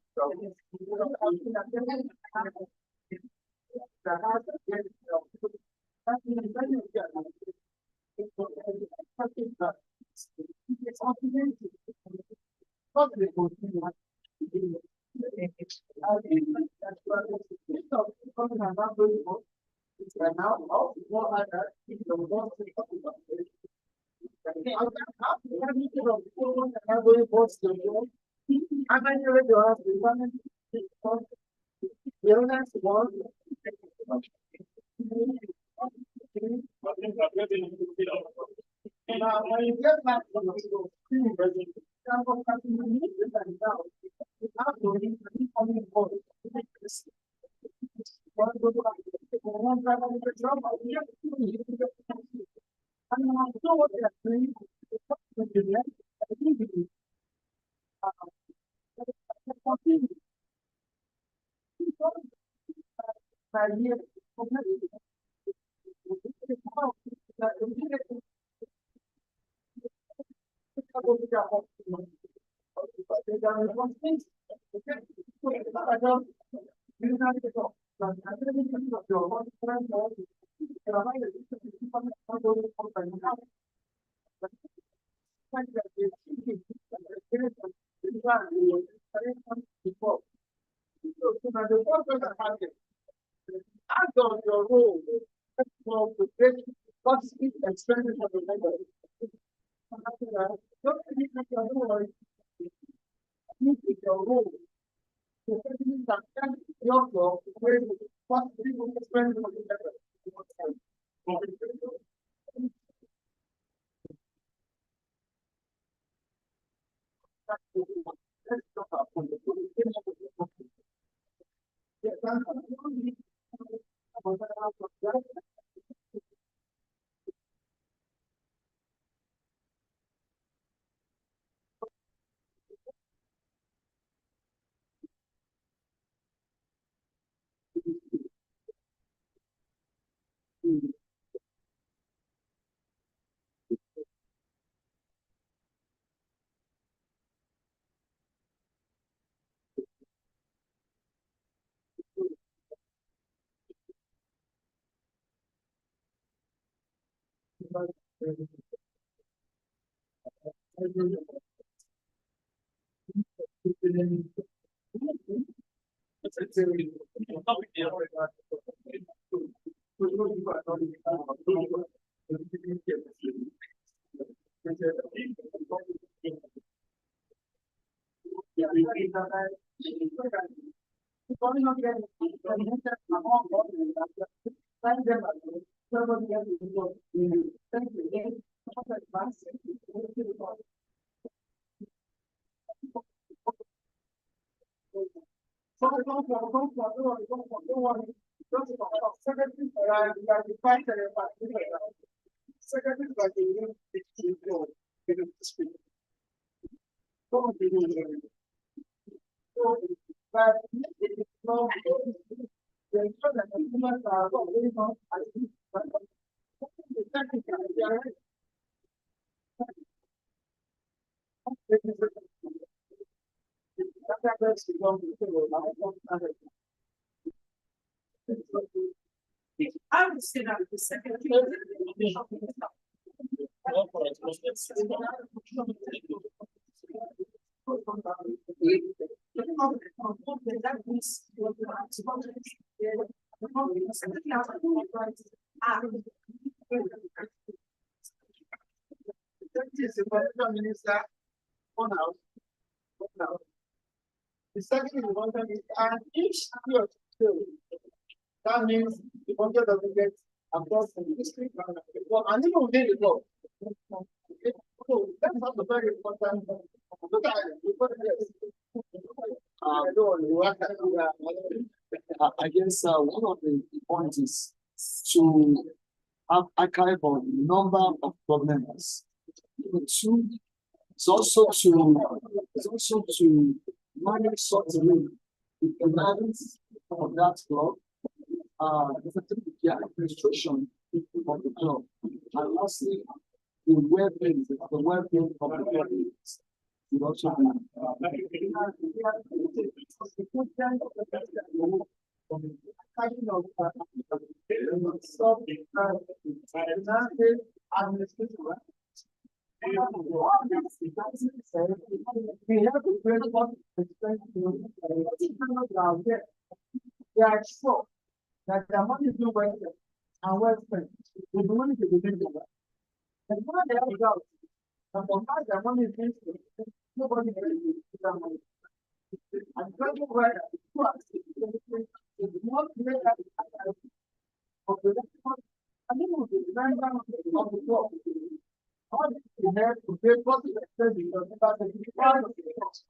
act on your role for the great positive experience of the member. Don't think that your role is your role. So that your role is positive experience of the member. I would say that the second Minister, one house, one house. The second is one time is and each year two. That means the budget doesn't get across the district and even within the law. Okay, so that's not the very important. Look at it. I guess one of the points is to have archive of the number of club members. Two, it's also to manage sort of the finance of that club, the administration of the club, and lastly, the well-being of the club would also be. They are sure that their money is not well spent and well spent. With the money to be given to them. And when they have it out, and for how their money is being spent, nobody can use that money. And that's why it's not clear that of the and then we design down of the club. All the have to pay positive expenses about the part of the cost.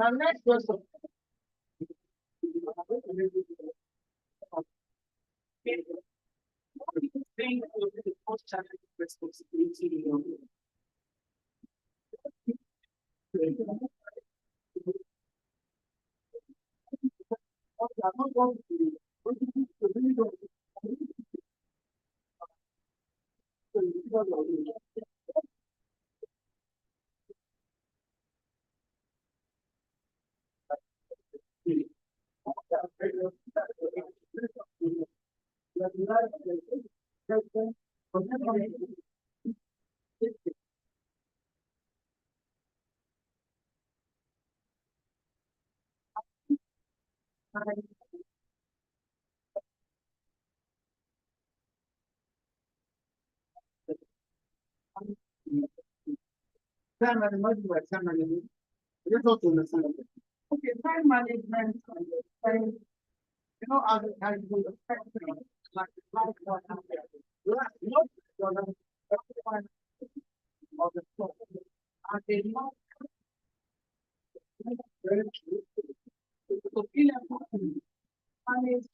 Now, next question. What do you think will be the most challenging responsibility in your role? Time management, time management. Let's not understand. Okay, time management. Time, you know, as I do the factory, like what happened. Not of the store. And they not very true. So feel important manage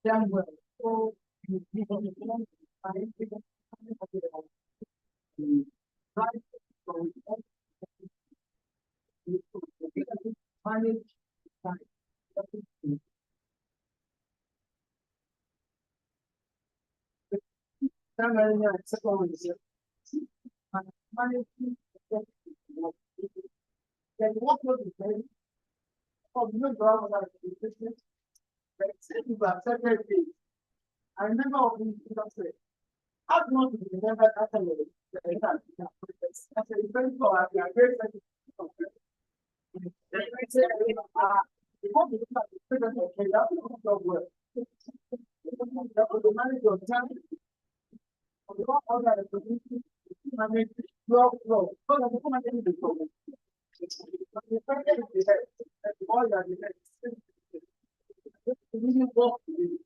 them well. So you give them the time, right from manage time. Time management, second one is managing then what was the very of no drama that is business, but since you accepted this, I remember of the industry. How do you remember after the event? I said, it's very cool. I are very thankful. Then I said, before we look at the president of Kenya, that's not job work. That was the manager of time. Of the one other the community, I mean, well, so I'm going to the problem. The fact that the head, that the all that the head, the really work to do.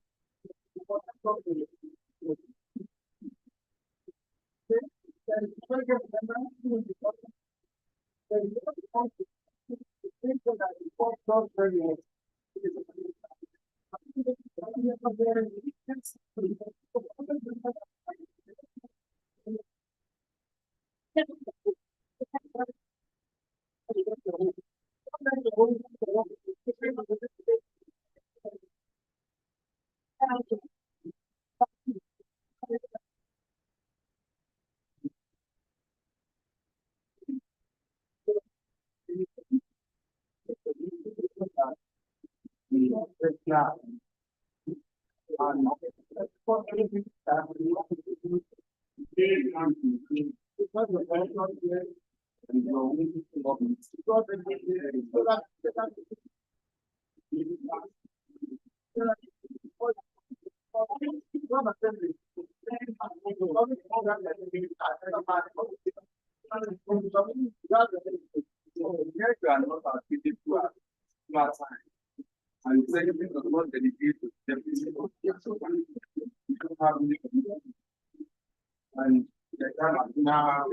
And the second thing was not dedicated to the and the time now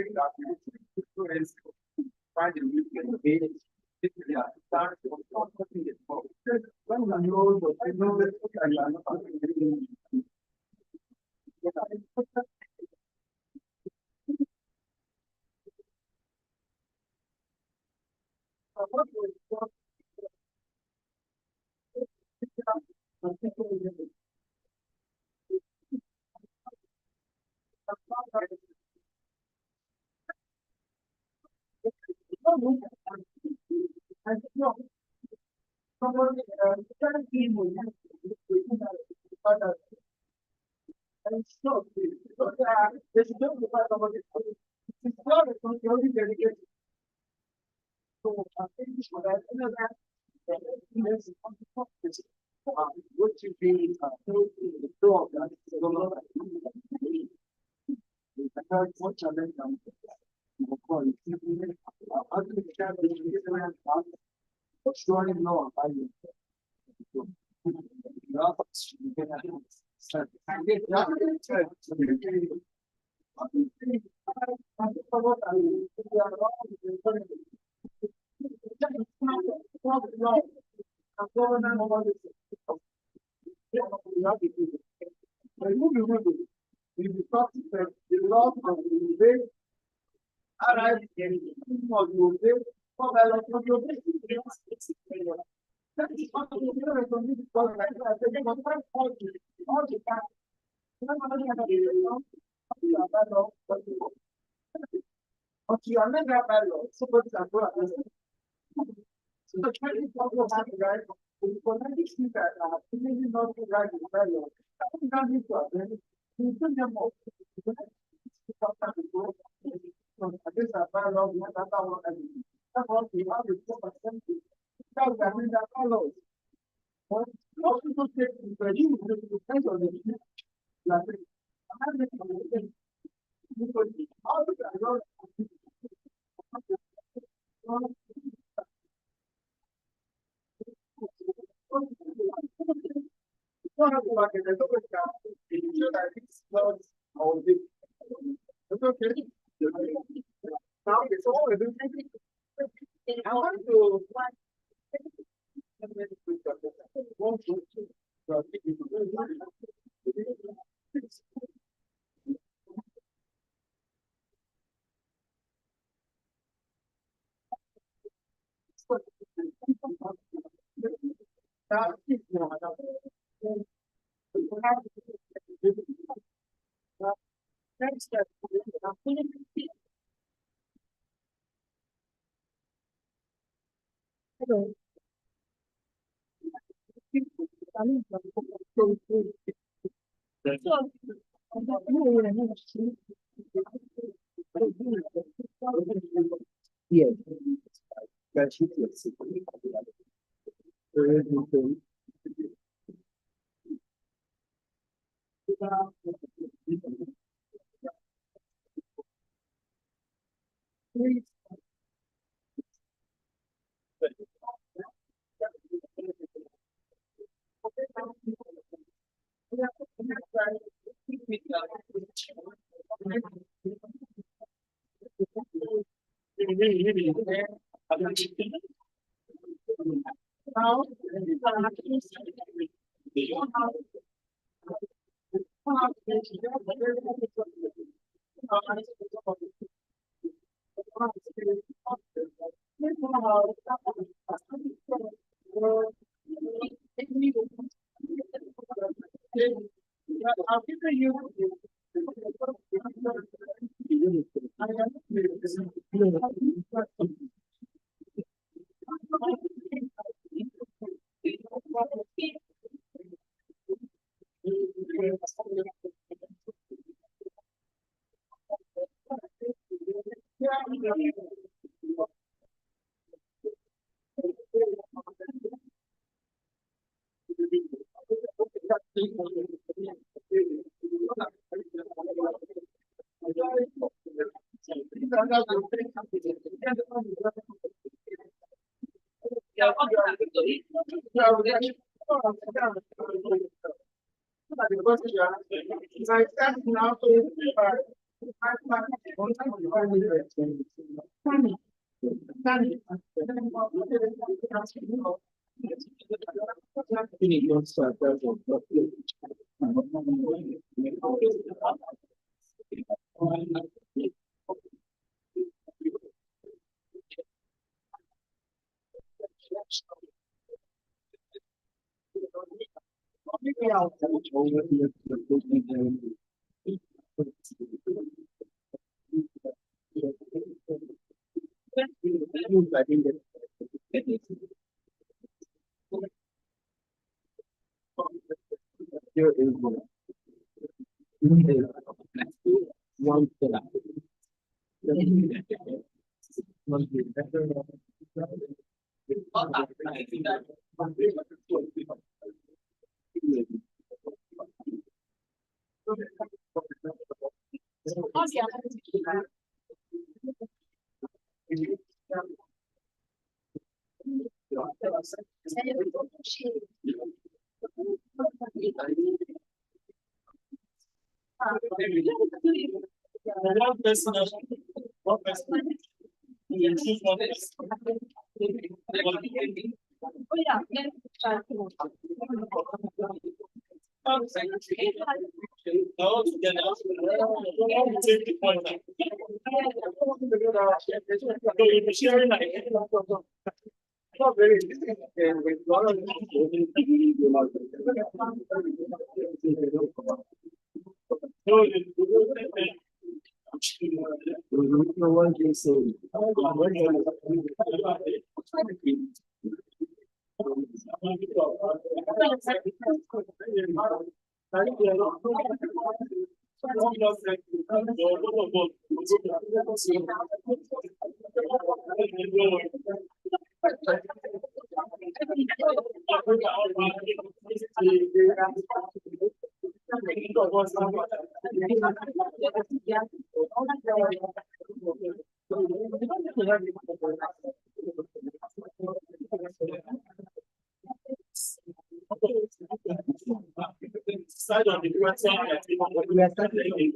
find a new way start when I know that what you be the door that what challenge surely no law and governance over this. The practice the law and the way arrive in the way for the that is what we all the time. But you are not that bad law, so what is that? So the 20 right, we connect see that maybe not to write the value. We don't need to attend. We put them up. Against our bylaw, we have that one. That's what we have the 4%. That's the mean that bylaws. But most people take the credit depends on the like I'm not making because all the I want to next step. Hello. Yes. I'll give you. One person, one person. You choose one person. No one can say. Side on the question, we are starting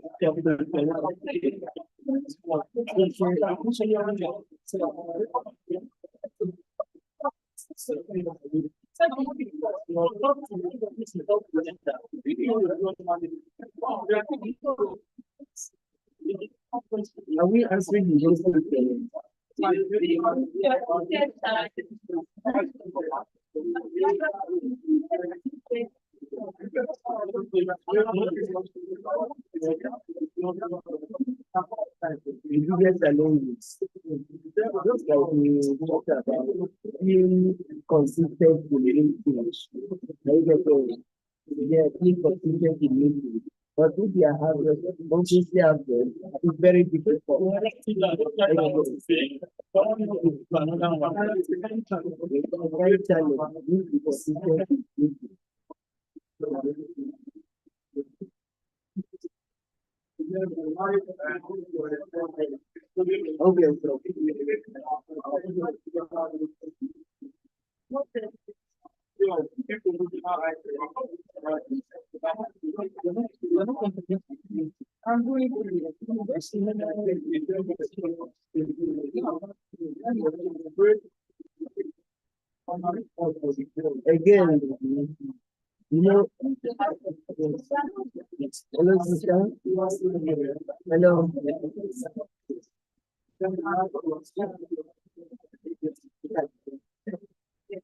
Are we answering the question? The biggest challenge is just like we talked about being consistent in anything. Yeah, being consistent in anything. But if you have consistently have them, it's very difficult. Very challenging. Be consistent in anything. Okay, so. Again, you know, hello, sister. Hello.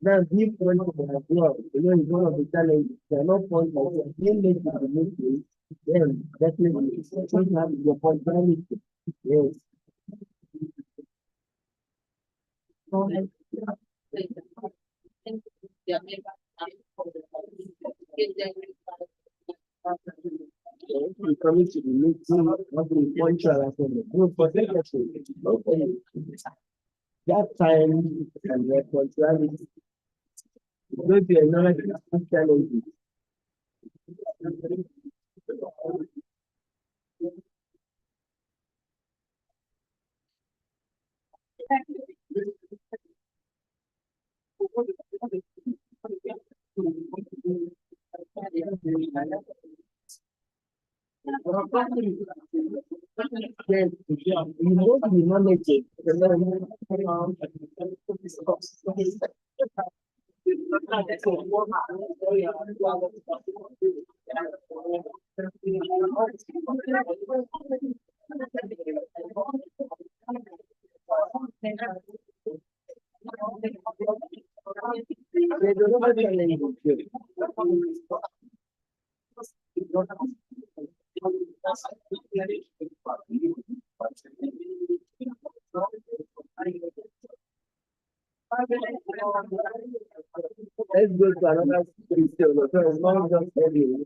That's deep point as well. You know, it's one of the challenges. There are no points like that. When they have the movement, then definitely it's going to have your punctuality. Yes. You coming to the meeting, not to be punctual as well. No, for secretary. Okay. That time and your punctuality. It's going to be another challenge. Yes, you know the knowledge. Let's go to another question. So it's not just heavy.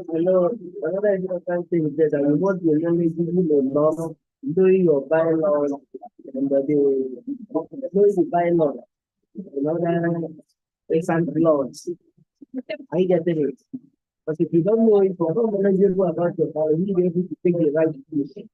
Hello, another important thing is that you want to only give you the law, doing your bylaws, and knowing the bylaws, and laws. I get it. But if you don't know, if you're not knowledgeable about your bylaws, you'll be able to take the right decision.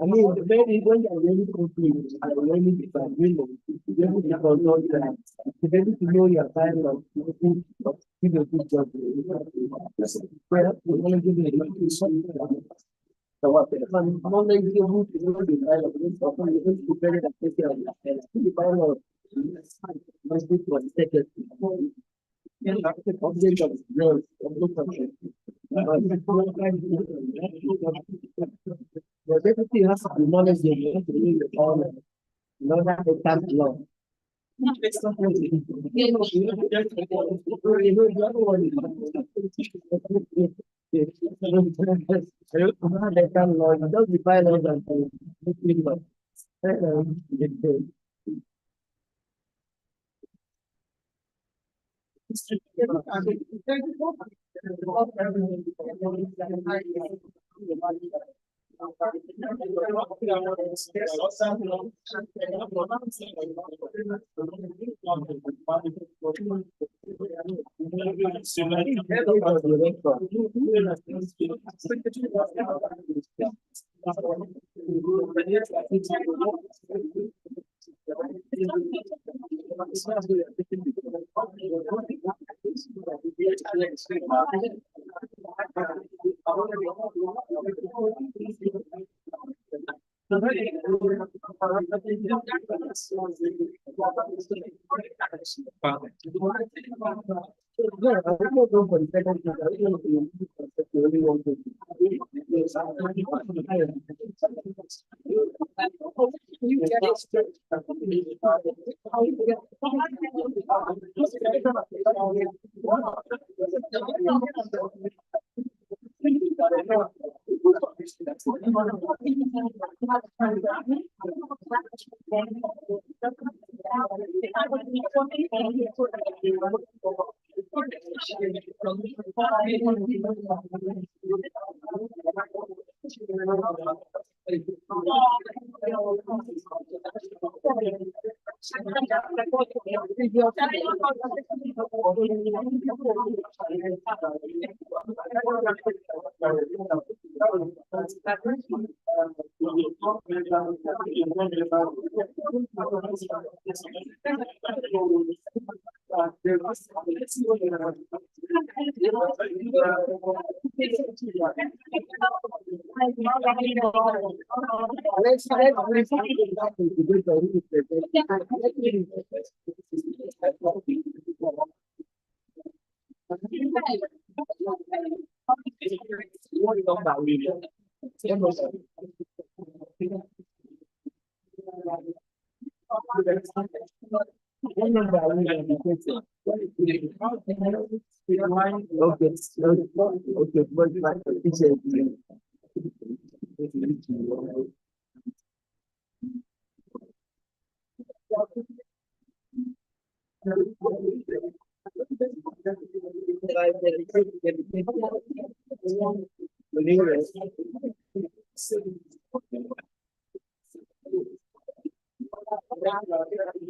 I mean, the very when you are really confused and really disagreement, you have to control that. You have to know your kind of people, give a good job. Well, you want to give me a something. So what? I'm not like you who to know the kind of this often you have to prepare and take care of yourself. The kind of must be for the second. And that's the object of growth of the country. But everything has to be knowledge you have to believe the power. You know that they can't belong. Just define all that.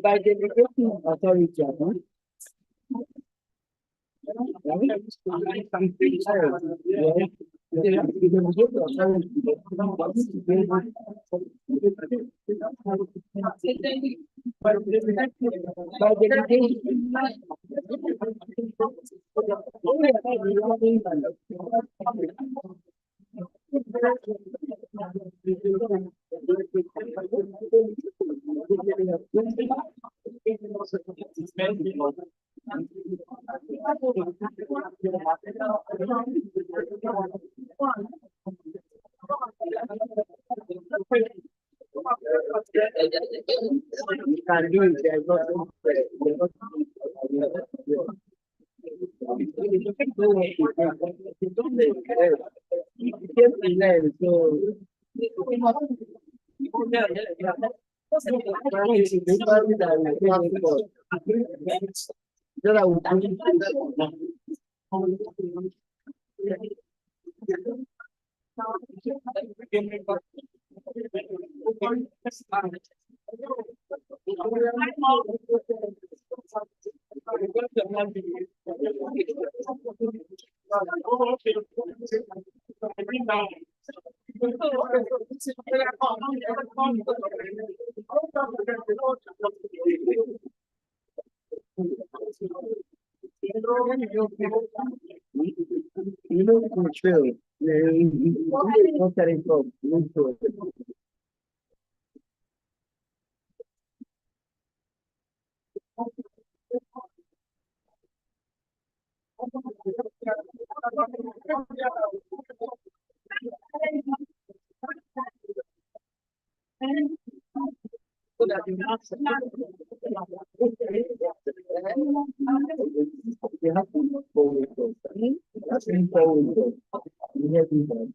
By delegating authority, you can do it. You know, control. Not getting from.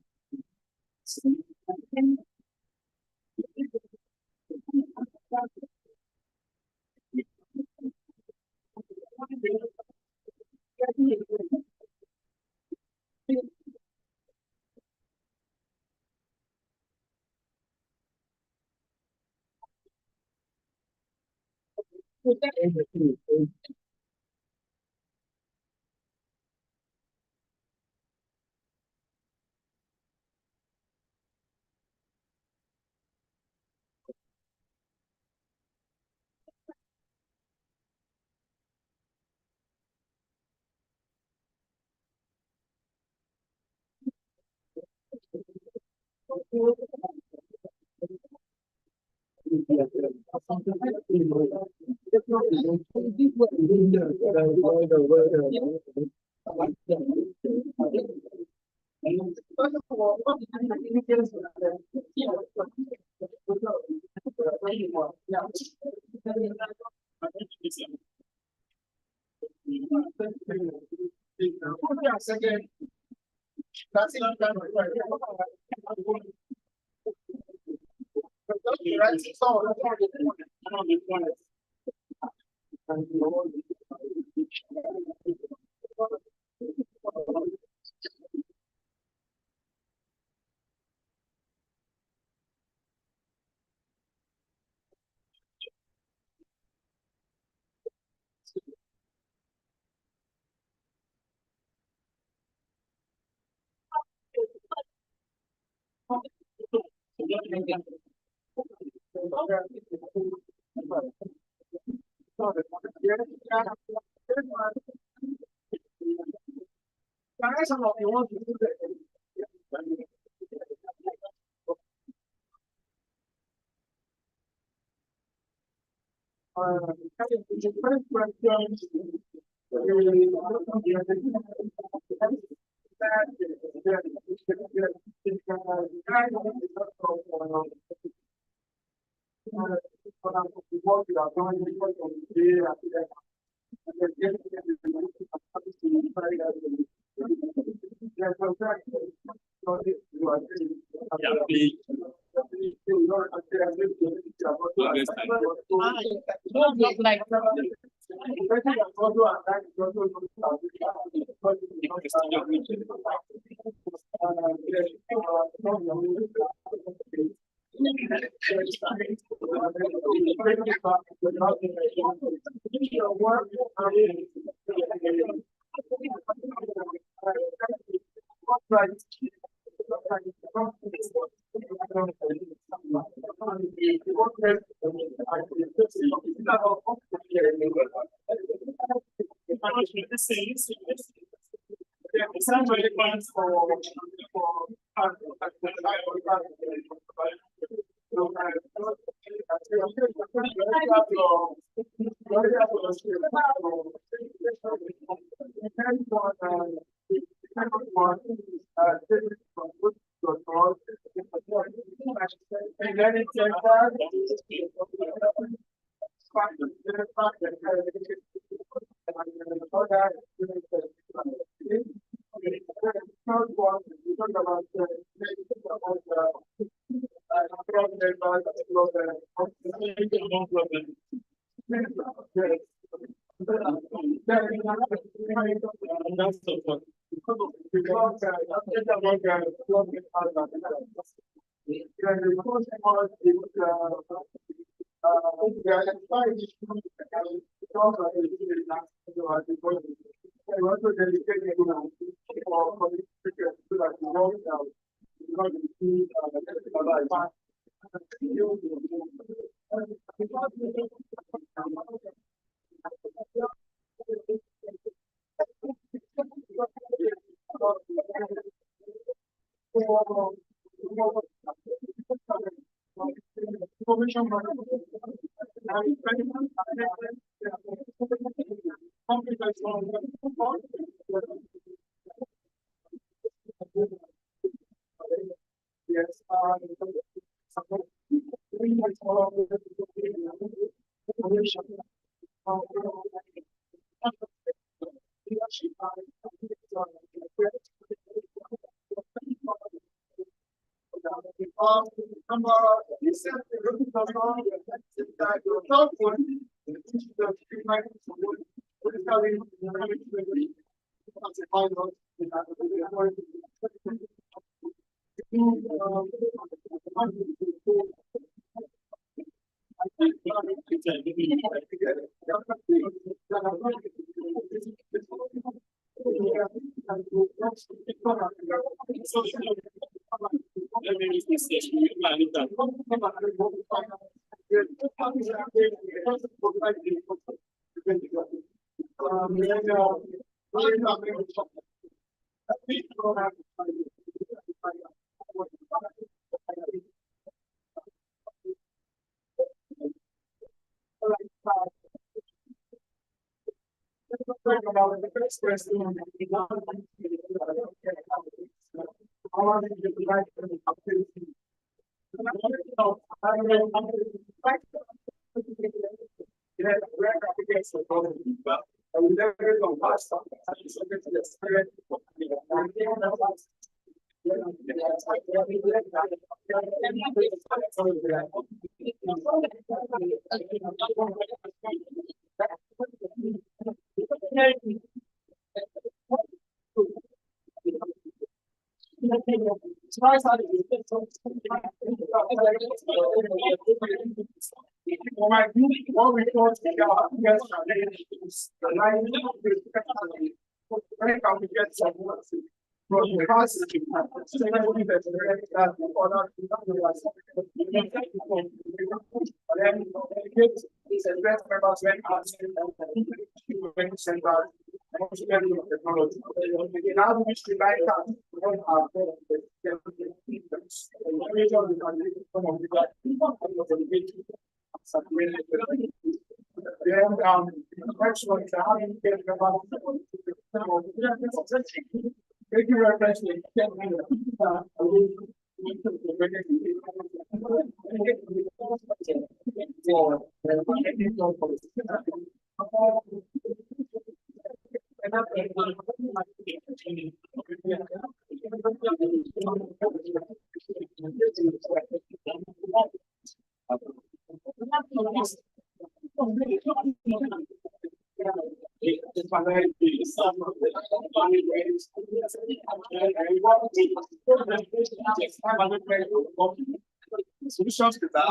Solutions to that.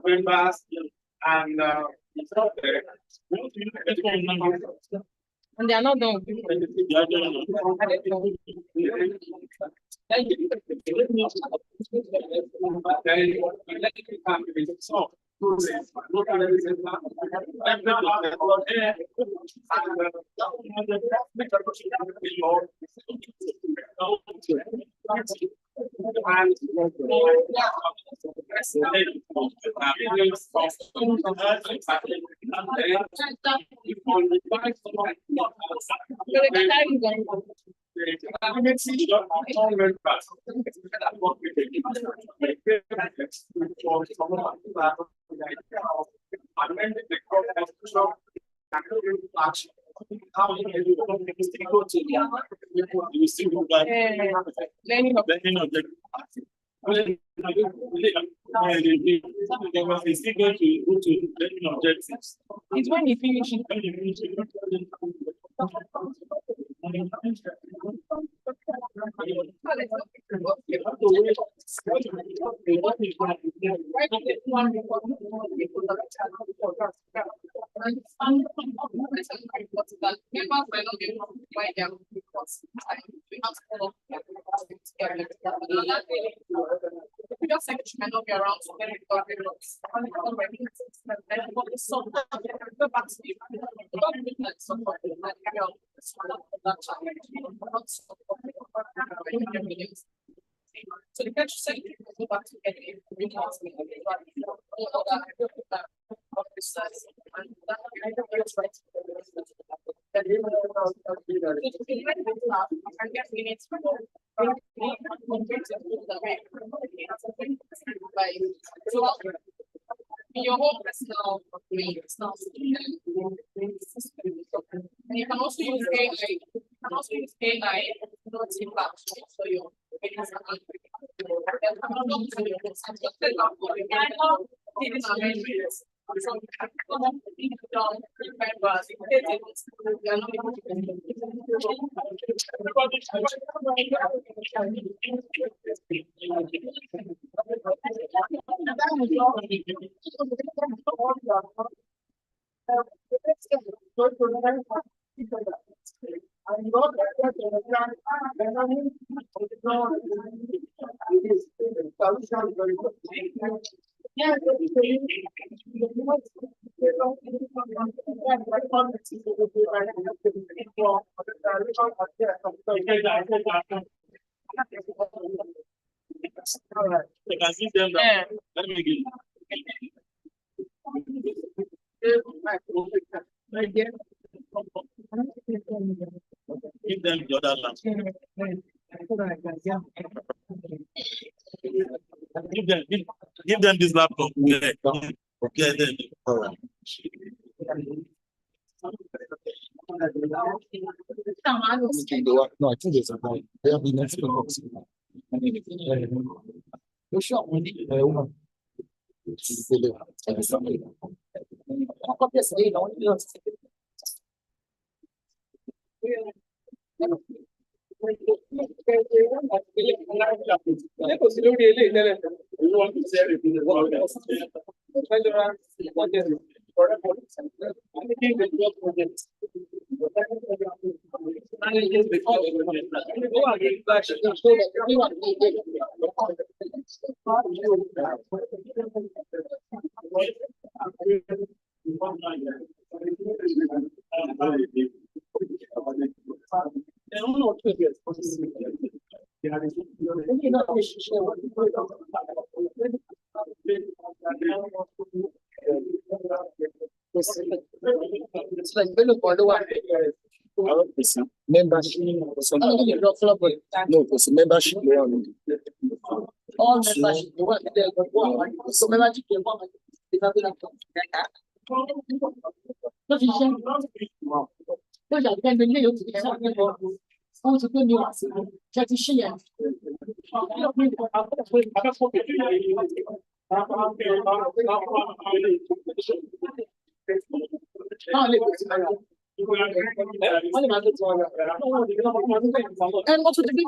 Members and it's not there. And they are not done. It's when you finish it. The previous secretary might not be around to get it done. So go back to the support and carry out that challenge. So the country secretary will go back to get it recouncing all other officers and that is right. In your whole personal personal and you can also use AI. You can also use AI not impact so your They can give them that. Let me give them the other lamp. Give them this laptop. Okay, then. No, I think there's a point. They'll be next to the box. Sure. It's like membership. No, it's a membership. All membership. So membership. And what's the big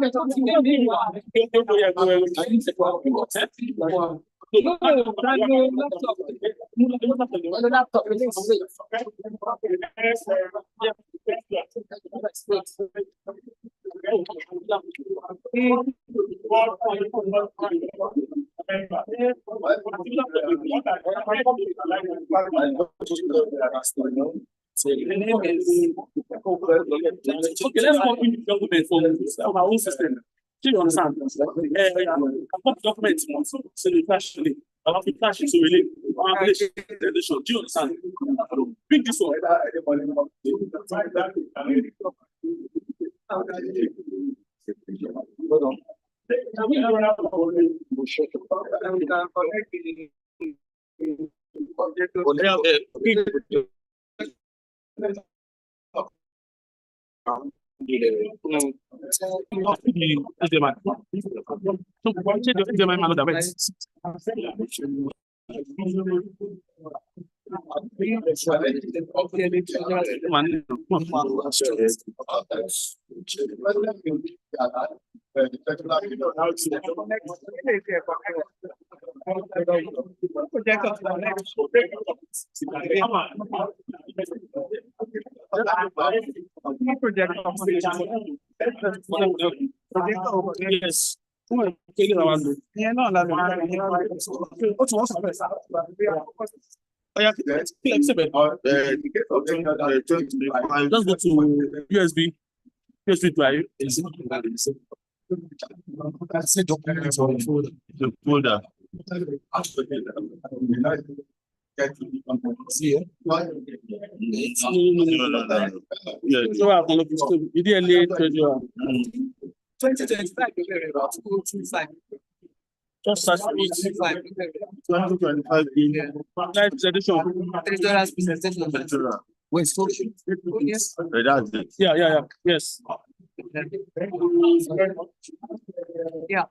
The name is okay, let's go in the document for our own system. Do you understand? I've got documents so they flash it. I have to flash it so really. Do you understand? Bring this one. Yes. Yeah, no, like, oh, yeah, let's go to USB drive. The folder. See, no. Yeah. So I'm going to DLA treasure. 2025. Just search for it. 2025 in live edition. Wait, social. Yes. That's it. Yeah. Yes. Yeah.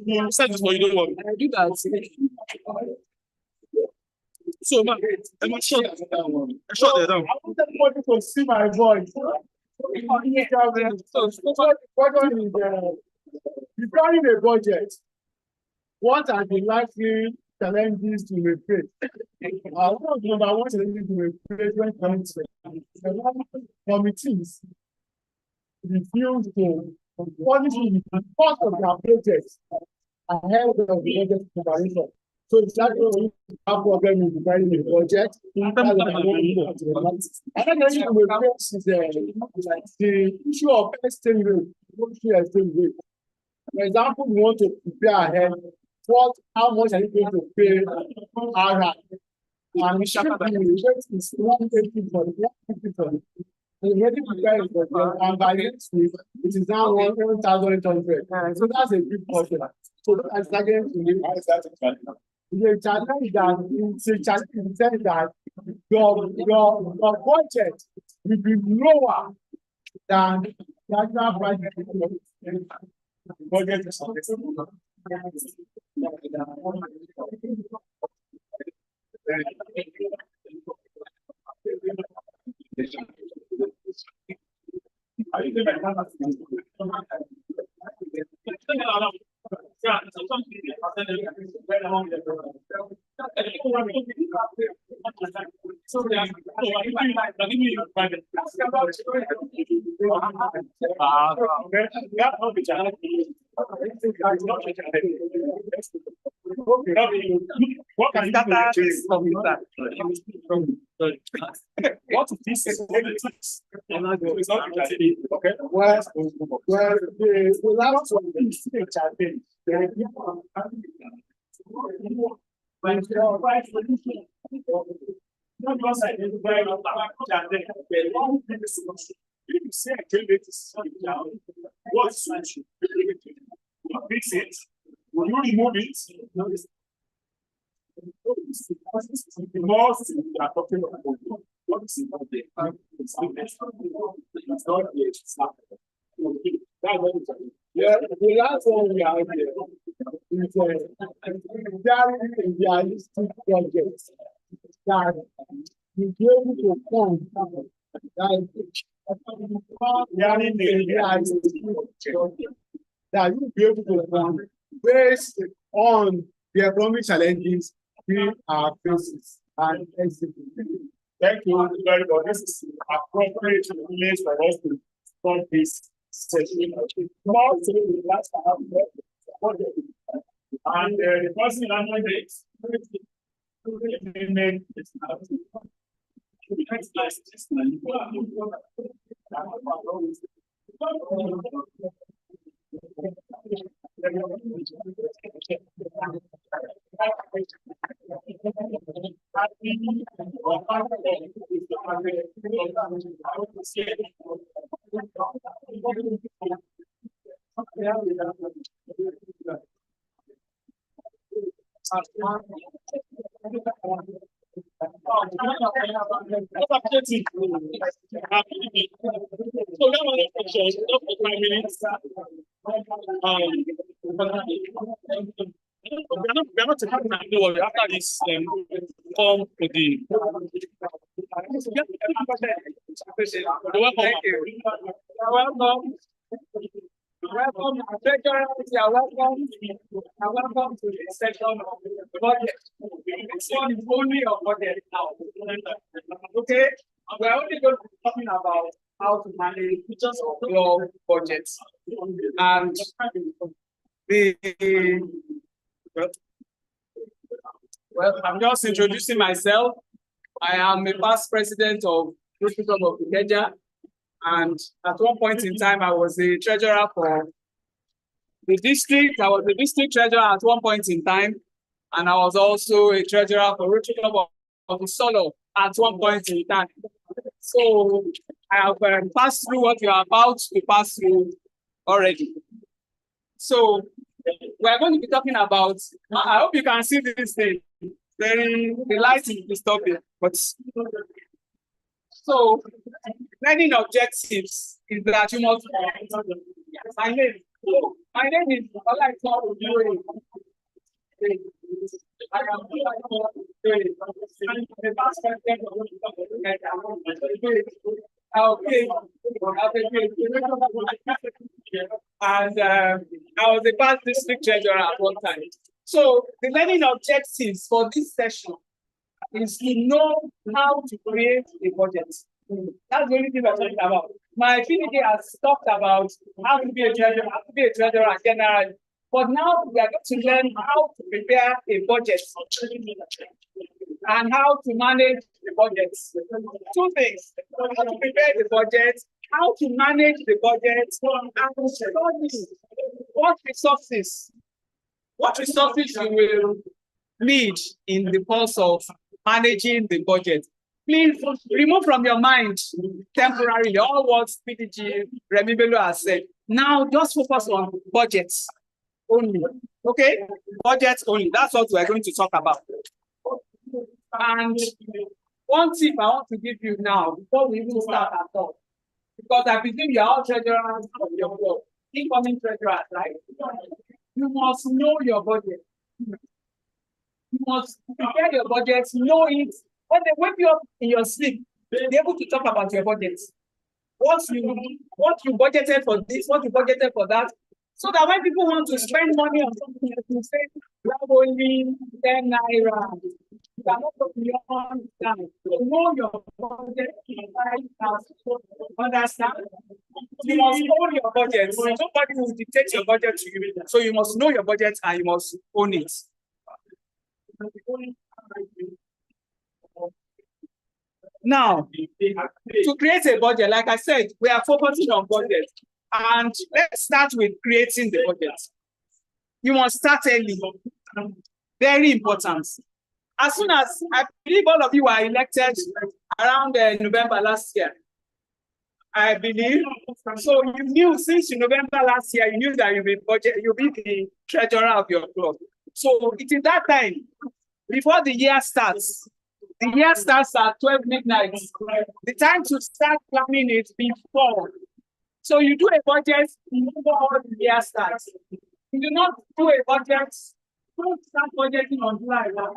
We'll set this for you, don't worry. I do that. So, man, I'm not sure. Shut it down. I want everybody to see my voice. Regarding the budget, what are the likely challenges to be faced? One of the number one challenges to be faced when coming to committees refuse to polish the cost of their projects ahead of the budget preparation. So it's not only a problem in preparing the budget. Another issue we face is the issue of exchange rate. For example, we want to prepare ahead. How much are you going to pay our and we should be is 180 for the already prepared for them, and by next week it is now 1,800. So that's a big portion. So that's again the challenge that it's a challenge in the sense that your budget will be lower than the actual budget. What can that what is this? Okay. Well, the last one is the challenge. If you say I can't make this what's the issue? You fix it. Will you remove it? The most we are talking about what is involved there. It's not Yeah, the last one we have here is very realistic project that you be able to fund that you be able to fund based on the economic challenges we are facing and executing. Thank you very much. This is appropriate place for us to start this session. Tomorrow, the last and the first thing I'm going to we are not taking after this come to the welcome. Welcome, treasurers. You are welcome. You are welcome to this session of the budget. This one is only a budget now. Okay, we're only going to be talking about how to manage your budgets and well, I'm just introducing myself. I am a past president of Hospital of Ikeja, and at one point in time, I was the treasurer for the district. I was the district treasurer at one point in time, and I was also a treasurer for Rotary Club of the Solo at one point in time. So I have passed through what you are about to pass through already. So we're going to be talking about, I hope you can see this thing. The light is disturbing, but so learning objectives is that you must. My name is Olaitowo. I am the past president and I was the past district treasurer at one time. So the learning objectives for this session is to know how to create a budget. That's the only thing we're talking about. My PhD has talked about how to be a treasurer, generally. But now we are going to learn how to prepare a budget and how to manage the budget. Two things: how to prepare the budget, how to manage the budget, and study what resources you will need in the course of managing the budget. Please remove from your mind temporarily all what PDG Remibelo has said. Now just focus on budgets only. Okay? Budgets only. That's what we're going to talk about. And one tip I want to give you now before we even start at all, because I presume you're all treasurers of your club, incoming treasurers, right? You must know your budget. You must prepare your budget, know it. When they wake you up in your sleep, be able to talk about your budget. What you budgeted for this, what you budgeted for that. So that when people want to spend money on something, you say, you have only 10 naira. You cannot go beyond that. Know your budget. Understand? You must own your budget. Nobody will dictate your budget to you. So you must know your budget and you must own it. Now, to create a budget, like I said, we are focusing on budget. And let's start with creating the budget. You must start early. Very important. As soon as, I believe all of you were elected around November last year. I believe. So you knew since November last year, you knew that you'll be the treasurer of your club. So it is that time, before the year starts. The year starts at 12 midnight. The time to start planning it before. So you do a budget before the year starts. You do not do a budget, don't start budgeting on July 1.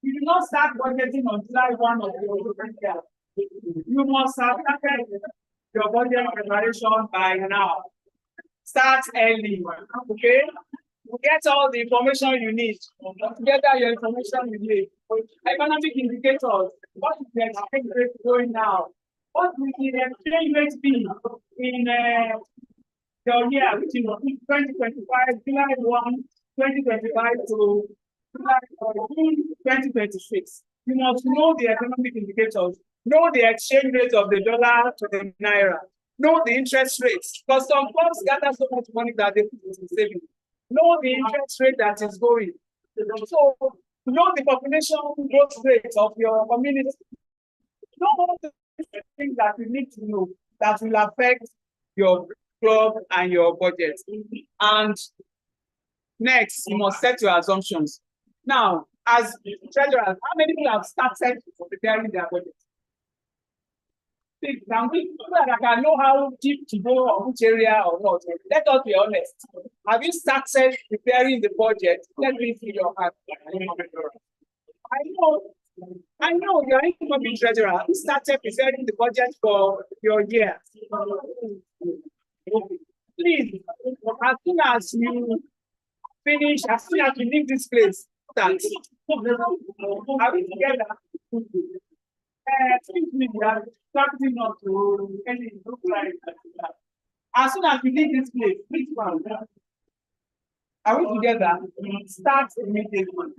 You do not start budgeting on July 1 of the year. You must have started your budget preparation by now. Start early, okay? You get all the information you need. Together your information you need. Economic indicators. What is the exchange rate going now? What will the exchange rate be in your year, which is 2025, July 1, 2025 to July 2026? You must know the economic indicators. Know the exchange rate of the dollar to the naira. Know the interest rates. Because some firms gather so much money that they put in savings. Know the interest rate that is going. So, know the population growth rate of your community. Know all the things that you need to know that will affect your club and your budget. And next, you must set your assumptions. Now, as treasurers, how many people have started preparing their budget? Can we I can know how deep to go or which area or not? Let us be honest. Have you started preparing the budget? Let me see your hand. I know you're incoming treasurer. Have you started preparing the budget for your year? Okay. Please, as soon as you finish, as soon as you leave this place, start. Are we together? Excuse me, we are starting not to any look like that. As soon as you leave this place, please come. Are we together? Start immediately.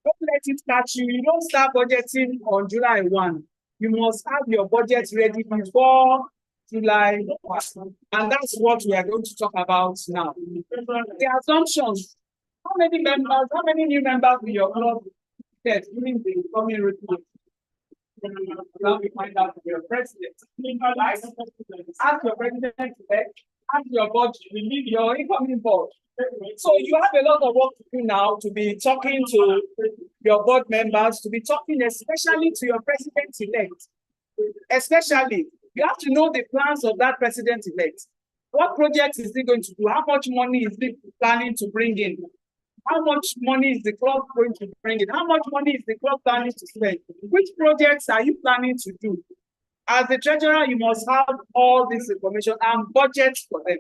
Don't let it catch you. You don't start budgeting on July 1. You must have your budget ready before July 1. And that's what we are going to talk about now. The assumptions. How many new members will your club get during the coming rotation? Now we find out from your president. Ask your president today, ask your board, leave your incoming board. So you have a lot of work to do now to be talking to your board members, to be talking especially to your president-elect. Especially, you have to know the plans of that president-elect. What projects is he going to do? How much money is he planning to bring in? How much money is the club going to bring in? How much money is the club planning to spend? Which projects are you planning to do? As the treasurer, you must have all this information and budget for them.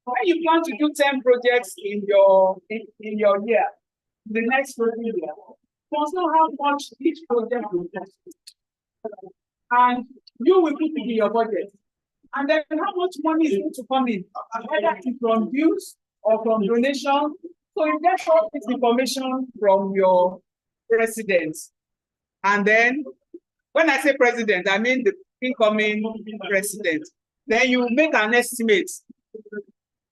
When you plan to do 10 projects in your year, the next year, you must know how much each project will cost. And you will put it in your budget. And then how much money is going to come in, whether it's from dues or from donation. So you get all this information from your president. And then, when I say president, I mean the incoming president. Then you make an estimate.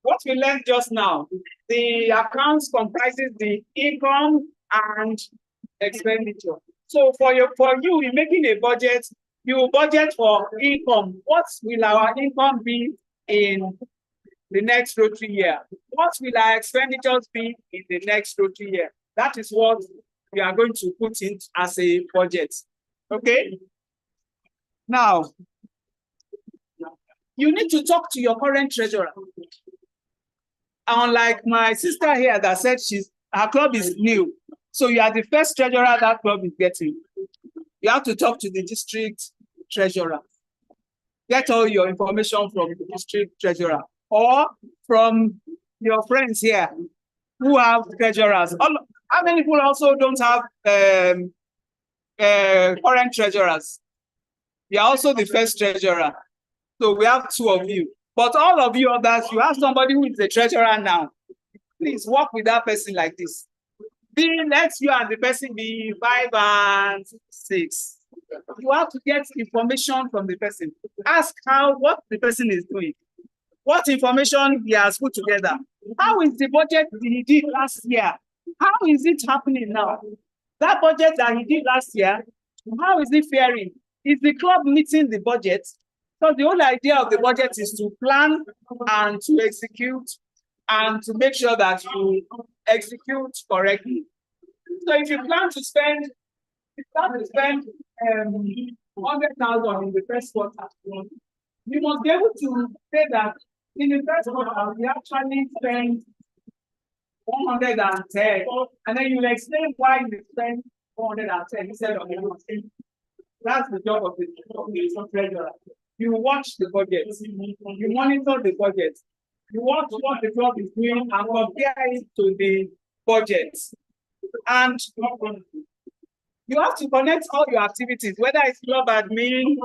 What we learned just now, the accounts comprises the income and expenditure. So for you in making a budget, you budget for income. What will our income be in the next Rotary year? What will our expenditures be in the next Rotary year? That is what we are going to put in as a budget. Okay? Now, you need to talk to your current treasurer. Unlike my sister here that said her club is new. So you are the first treasurer that club is getting. You have to talk to the district treasurer. Get all your information from the district treasurer or from your friends here who have treasurers. How many people also don't have current treasurers? You are also the first treasurer. So we have 2 of you. But all of you others, you have somebody who is a treasurer now. Please work with that person like this. Let you and the person be 5 and 6. You have to get information from the person. Ask what the person is doing. What information he has put together. How is the budget he did last year? How is it happening now? That budget that he did last year, how is it faring? Is the club meeting the budget? So the whole idea of the budget is to plan and to execute and to make sure that you execute correctly. So if you plan to spend 100,000 in the first quarter, you must be able to say that in the first quarter, we actually spent 110, and then you will explain why you spent 410 instead of 110. That's the job of the treasurer. You watch the budget, you monitor the budget, you watch what the club is doing and compare it to the budget. And you have to connect all your activities, whether it's club admin,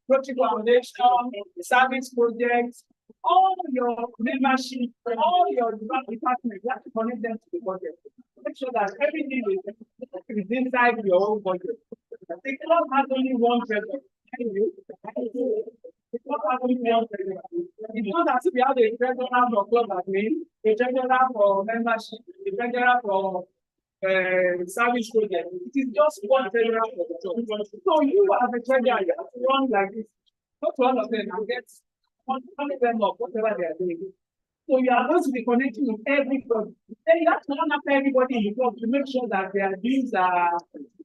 Rotary Foundation, service projects, all your membership, all your departments, you have to connect them to the budget. Make sure that everything is inside your own budget. The club has only one treasurer. The club has only one treasurer. It's not as if we have a treasurer for club admin, a treasurer for membership, a treasurer for service project. It is just one treasurer for the job. So you as a treasurer, you have to run like this. Not one of them and get one of them up, whatever they are doing. So you are going to be connecting with everybody. Then you have to run after everybody in the club to make sure that their dues are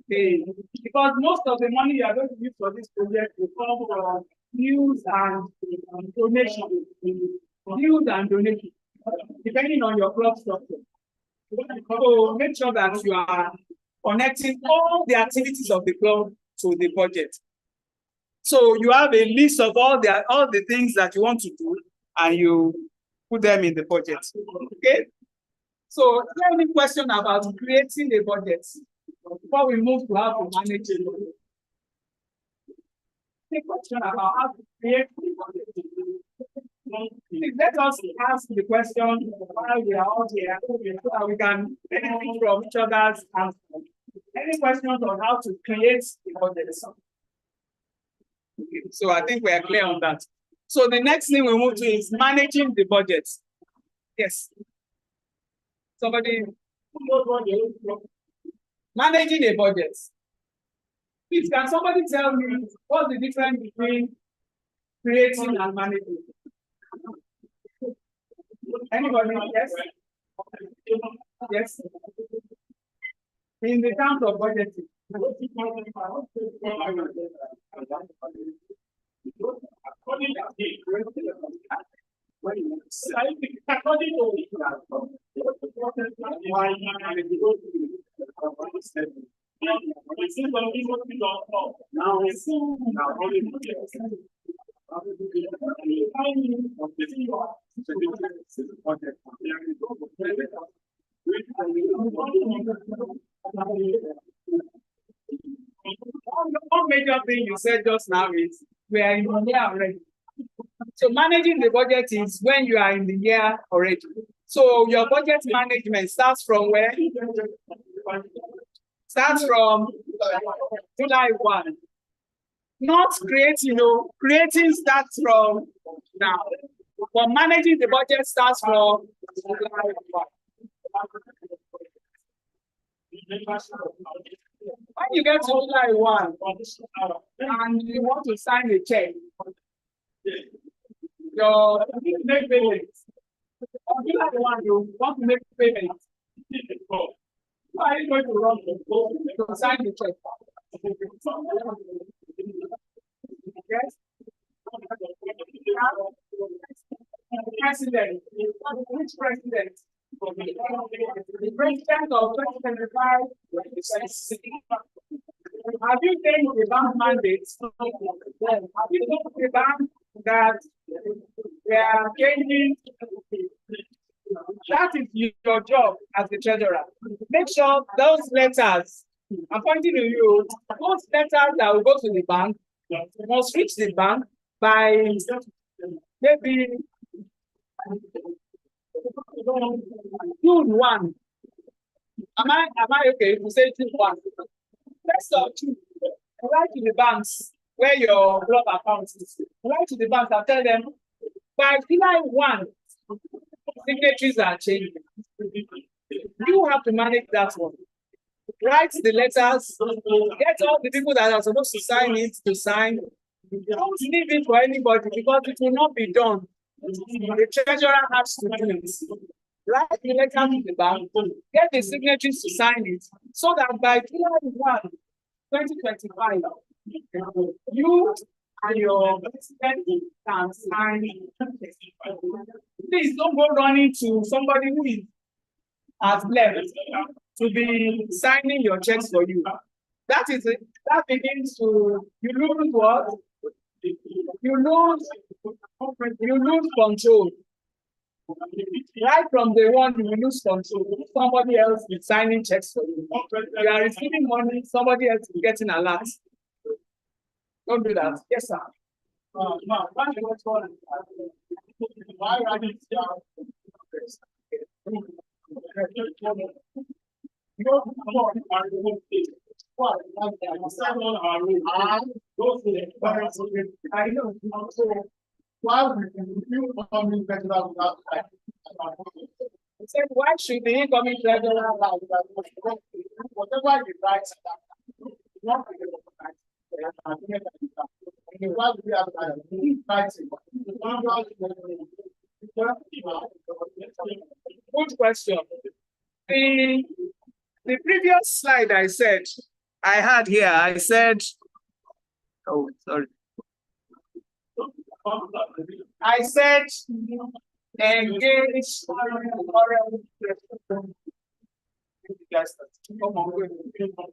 paid. Because most of the money you are going to use for this project will come from dues and donation. Dues and donation, depending on your club structure. So make sure that you are connecting all the activities of the club to the budget. So you have a list of all the things that you want to do, and you put them in the budget. Okay. So, is there any question about creating a budget before we move to how to manage it? Any question about how to create a budget? Let us ask the question while we are all here, so that we can benefit from each other's answers. Any questions on how to create a budget? Okay, so I think we are clear on that. So the next thing we move to is managing the budget. Yes. Somebody. Managing a budget. Please, can somebody tell me what's the difference between creating and managing? Anybody? Yes? Yes. In the terms of budgeting. One major thing you said just now is we are in the year already. So managing the budget is when you are in the year already. So your budget management starts from where? Starts from July 1. Not creating, creating starts from now. But managing the budget starts from July 1. When you get to July 1 and you want to sign a check, you make payments. On July 1, you want to make payments. Why are you going to run to sign the check? Yes? President. Which president? The president of 2025. Have you taken the bank mandates? Have you told the bank that they are changing? That is your job as the treasurer. Make sure those letters, I'm pointing to you, those letters that will go to the bank must reach the bank by maybe June 1. Am I okay if you say June 1? Let's start June. Write to the banks where your club account is. Write to the banks and tell them by July 1, signatories are changing. You have to manage that one. Write the letters, get all the people that are supposed to sign it to sign. Don't leave it for anybody because it will not be done. The treasurer has to do it. Write the letter to the bank, get the signatories to sign it, so that by July 1, 2025, you and your president can sign it. Please don't go running to somebody who has left to be signing your checks for you. That is it. That begins to, you lose what? You lose control. Right from the one, you lose control. Somebody else is signing checks for you. You are receiving money, somebody else is getting a lot. Don't do that. Yes, sir. I know. Why would you becoming better without that? Said, why should the incoming treasurer allow whatever you write, not good question. The previous slide I said, I had here, I said, oh, sorry. I said, engage.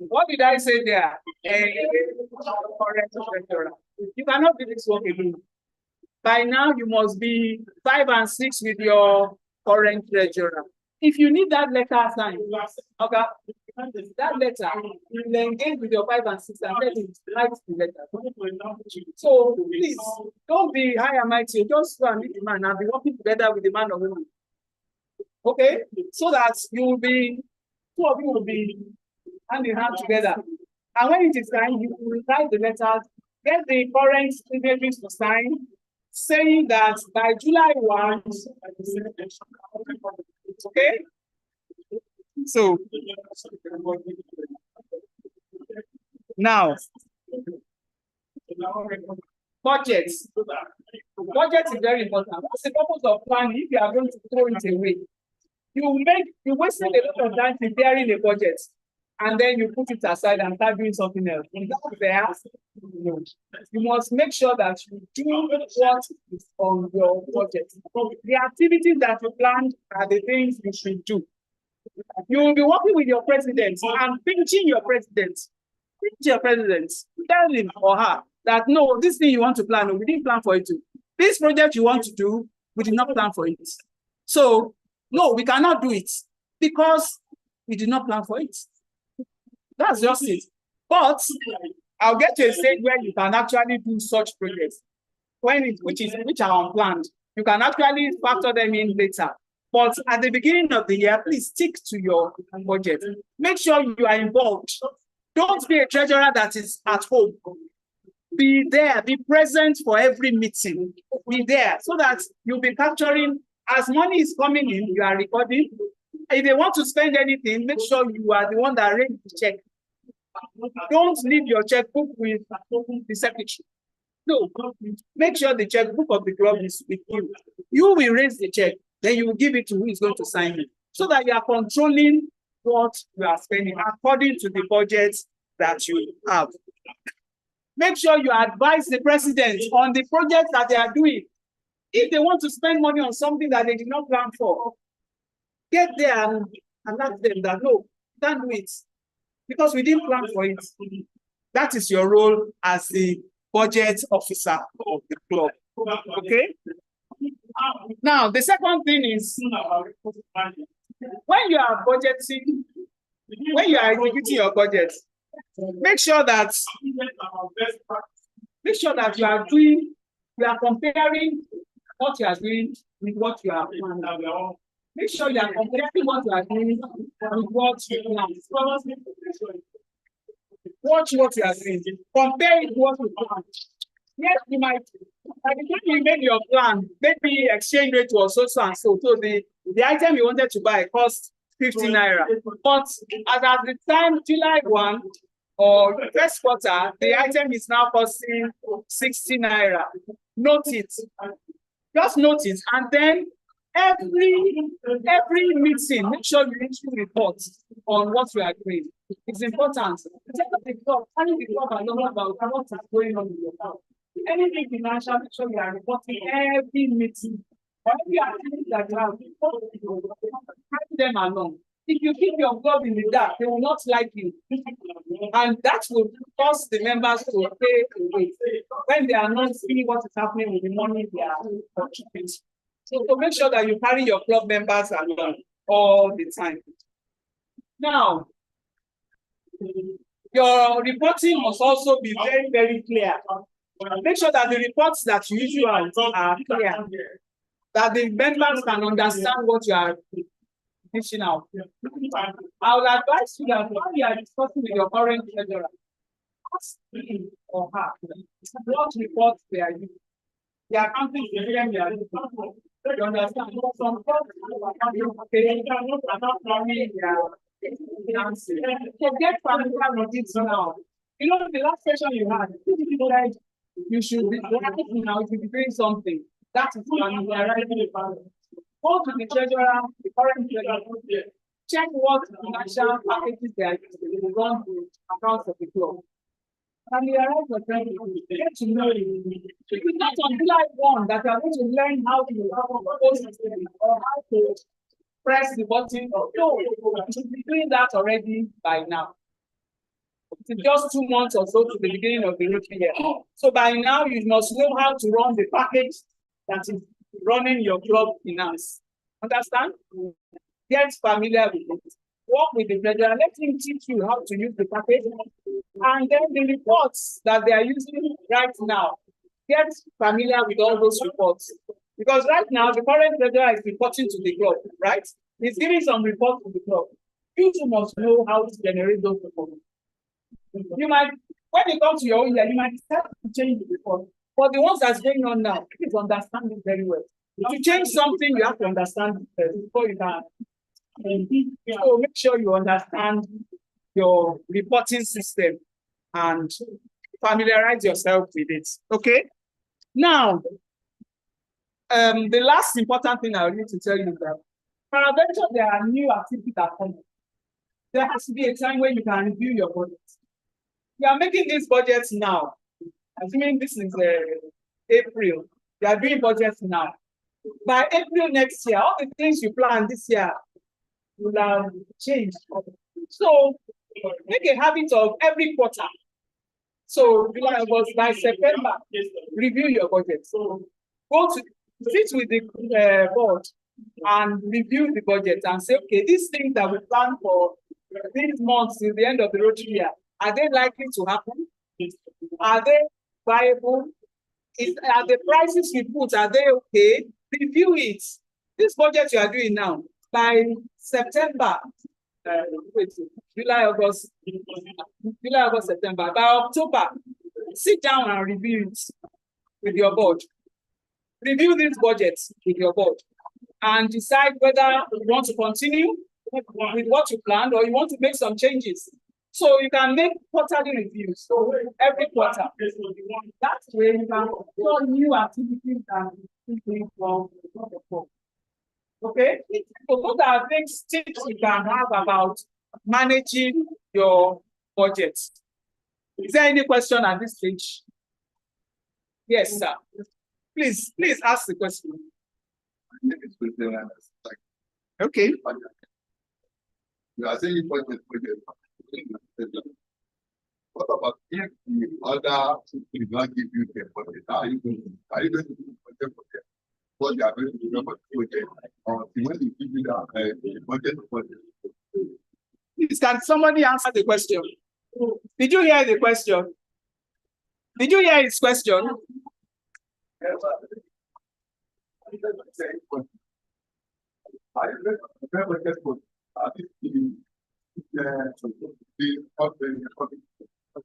What did I say there? You cannot do this work alone. By now, you must be 5 and 6 with your current treasurer. If you need that letter signed, okay, that letter, you will engage with your 5 and 6 and let him write the letter. So please, don't be high and mighty. Just go and meet the man and be working together with the man or woman. Okay? So that you will be, two of you will be hand in hand together. And when it is signed, you will write the letter, get the current signatories to sign, saying that by July 1, okay? So, now, budget. Budget is very important. What's the purpose of planning if you are going to throw it away? You wasted a lot of time preparing a budget, and then you put it aside and start doing something else. Without there, no. You must make sure that you do what is on your budget. The activities that you planned are the things you should do. You will be working with your president and pinching your president. Pinch your president. Tell him or her that no, this thing you want to plan, we didn't plan for it. This project you want to do, we did not plan for it. So, no, we cannot do it because we did not plan for it. That's just it. But I'll get to a stage where you can actually do such projects which are unplanned. You can actually factor them in later. But at the beginning of the year, please stick to your budget. Make sure you are involved. Don't be a treasurer that is at home. Be there, be present for every meeting. Be there so that you'll be capturing as money is coming in, you are recording. If they want to spend anything, make sure you are the one that raised the check. Don't leave your checkbook with the secretary. No, make sure the checkbook of the club is with you. You will raise the check, then you will give it to who is going to sign it, so that you are controlling what you are spending according to the budget that you have. Make sure you advise the president on the projects that they are doing. If they want to spend money on something that they did not plan for, get there and ask them that no, don't do it because we didn't plan for it. That is your role as the budget officer of the club. Okay? Now, the second thing is when you are budgeting, when you are executing your budget, make sure that you are comparing what you are doing with what you are planning. Make sure you are comparing what you are doing with what you plan. Watch what you are doing. Compare it with what you plan. Yes, you might. By the time you made your plan, maybe exchange rate was so and so. So the item you wanted to buy cost 50 naira. But as at the time July 1 or first quarter, the item is now costing 60 naira. Note it. Just note it. And then every meeting, make sure you issue reports on what you are doing. It's important. Take up the club, carry the club along about what is going on in your house. Anything financial, make sure you are reporting every meeting. Or every activity that you have, carry them along. If you keep your club in the dark, they will not like you. And that will cause the members to pay away when they are not seeing what is happening with the money they are contributing. So make sure that you carry your club members along all the time. Now, your reporting must also be very, very clear. Make sure that the reports that you issue are clear, that the members can understand what you are dishing out. I would advise you that when you are discussing with your current treasurer, ask him or her what reports they are using. The accounting system they are using. You understand? Some so get familiar with it now. You know, the last session you had, you should be now, you should be doing something. That is familiarizing. Go to the treasurer, the current treasurer, check what financial packages they are using to run the accounts of the club. Familiarize yourself, get to know it. It is not on July 1 that you are going to learn how to post or how to press the button. No, you should be doing that already by now. It's just 2 months or so to the beginning of the rotary year. So by now, you must know how to run the package that is running your club finance. Understand? Get familiar with it. Work with the treasurer. Let him teach you how to use the package. And then the reports that they are using right now. Get familiar with all those reports. Because right now, the current treasurer is reporting to the club, right? He's giving some reports to the club. You too must know how to generate those reports. You might, when it comes to your own year, you might start to change the report. But the ones that's going on now, please understand it very well. To change something, you have to understand it first before you can. So make sure you understand your reporting system and familiarize yourself with it. Okay? Now, the last important thing I need to tell you is that peradventure there are new activities that come. There has to be a time when you can review your budget. You are making these budgets now. Assuming this is April, you are doing budgets now. By April next year, all the things you plan this year will have changed. So make a habit of every quarter. So by September, review your budget. So go to sit with the board and review the budget and say, okay, these things that we plan for these months till the end of the rotary year, are they likely to happen? Are they viable? Are the prices we put, are they okay? Review it. This budget you are doing now, by September, July, August, September, by October, sit down and review it with your board. Review these budgets with your board and decide whether you want to continue with what you planned or you want to make some changes. So you can make quarterly reviews every quarter. That's where you can explore new activities and things from the board. Okay? So those are things tips you can have about managing your budget. Is there any question at this stage? Yes, sir. Please ask the question. Okay. You are saying budget. What about if the other did not give you the budget? Are you going to do budget for them? What you are going to do about the budget? Or when you give you the budget. Please, can somebody answer the question? Did you hear the question? Did you hear his question?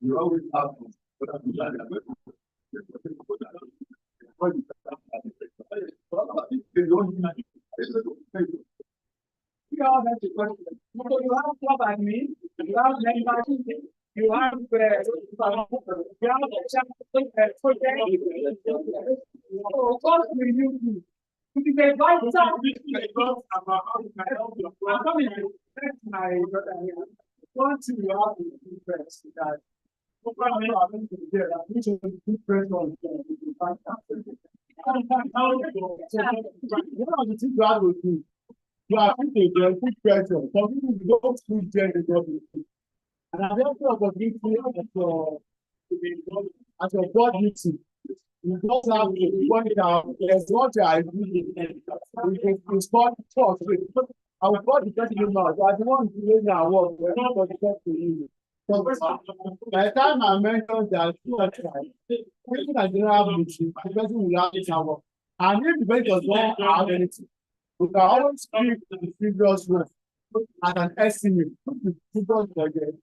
You always have You have club admin, you have membership, you have project. So what will you do? It is a vital I'm coming to my brother here. One thing you have to do first is that you are thinking there is good pressure. Some people don't feel there. And I don't know about this as your board meeting. You don't have to point out there's what I do. It's called trust. I will call the person now. I don't want to do now work. We're not going to talk to you. So by the time I mentioned that people that don't have meeting, the person will have it work. And if the person does not have anything, we can always keep the previous one as an estimate. Put the previous budget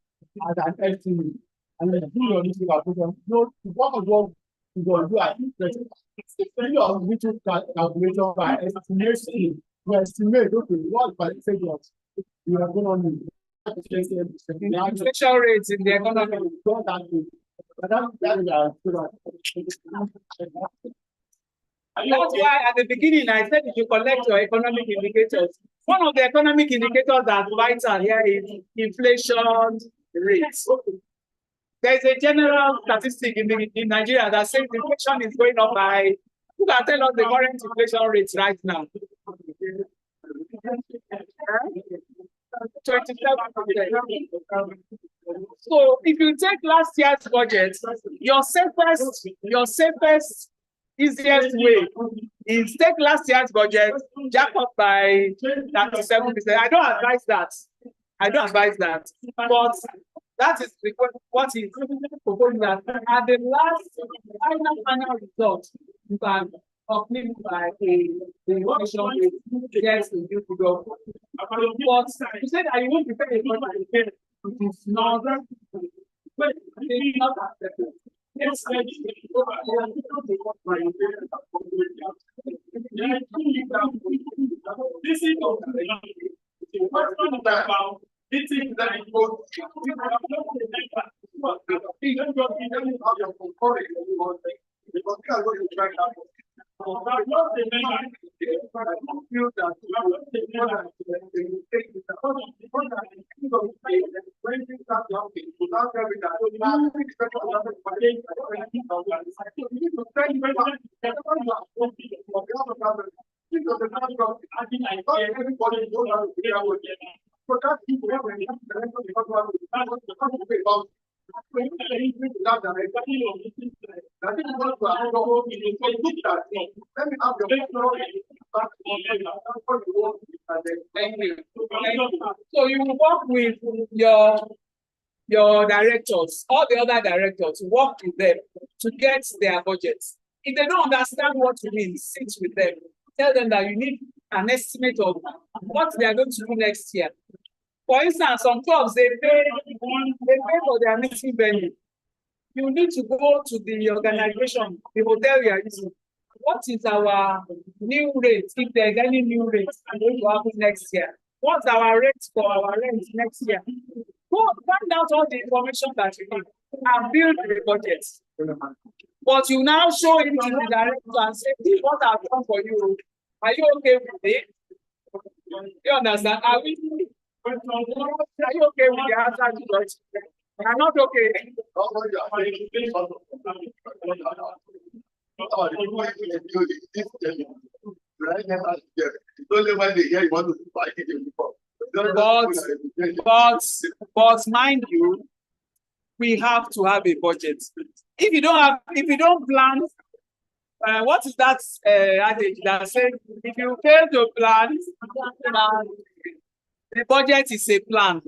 as an estimate. And then do your meeting application. No, what is what you going to do at this point? Your meeting calculation by estimation. You estimate, okay, what percentage you are going to need. The inflation rates in the economy. That's why at the beginning I said if you collect your economic indicators, one of the economic indicators that's vital here is inflation rates. There is a general statistic in Nigeria that says inflation is going up by, who can tell us the current inflation rates right now? 27%. So if you take last year's budget, your safest, easiest way is take last year's budget, jack up by 37%. I don't advise that. But that is what is proposing that at the last final result, you can complete by the information gets to do to go. But you said that you won't prepare a budget, it is not acceptable. Yes, this is Thank you. So you work with your directors, all the other directors, work with them to get their budgets. If they don't understand what you mean, sit with them. Tell them that you need an estimate of what they are going to do next year. For instance, some clubs, they pay for their meeting venue. You need to go to the organization, the hotel you are using. What is our new rate, if there's any new rate going to happen next year? What's our rate for our rent next year? Go find out all the information that you need and build the budget. But you now show it to the director and say, this is what I've done for you. Are you okay with it? You understand? Are you okay with the answer to that? You are not okay. But mind you, we have to have a budget. If you don't plan, what is that adage that says if you fail to plan, the budget is a plan.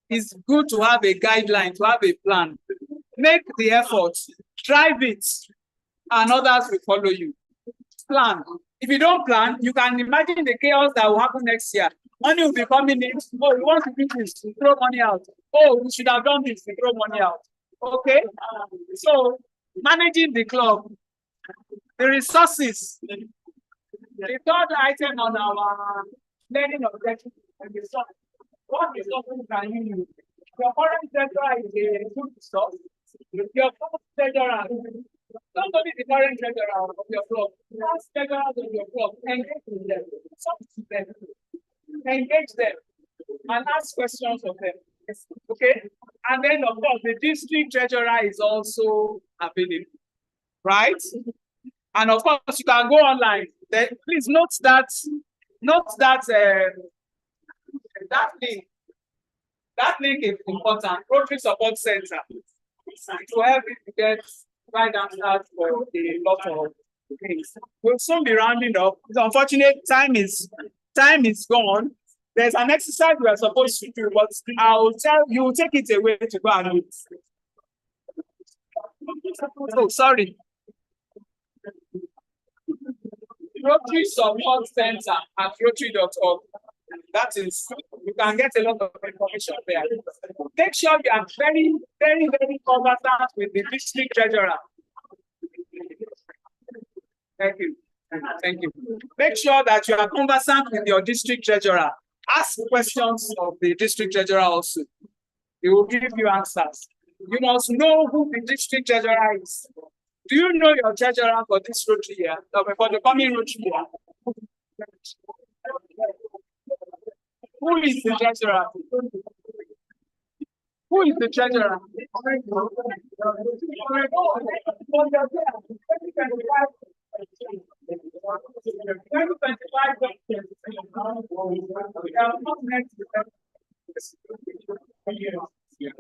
It's good to have a guideline, to have a plan. Make the effort, drive it, and others will follow you. Plan. If you don't plan, you can imagine the chaos that will happen next year. Money will be coming in. Oh, we want to do this, we throw money out. Oh, we should have done this, we throw money out. Okay? So, managing the club, the resources, the third item on our learning objective, what resources can you use? Your current treasurer is a good resource. Your first treasurer, don't only the current treasurer of your club, past treasurers of your club, engage with them, talk to them, engage them, and ask questions of them. Okay? And then, of course, the district treasurer is also available, right? And of course, you can go online. Then please note that link. That link is important. Rotary Support Center. To help you to get right answers for a lot of things. We'll soon be rounding up. It's unfortunate time is gone. There's an exercise we are supposed to do, but I'll tell you, take it away to go and do it. Oh, sorry. Rotary Support Center at rotary.org. That is, you can get a lot of information there. Make sure you are very, very, very conversant with the district treasurer. Thank you. Thank you. Make sure that you are conversant with your district treasurer. Ask questions of the district treasurer also. He will give you answers. You must know who the district treasurer is. Do you know your treasurer for this Rotary year? For the coming Rotary year? Who is the treasurer? Who is the treasurer? You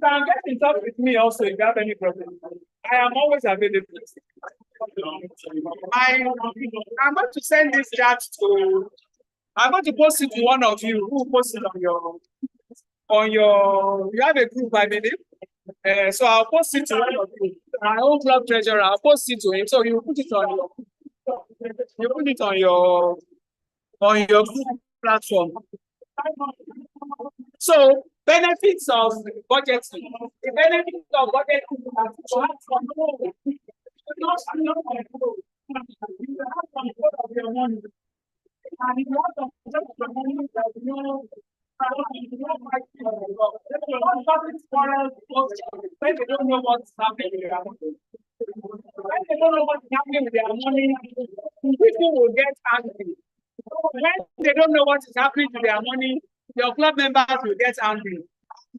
can get in touch with me also if you have any problem. I am always available. I'm going to send this chat to. I'm going to post it to one of you who post it on your. You have a group, I believe. So I'll post it to one of you. My own club treasurer. I'll post it to him. So you put it on your group platform. So benefits of budgeting. The benefits of budgeting is that you have control. You not control. You have control of your money. And if you have control of your money, there's no when they don't know what's happening with their money. When they don't know what's happening with their money, people will get angry. When they don't know what is happening to their money, your club members will get angry.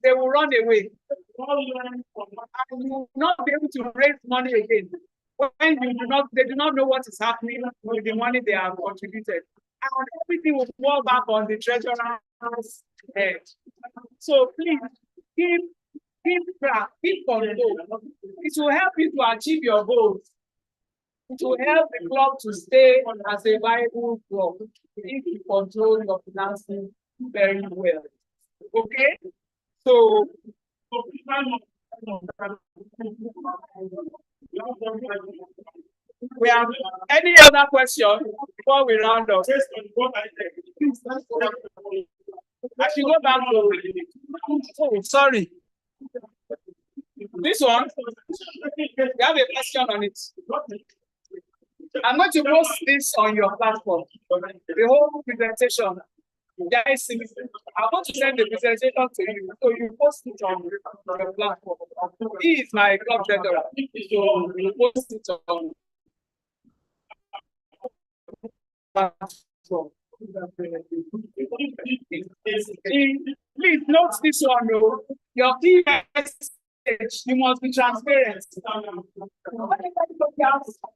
They will run away. And you will not be able to raise money again. When they do not know what is happening with the money they have contributed. And everything will fall back on the treasurer's head. So please keep track, keep control. It will help you to achieve your goals. It will help the club to stay as a viable club if you control your finances very well. Okay? So we have any other question before we round up? I should go back to sorry. This one, we have a question on it. I'm going to post this on your platform. The whole presentation. Guys, I'm going to send the presentation to you, so you post it on your platform. He is my club treasurer, so you post it on. Please note this one, though. Your key message, you must be transparent.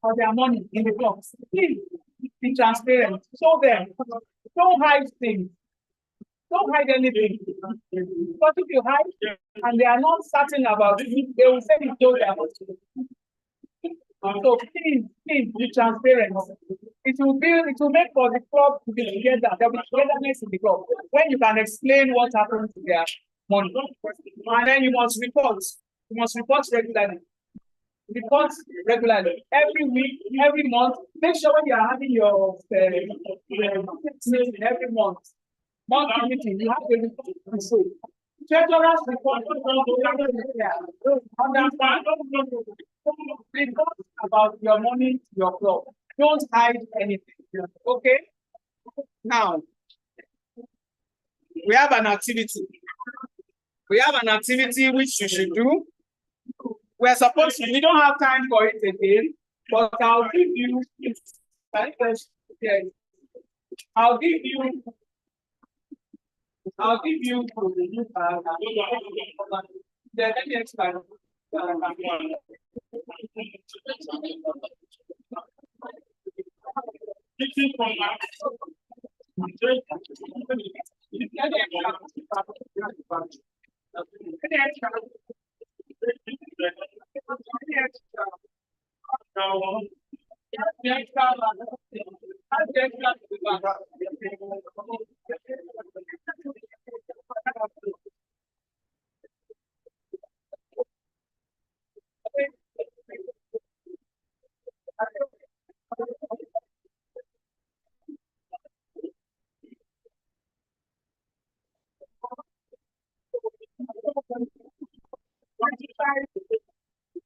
For their money in the clubs, please be transparent. Show them. Don't hide things. Don't hide anything. But if you hide and they are not certain about it, they will say you told them. So please be transparent. It will make for the club to be together. There will be togetherness in the club when you can explain what happened to their money. And then you must report. You must report regularly. Report regularly. Every week, every month. Make sure when you are having your meeting every month. Monthly meeting, you have to report. Treasurers report. Understand? Report about your money, your club. Don't hide anything. Okay? Now, we have an activity. We have an activity which you should do. We don't have time for it again, but I'll give you let me explain.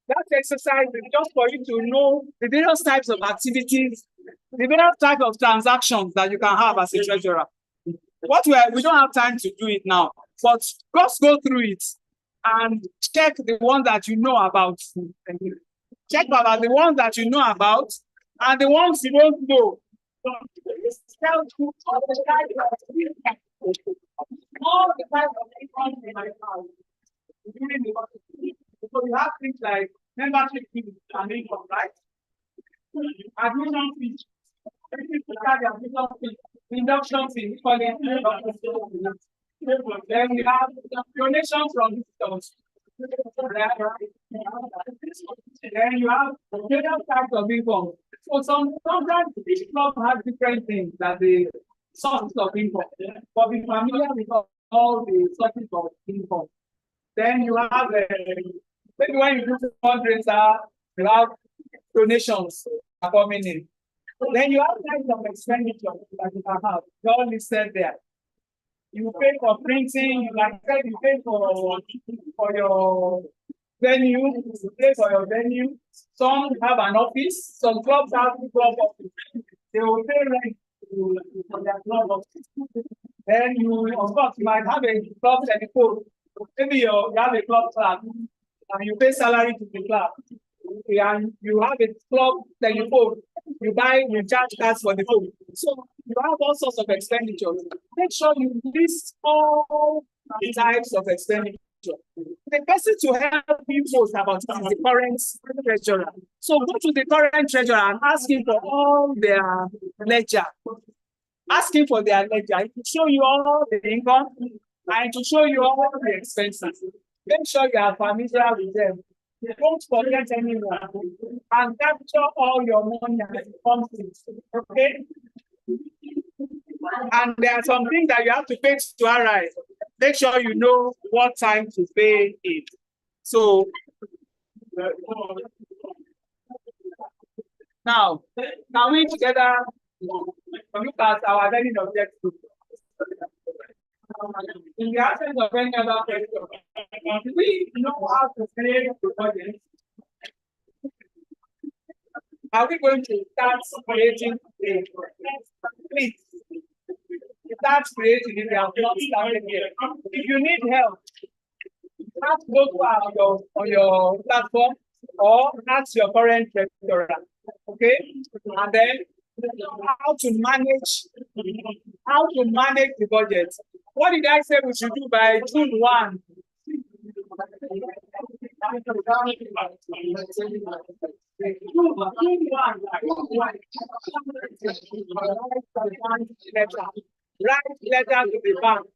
That exercise is just for you to know the various types of activities, the various types of transactions that you can have as a treasurer. We don't have time to do it now, but just go through it and check the one that you know about. Check about the ones that you know about and the ones you don't know. All the types of income in my house. So you have things like membership fees and income, right? Admission fees. Admission fees. inductions in college. Then we have donations from visitors. Then you have various types of income. So sometimes each club has different things that the sources of income. But be familiar with all the sources of income. Then you have maybe when you do fundraiser, you have donations coming in. Then you have types of expenditure that you can have. They're all listed there. You pay for printing, like I said, you pay for your venue, you pay for your venue. Some have an office, some clubs have club office. They will pay rent for their club office. Then you, of course, you might have a club telephone. Maybe you have a club club and you pay salary to the club. And you have a club telephone, you charge cards for the phone. So you have all sorts of expenditures. Make sure you list all types of expenditure. The person to help you most about is the current treasurer. So go to the current treasurer and ask him for all their ledger. Ask him for their ledger. It will show you all the income and it will show you all the expenses. Make sure you are familiar with them. Don't forget anyone and capture all your money as it comes in. Okay? And there are some things that you have to pay to RI. Make sure you know what time to pay it. So now, can we together look at our learning objectives? In the absence of any other question, we know how to create the budget. Are we going to start creating a please? Start creating if you have not started yet. If you need help, ask those on your platform or ask your current treasurer. Okay? And then how to manage the budget. What did I say we should do by June 1? Write letter to the bank.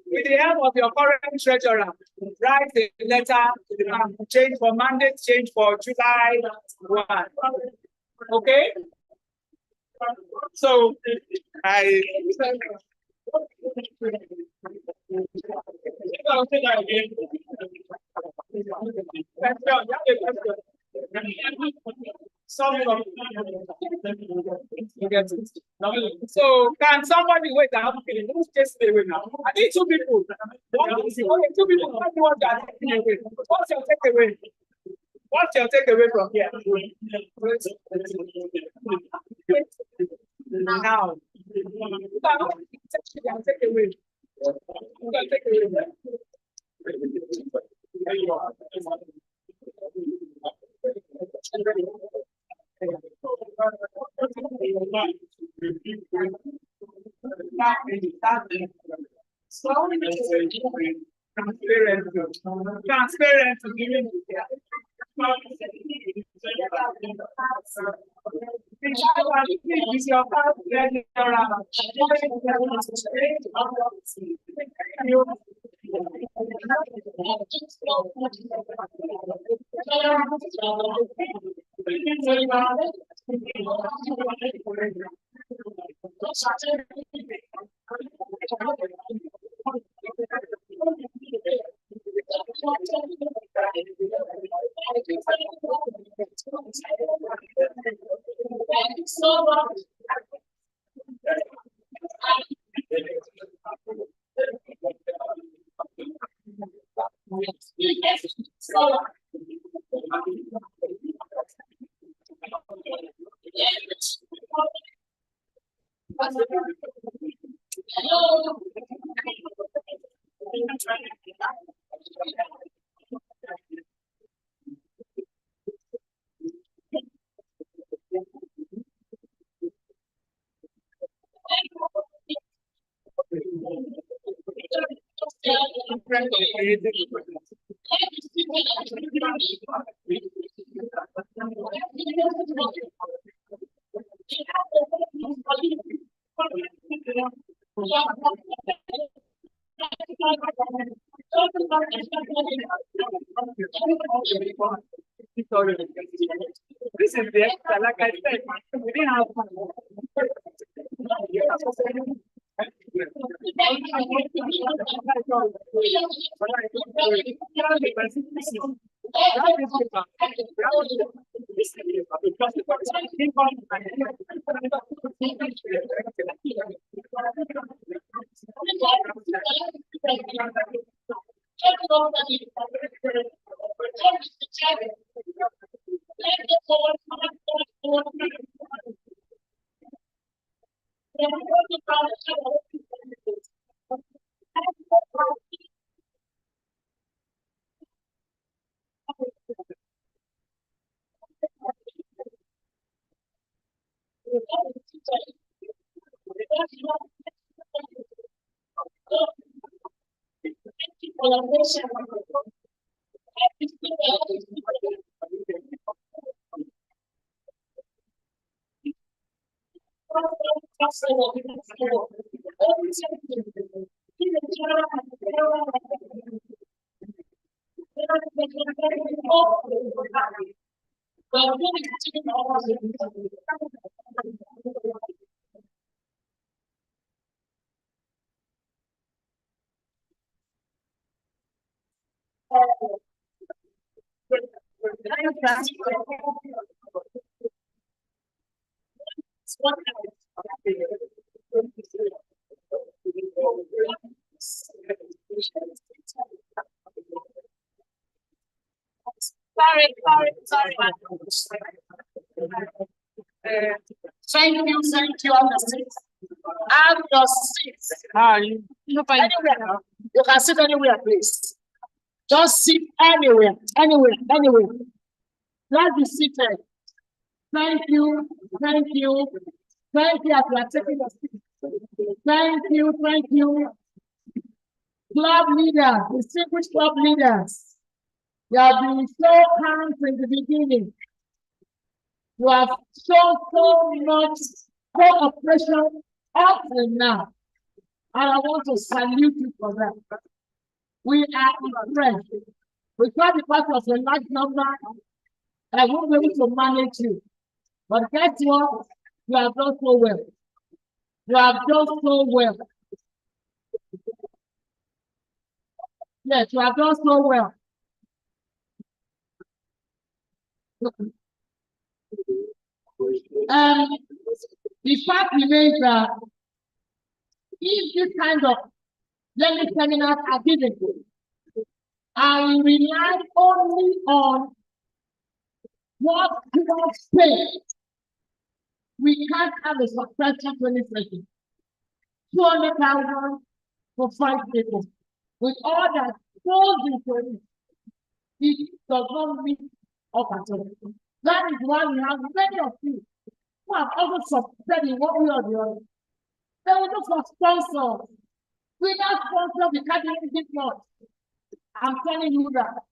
With the help of your current treasurer, write a letter to the bank. Change for mandate, change for July 1. Okay? So I so can somebody wait? Who's just away now? I need two people. Two people. What's your takeaway? What's your takeaway from here? Now, take away. Transparent to giving so much. This is the extra, like I said, we didn't have sorry. Thank you, on the seats. Have your seats. Anywhere. You can sit anywhere, please. Just sit anywhere. Let's be seated. Thank you. As you are taking your seat. Thank you. Club leaders, distinguished club leaders. You have been so kind in the beginning. You have shown so much cooperation up till now. And I want to salute you for that. We are impressed. We thought because of a large number, I won't be able to manage you. But guess what? You have done so well. Yes, you have done so well. The fact remains that if this kind of learning seminars are given, and we rely only on what people say, we can't have a successful training session. 200,000 for 5 people. With all that goes into it does not meet up at all. That is why we have many of you who have also subscribed in one way or the other. They will look for sponsors. Without sponsors, we can't do anything more. I'm telling you that.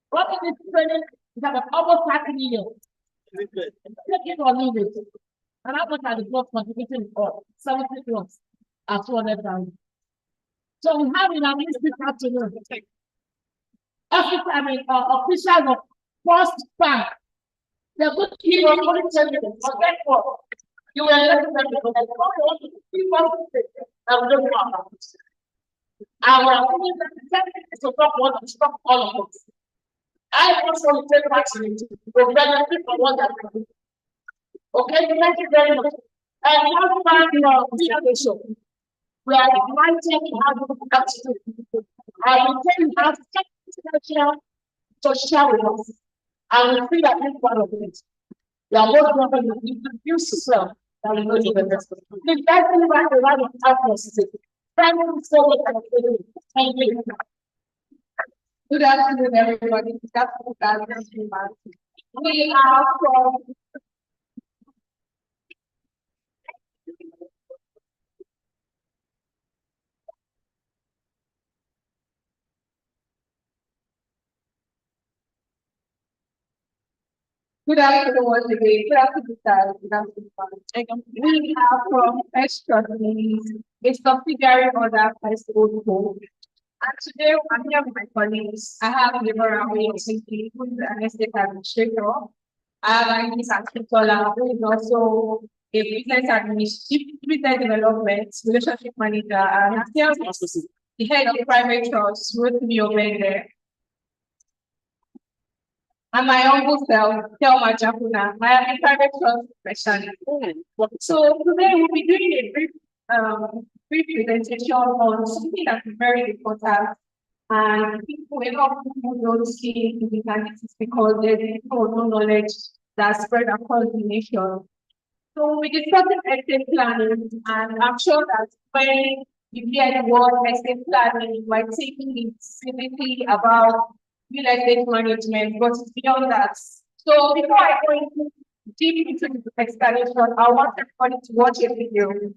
What is this training is about almost 30 million. Take it or leave it. And how much are the blood contributing for 70 plus at 200,000? So we have in our midst this afternoon officials of First Bank. They're going to give us only 10 minutes. But guess what? You will let them know that we don't want. And we are only 10 minutes to stop all of us. I also will take back to benefit from what they're doing. Okay, thank you very much. And now back your presentation. We are inviting to have a capacity. I will tell you how to share with us. And we feel that this part of it. You are both welcome to introduce yourself and we go to the next one. Please let me write the right of atmosphere. Thank you so much. Thank you. Good afternoon, everybody. We are from Good afternoon once again. Good afternoon, sir. Good afternoon. We have from First Trustees, a subsidiary order First Old Home. And today I'm here with my colleagues. I have Deborah Williamson, who is an estate administrator. I have Agnes Akitola, who is also a business development, relationship manager, and the head of private trust, Rotimi Obende. And my humble self, Thelma Jakuna, I am a private trust specialist. So today we'll be doing a brief presentation on something that is very important. And people, a lot of people don't see the mechanics because there is no knowledge that spread across the nation. So we discussed estate planning, and I'm sure that when you hear the word estate planning, you might think it's simply about real estate management, but it's beyond that. So before I go into deep into the explanation, I want everybody to watch a video.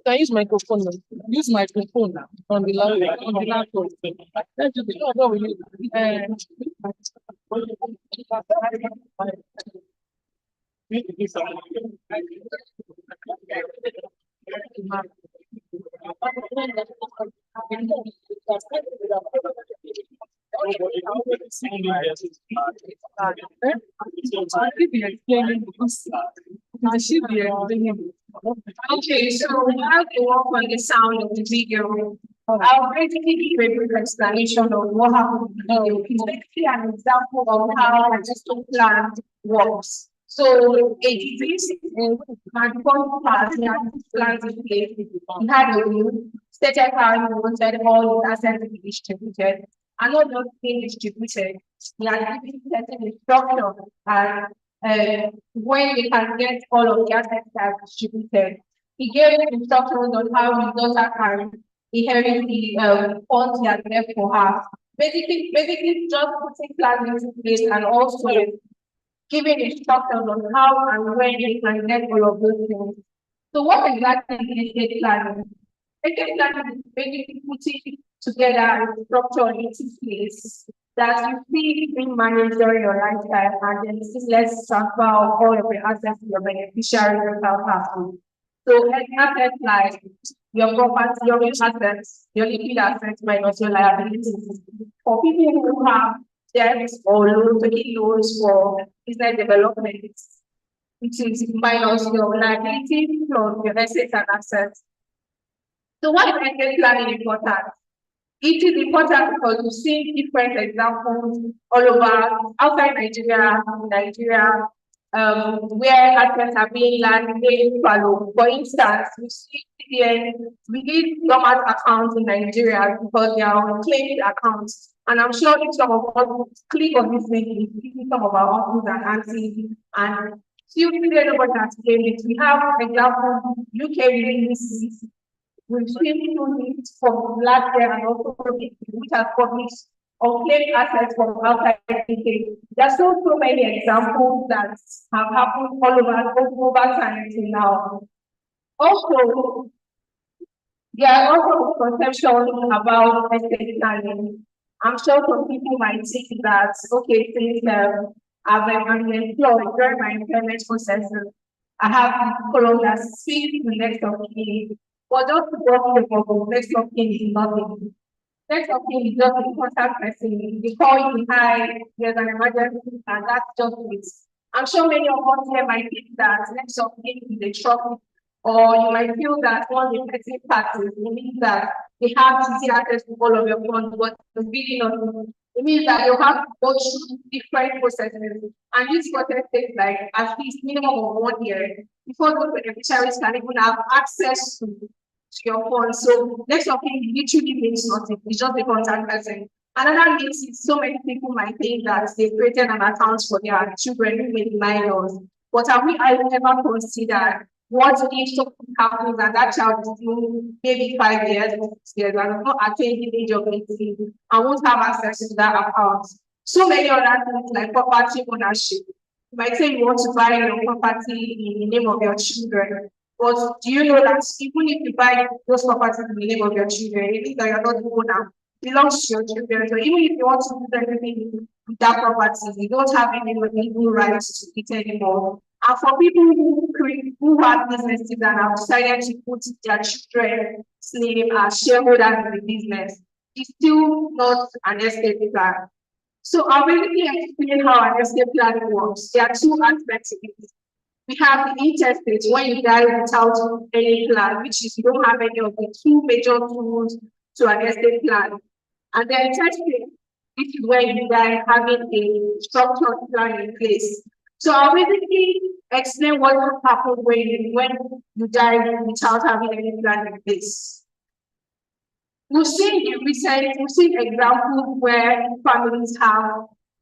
Can I use microphone now? Use microphone now on the laptop. Let's do the other we need. Okay, so while you work on the sound of the video, I'll basically give a brief explanation of what happened in the video. It's basically an example of how a gestion plan works. So it exists in my point part, he had plans in place. He had a will, stated how he wanted all his assets to be distributed. And not just being distributed, he had given certain instruction and when we can get all of the assets that are distributed. He gave instructions on how his daughter can inherit the funds he had left for her. Basically just putting plans in place and also giving instructions on how and when they can get all of those things. So what exactly is estate planning? Estate planning is basically putting together a structure into place that you see being managed during your lifetime and then let's transfer all of the assets to your beneficiaries without hassle. So assets like your property, your real assets, your liquid assets minus your liabilities. For people who have debts or loans, taking loans for business development, which is minus your liability plus your assets and assets. So why is estate planning important? It is important because you see different examples all over outside Nigeria, where assets are being landed fallow. For instance, we see we need dormant accounts in Nigeria because they are unclaimed accounts. And I'm sure if some of us click on this link, some of our uncles and aunties, and still nobody has claimed it. We have example UK releases. We've seen units from last year and also which has published unclaimed assets from outside the UK. There are so many examples that have happened all over time till now. Also, there are also conceptions about estate planning. I'm sure some people might think that, okay, since I'm employed during my employment processes, I have column that speaks the next of kin. But just to work the bubble, next of kin is nothing. Next of kin is just a contact person. They call you hi, there's an emergency, and that's just it. I'm sure many of us here might think that next of kin is a trouble, or you might feel that one the person passes, it means that they have easy access to all of your funds, but it's really not. It means that you have to go through different processes. And this process takes like at least minimum of 1 year before those beneficiaries can even have access to your funds. So next of kin literally means nothing. It's just a contact person. Another means is so many people might think that they created an account for their children who may be minors. But have we ever considered what if something happens and that child is still maybe 5 years or 6 years and not attaining the age of 18 and won't have access to that account? So many other things like property ownership. You might say you want to buy your property in the name of your children. But do you know that even if you buy those properties in the name of your children, it means that you're not the owner, it belongs to your children. So even if you want to do everything with that property, you don't have any legal rights to it anymore. And for people who have businesses and have decided to put their children's name as shareholders in the business, it's still not an estate plan. So I'll really explain how an estate plan works. There are two aspects of it. We have the intestate when you die without any plan, which is you don't have any of the two major tools to an estate plan. And the intestate, this is where you die having a structured plan in place. So I'll basically explain what will happen when you die without having any plan in place. We've seen examples where families have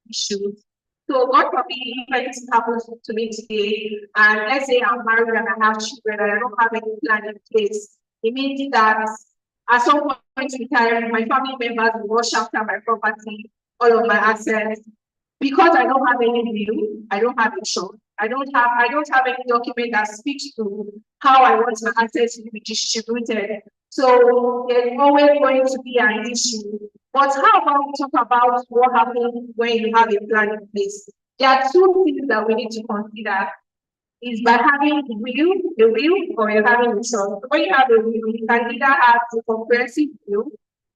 issues. So God forbid if anything happens to me today, and let's say I'm married and I have children and I don't have any plan in place, it means that at some point in time, my family members will rush after my property, all of my assets. Because I don't have any will, I don't have insurance. I don't have any document that speaks to how I want my assets to be distributed. So there's always going to be an issue. But how about we talk about what happens when you have a plan in place? There are two things that we need to consider. Is by having the will, or you're having insurance. When you have a will, you can either have a comprehensive will,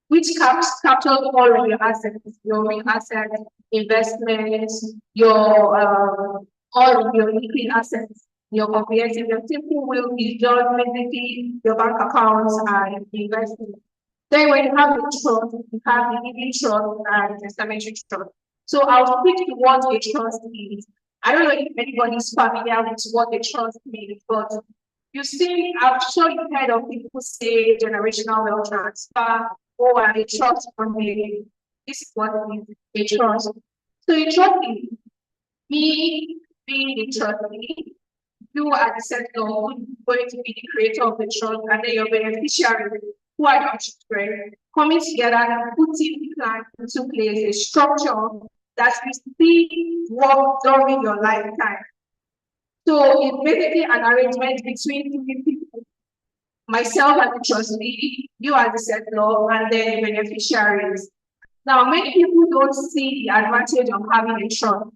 which captures all of your assets, your real assets, investments, your all of your liquid assets, your comprehensive. Your simple will is just basically your bank accounts and investments. Then when you have the trust, you have the living trust and testamentary trust. So I'll speak to what a trust is. I don't know if anybody's familiar with what a trust means, but you see, I'm sure you've heard of people say generational wealth transfer or a trust from me. This is what is a trust. So a trust is me being a trustee, you are the settlor who is going to be the creator of the trust, and then your beneficiaries, who are your children, coming together and putting the plan into place, a structure that will see work during your lifetime. So it's basically an arrangement between three people. Myself as the trustee, you as the settlor, and then the beneficiaries. Now, many people don't see the advantage of having a trust.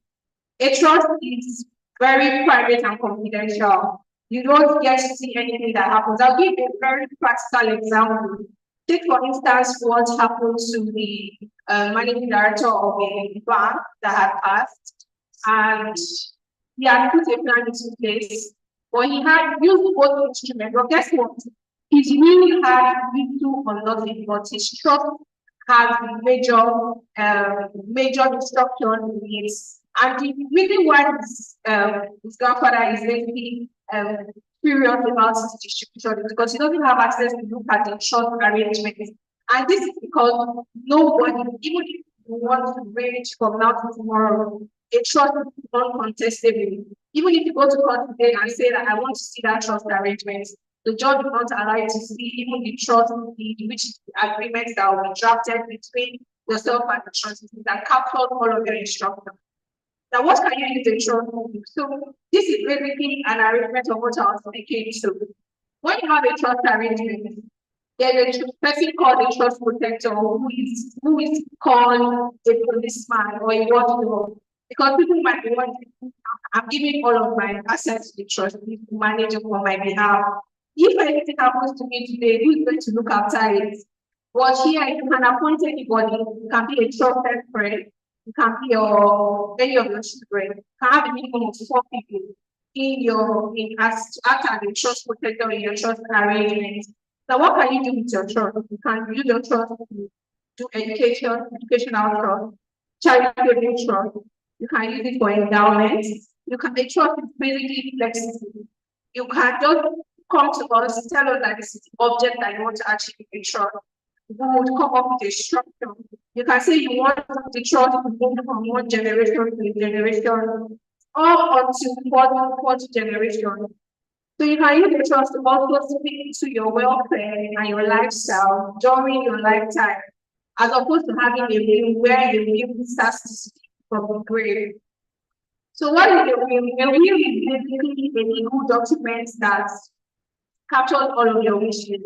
A trust is very private and confidential. You don't get to see anything that happens. I'll give a very practical example. Take, for instance, what happened to the managing director of a bank that had passed, and he had put a plan into place, but he had used both instruments. But guess what? His will had little or nothing, but his trust has major destruction in it. And the reason why his grandfather is basically curious about his distribution is because he doesn't have access to look at the trust arrangements. And this is because nobody, even if you want to range from now to tomorrow, a trust is uncontestable. Even if you go to court today and say that I want to see that trust arrangement, the judge will not allow you to see even the trust deed, which is the agreement that will be drafted between yourself and the trustee that captures all of your instructions. Now, what can you use a trust to do? So this is basically an arrangement of what I was speaking to. When you have a trust arrangement, there's a person called a trust protector who is called a policeman or a watchdog. Because people might be wondering, I'm giving all of my assets to the trustee to manage it on my behalf. If anything happens to me today, who's going to look after it? But here, you can appoint anybody. You can be a trusted friend. You can be any of your children. You can have a minimum of 4 people as to act as a trust protector in your trust arrangement. Now, what can you do with your trust? You can use your trust to do educational trust. charity trust. You can use it for endowment. A trust is basically flexible. You can just come to us, tell us that this is the object that you want to achieve in a trust. We would come up with a structure. You can say you want the trust to move from one generation to a generation, or until fourth generation. So you can use the trust to also speak to your welfare and your lifestyle during your lifetime, as opposed to having a will where your will starts to speak from the grave. So what is a will? A will is basically a legal document that captures all of your wishes,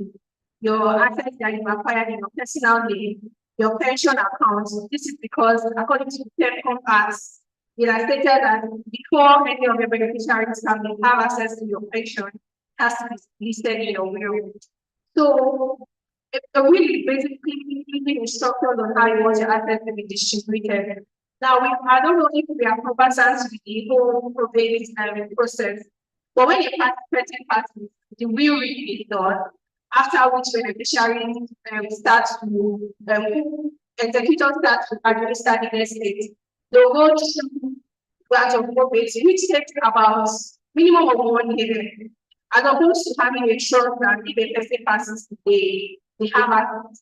your assets that you've acquired in your personal name, your pension accounts. This is because, according to the 10th Compass, it has stated that before any of your beneficiaries can have access to your pension, it has to be listed in your will. So a will is basically giving instructions on how you want your assets to be distributed. Now, I don't know if we are conversant with the whole probate process, but when you pass certain parties, the will review is done, after which beneficiaries start to executors start to administer the estate. They'll go through grant of probate, which takes about minimum of 1 year, as opposed to having a trust that if a person passes today, they have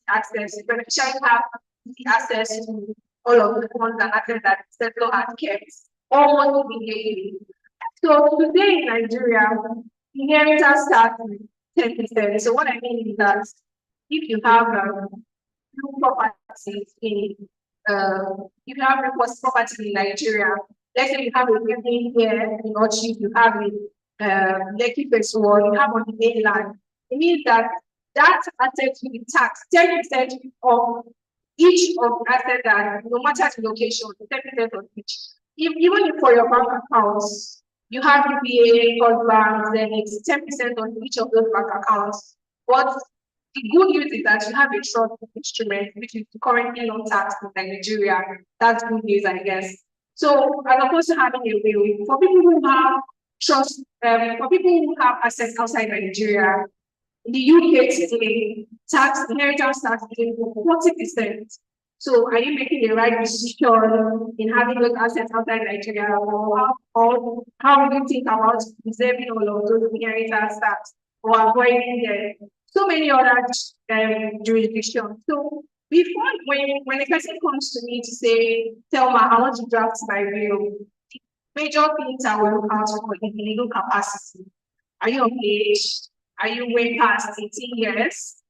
access, the beneficiaries have the access to all of the funds and assets that the settlor had kept almost immediately. So today in Nigeria, inheritance tax is 10%. So what I mean is that if you have two properties in if you have repost property in Nigeria, let's say you have a building here in Ochi, you have a Lekki Festival, you have on the mainland, it means that asset will be taxed 10% of each of the assets that, no matter the location, 10% of each. Even for your bank accounts, you have UBA, Gold Banks, then it's 10% on each of those bank accounts. But the good news is that you have a trust instrument, which is currently not taxed in Nigeria. That's good news, I guess. So, as opposed to having a will, for people who have trust, for people who have assets outside Nigeria, in the UK today, inheritance tax is 40%. So, are you making the right decision in having those assets outside Nigeria, or how do you think about preserving all of those inheritance tax or avoiding them? So many other jurisdictions. So before, when a person comes to me to say, Thelma, I want to draft my will, major things I will look out for is legal capacity. Are you of age? Are you way past 18 years?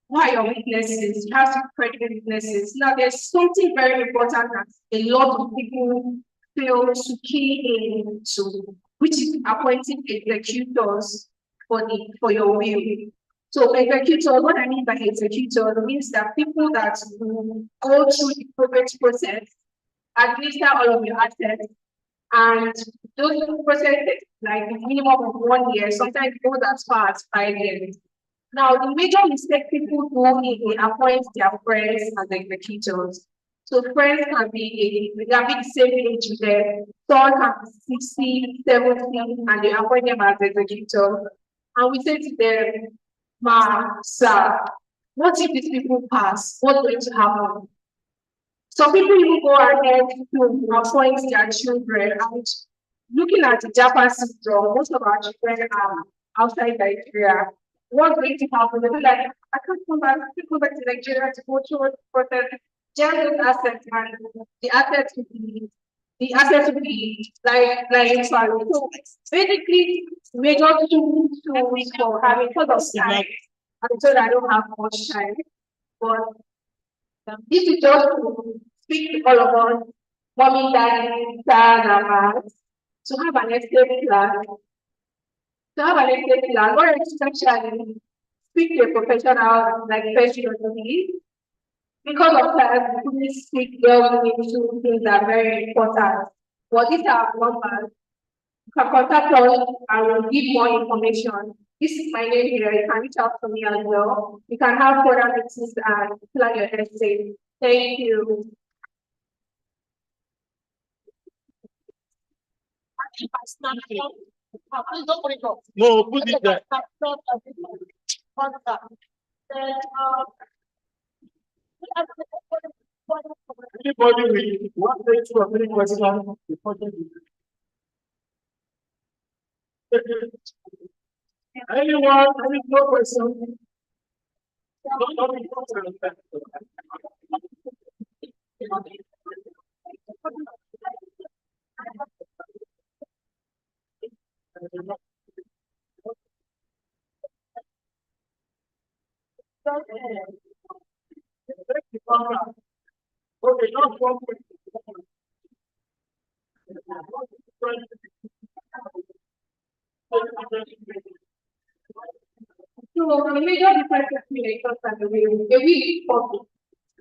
What are your weaknesses? You have to credible weaknesses. Now, there's something very important that a lot of people fail to key into, which is appointing executors for your will. So executors, what I mean by executor means that people that will go through the probate process, administer all of your assets, and those processes like a minimum of 1 year, sometimes goes as far as 5 years. Now, the major mistake people do is they appoint their friends as executors. So friends can be the same age with them. Someone can be 60, 70, and they appoint them as executors. And we say to them, sir, what if these people pass? What's going to happen? So people even go ahead to appoint their children. And looking at the Japan syndrome, most of our children are outside Nigeria. What's going to happen? They'll be like, I can't come back to Nigeria to go through the process, generate assets, and the assets will be like so basically major tools for having because of time. I'm told I don't have much time, but this is just to speak to all of us, mommy, daddy, dad, and us, to have an estate plan. To have an estate plan, or especially speak to a professional like specialty. Because of that, we speak well into things that are very important. But these are numbers. You can contact us and we'll give more information. This is my name here. You can reach out to me as well. You can have further meetings and plan your essay. Thank you. No, put it there. Anybody with one, two, or three questions before anyone, any more question? Okay, not one question. So the major difference between a trust and a will public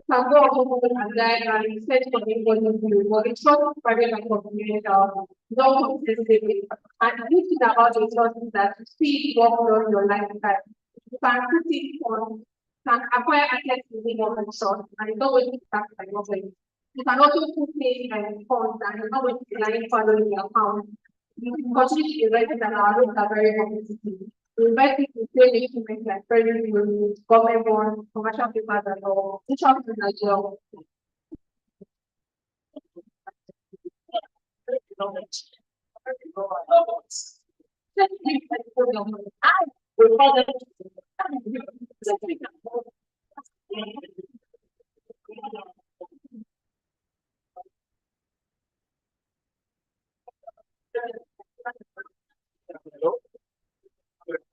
can go over and then and set for anybody to do, but the trust is private and confidential, not sensitive. And the good thing about the trust is that you see what does your lifestyle. You can put it on, can acquire access to the government trust, and it's not going to be taxed by government. You can also put it in funds and it's not going to be lying following the account. You can continue to invest in our loans are very competitive. We invest in same instruments like credit unions, government bonds, commercial papers, and all. Each of them as well.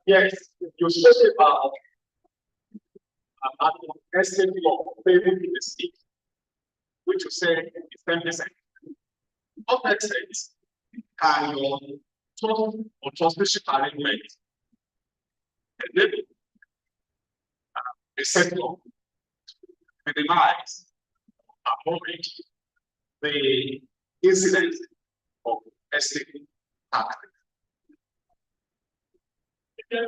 Yes, you spoke about estate law favoring the state, which you say is 10%. What makes sense? Can your trust or transmission arrangement enable a set law minimize avoid the incidence of estate tax? So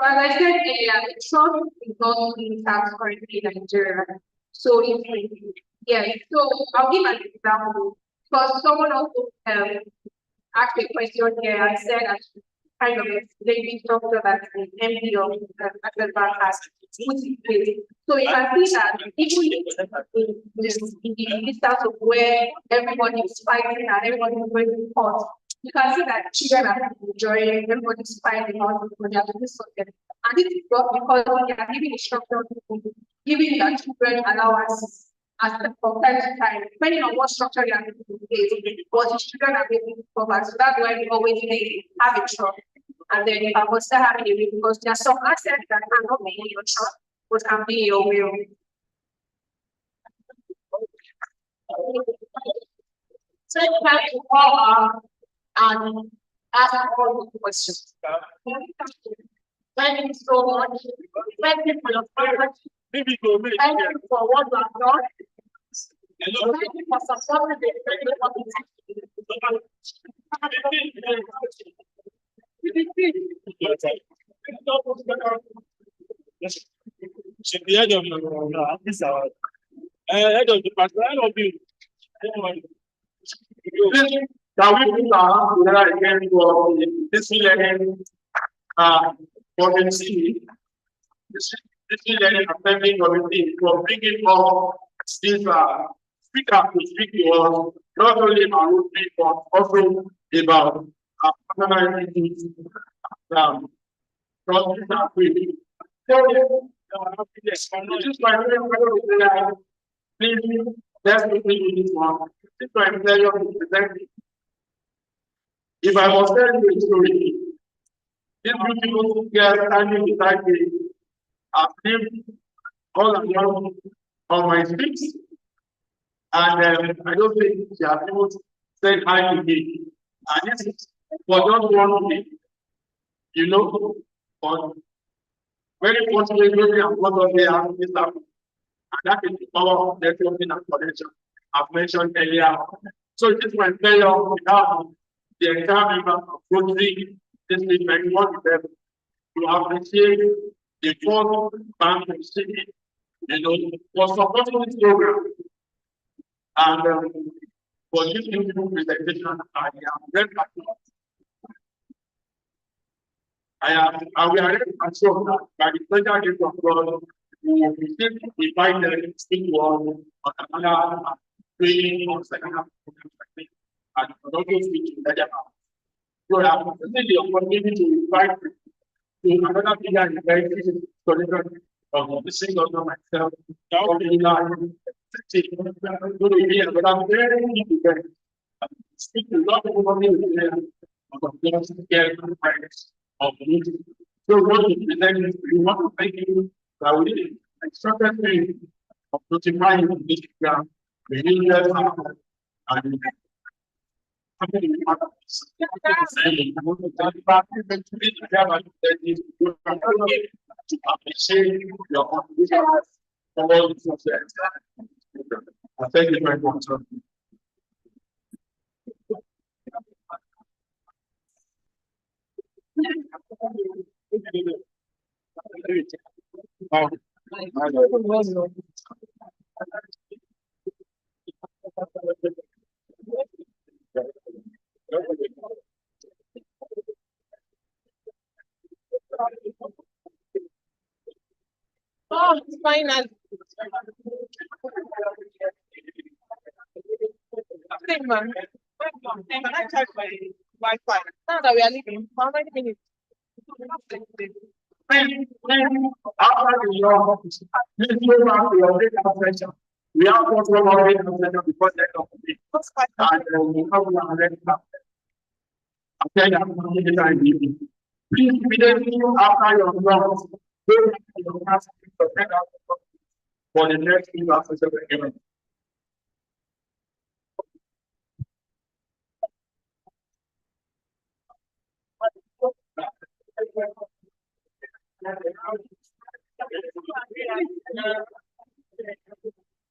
as I said earlier, the trust is not being taxed currently in Nigeria. So so I'll give an example. Because someone also asked a question here and said that kind of explain the structure that the MD of Access Bank has put in place. So you can see that even in the instance of where everybody is fighting and everybody is going to court, you can see that children are enjoying, everybody's fighting out for their business. And this is not because they are giving instructions, giving their children allowances as from time to time, depending on what structure they are putting in place, but the children are being covered. So that's why we always say have a trust. And then you can consider having a will because there are some assets that cannot be in your trust, but can be in your will. So you have to call and ask all the questions. Thank you so much. Thank you for your time. Thank you for what you have done. Thank you for supporting the Should be head of this head of the head of the Can we put our hands together again for this learning committee? This learning assembly committee for bringing up this speaker to speak to us, not only about movement, but also about personal issues. This is my favorite. Please, let's begin this one. This is my pleasure to present it. If I was telling you a story, this beautiful girl standing beside me, I've lived all along on my streets, and I don't think she has even said hi to me. And this is for just one day, you know, but very fortunately, I'm not going to have this happen. And that is the power of networking and connection I've mentioned earlier. So it is my pleasure on behalf of the entire members of Rotary District 91 to appreciate the fourth bank of city, for supporting this program and for this beautiful presentation. I am very happy. we are assured that by the special gift of God, we will receive divine speak word on another training or second half program and also speak to better half. So I have the opportunity to invite to another bigger and very solution of the single of myself, all the line, but I'm very event. Speak to a lot of people of God's care and practice of music. So what you present is we want to thank you that we did instructed me of notifying this program, the leaders and happening in other places. Saying, I want to thank you back to appreciate your contribution for all the success. Thank you very much. Oh, finally. Hey, man. Can I charge my Wi-Fi? Now that we are leaving, how many minutes? After the law, please go back to your data session. We have got one more data session before the end of the day. And we have one already. After that, please immediately after your law, go back to your class for the next data session again.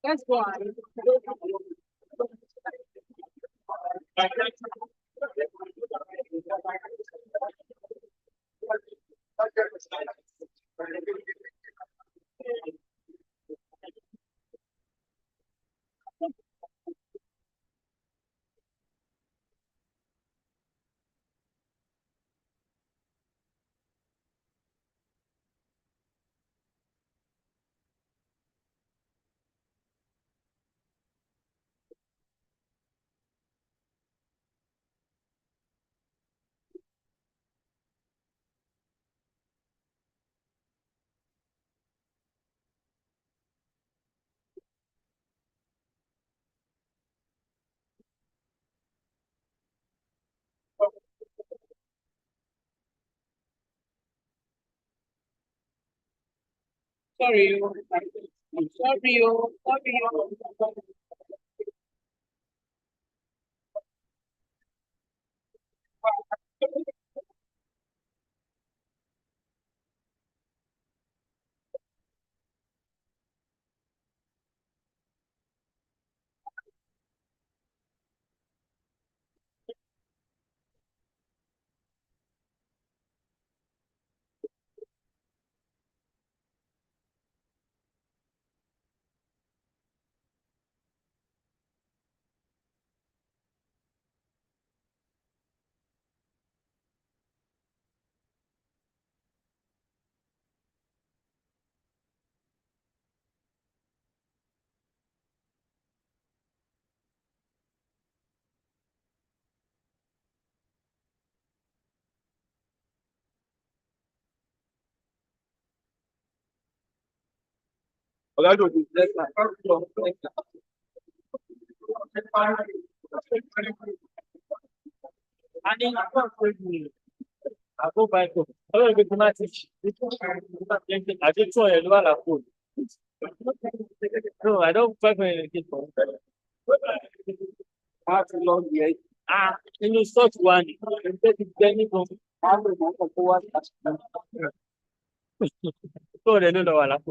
That's why. Sorry. Sorry. Àgbo báyìí ọlọ́run ibi tí máa ti ṣe àdétún ọ̀yẹ́ ló wà lápò. No, I don't find anything for it. How to long the inú sọ́ọ̀tù wa ni ẹgbẹ́ ti gbẹ nínú àwọn ìmọ̀ ọkọ̀ tó wá láti tó rẹ̀ ló lọ wà lápò.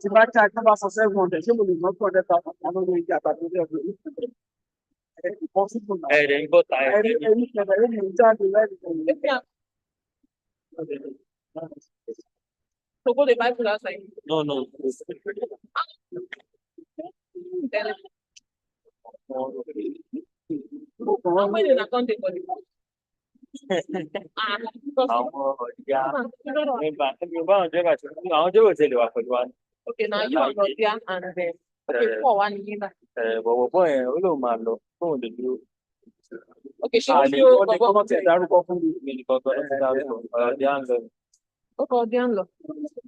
Tí bá ká ká bá sọ 700, ṣé mo lè ná 200,000 àwọn ọmọ ìjà àtàkùn ọjọ́ ìgbà? Possible now. Ẹ̀rẹ̀ ń bọ̀ta ẹ̀rẹ̀ ní. Ẹni ṣẹlẹ̀ ẹni jáde lẹ́yìn. So go the Bible outside. No, no. Then I'm waiting account for the Àwọn ọ̀dìyà nígbà tí bá àwọn jẹ́gà tí àwọn jẹ́gà tí lè wà pẹ̀lú wa. okay, now you are not there and then okay, 4-1 either. Bọ̀wọ̀ bọ́ yẹn ó lóun máa lọ fóun lè dúró. Okay, she Àlè will wọ́n ní kọ́kọ́ tẹ̀ dárúkọ fún mi. Mi nìkan kan ló ti dárúkọ ọ̀dìyà ń lọ. okay, then look.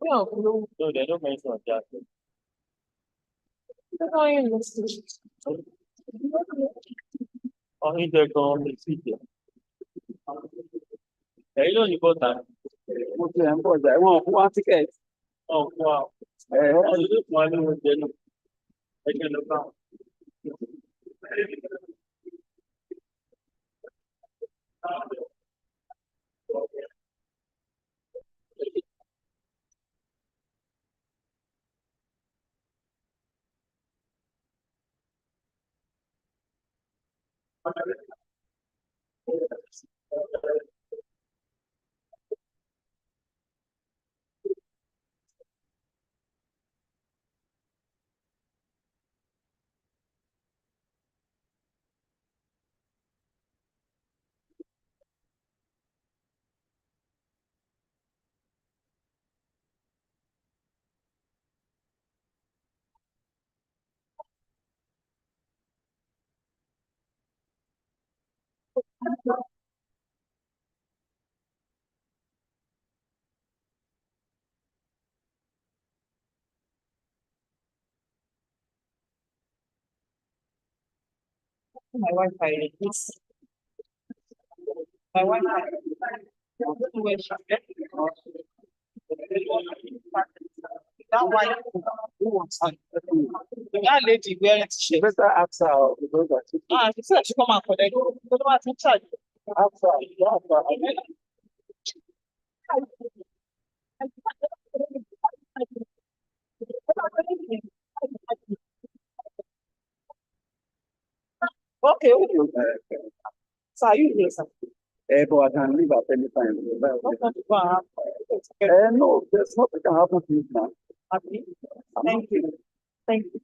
We are blue. No, they don't mention ọ̀dìyà. Ọ̀hún jẹ́ gan-an ní síjẹ̀. Ẹ̀yin ló ní bọ́tà. Mo ti ẹ̀ ń bọ̀ jà ẹ̀wọ̀n fún wa tíkẹ̀tì. Ọ̀pọ̀ àwọn ọ̀dọ́ tó fún wa ní oúnjẹ náà. Ẹgbẹ́ lọ bá wọn. My Wi-Fi is my Wi-Fi. That white who wants that lady wearing t-shirt. Better ask her. She said she come and collect. What about to charge? Ask her. Okay. So are you here, sir? But I can leave at any time. No, there's nothing can happen to you now. Happy? Thank you. Thank you.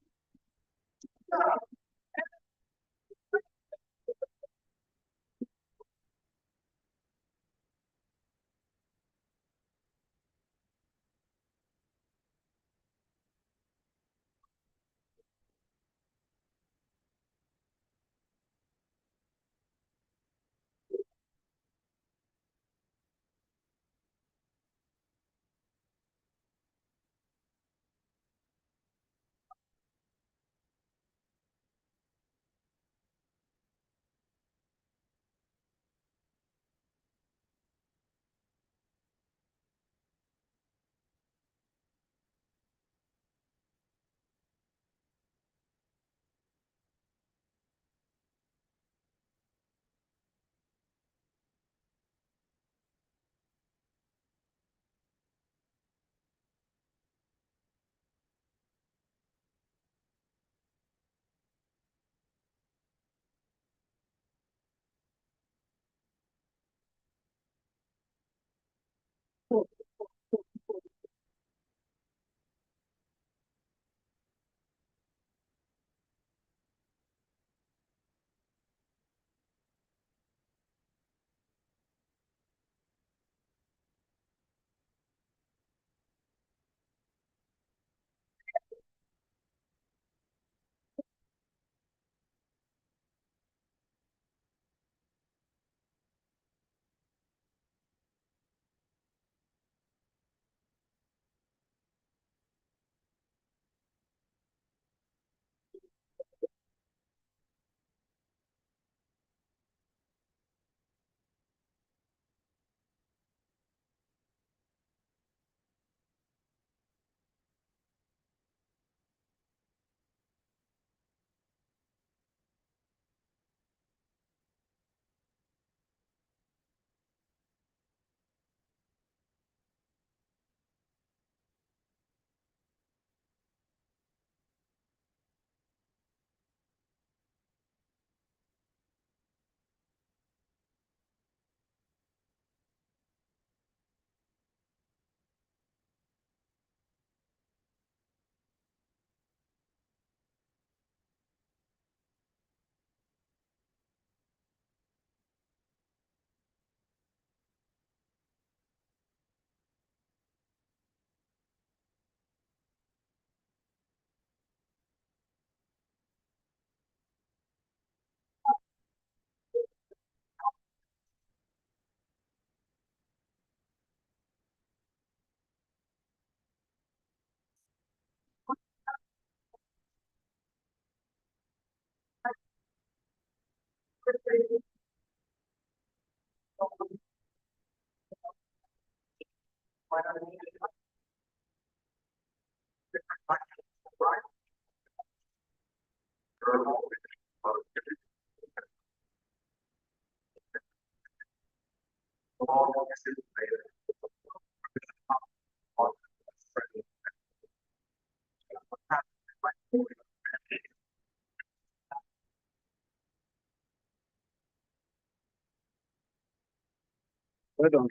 Well done.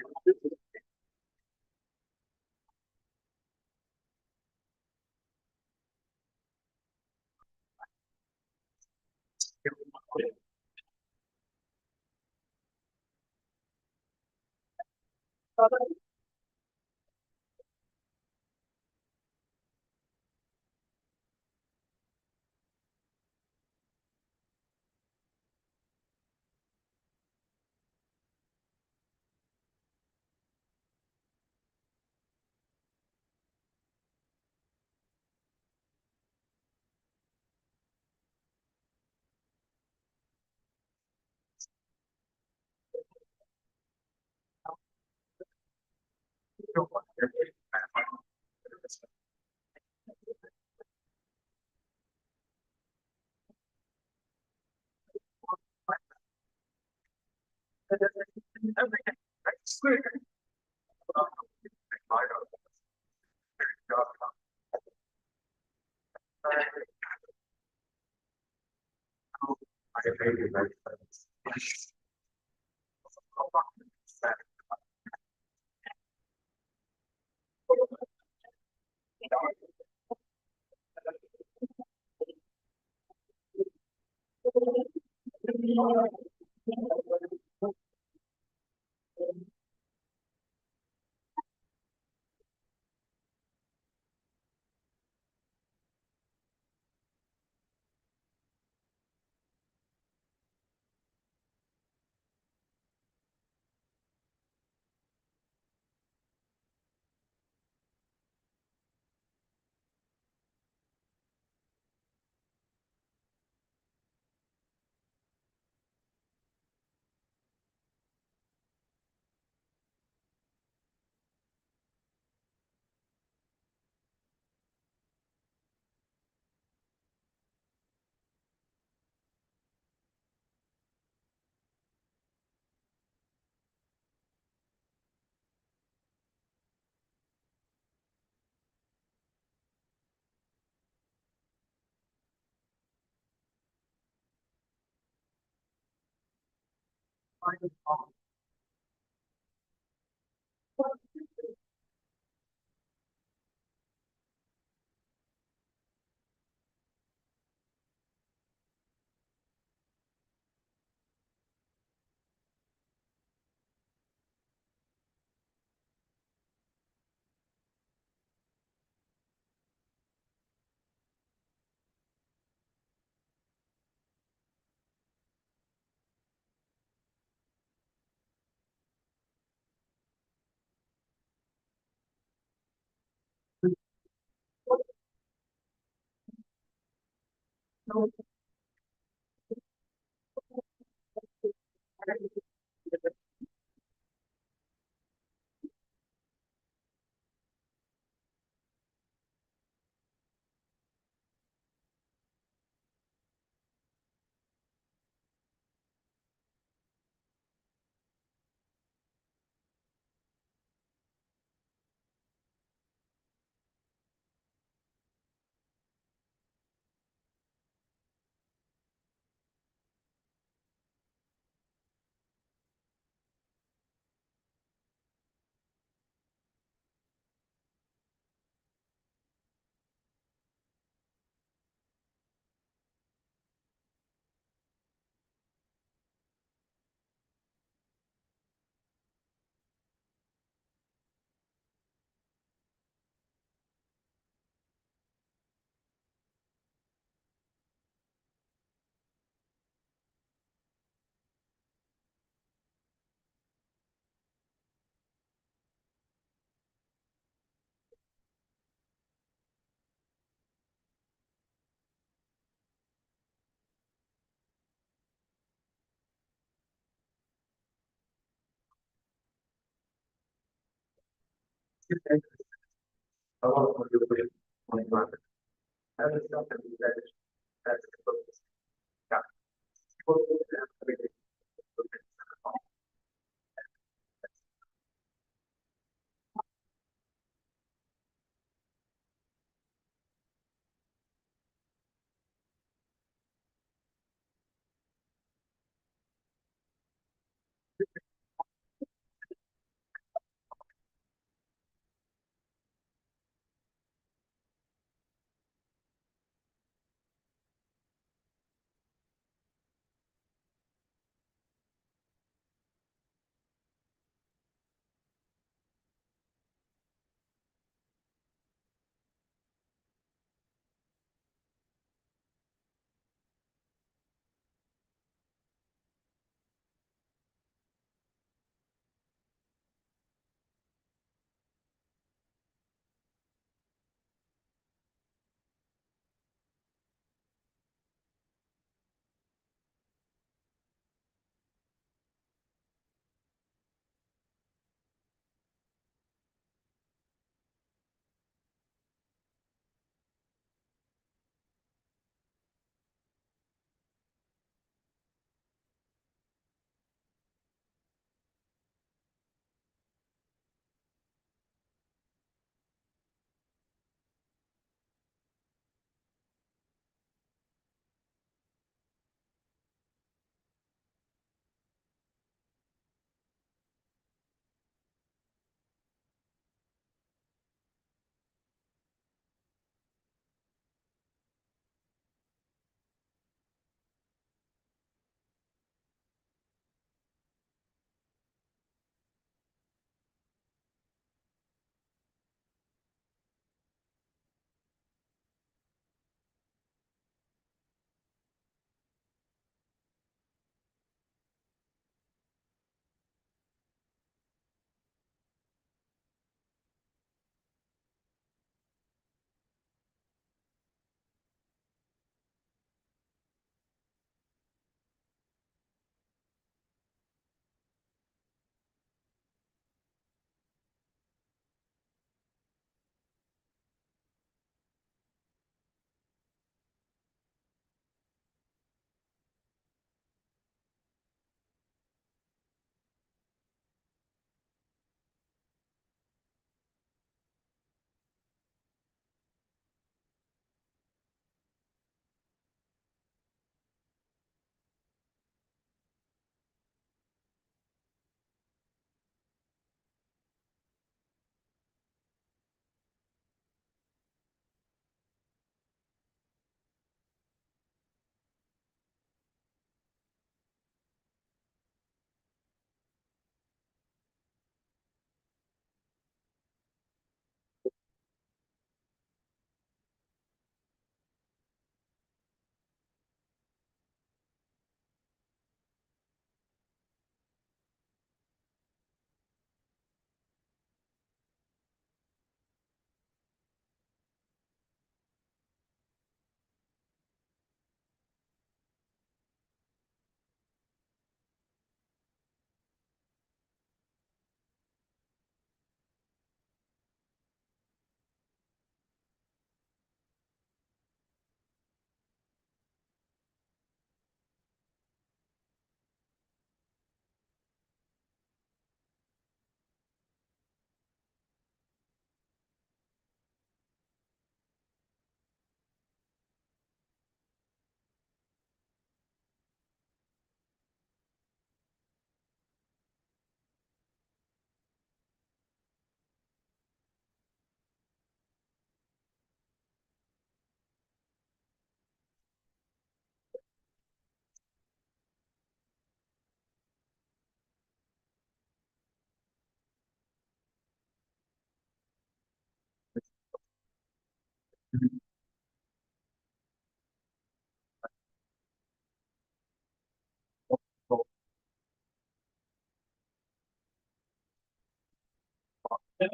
So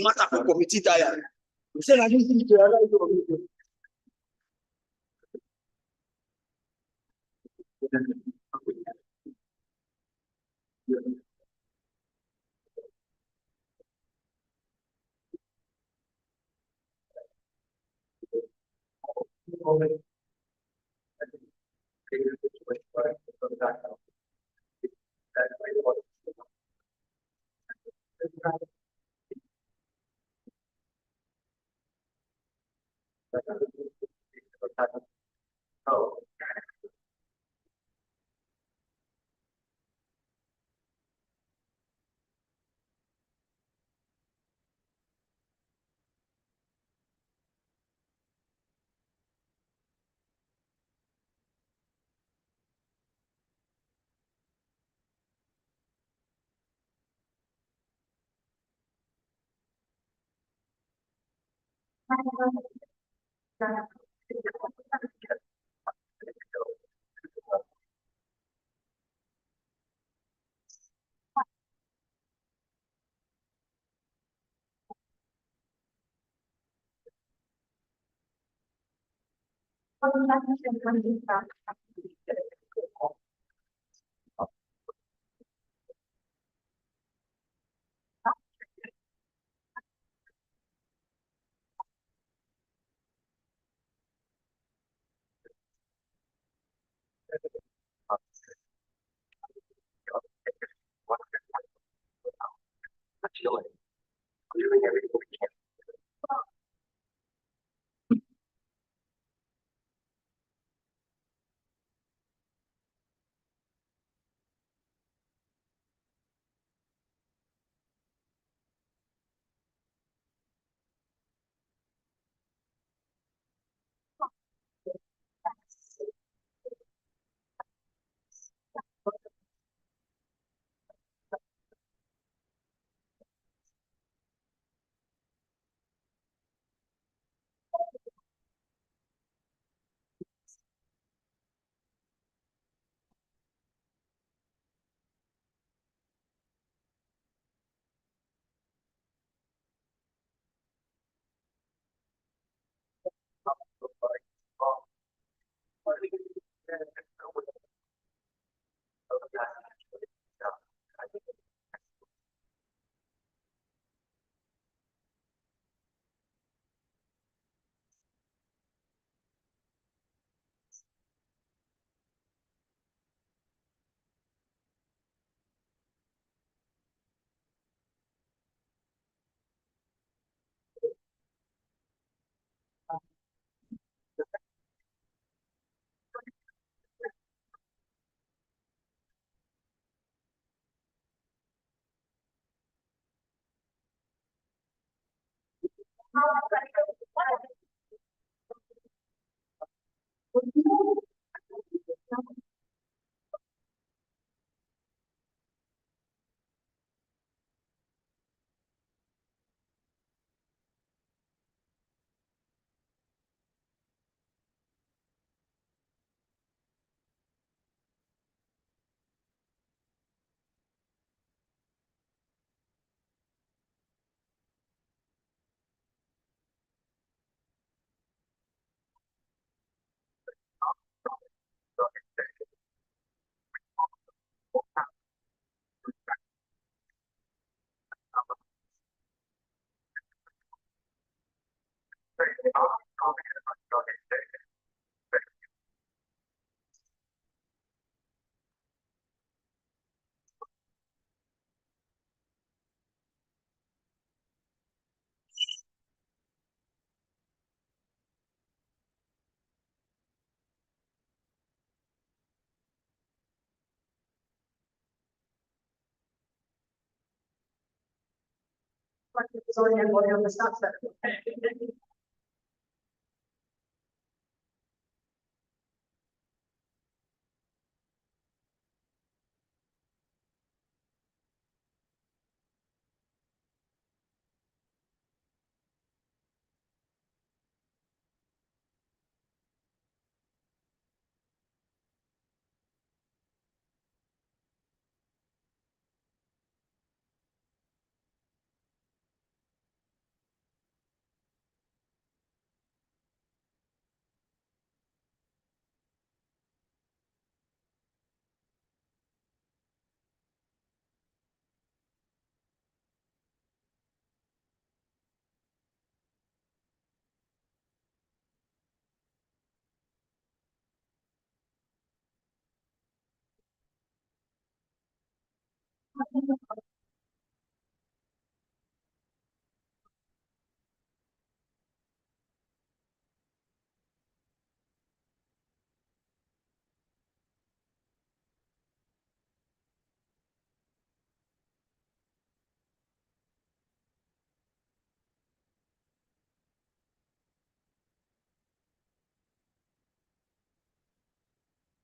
matter for committee diary. We say I didn't think to allow you.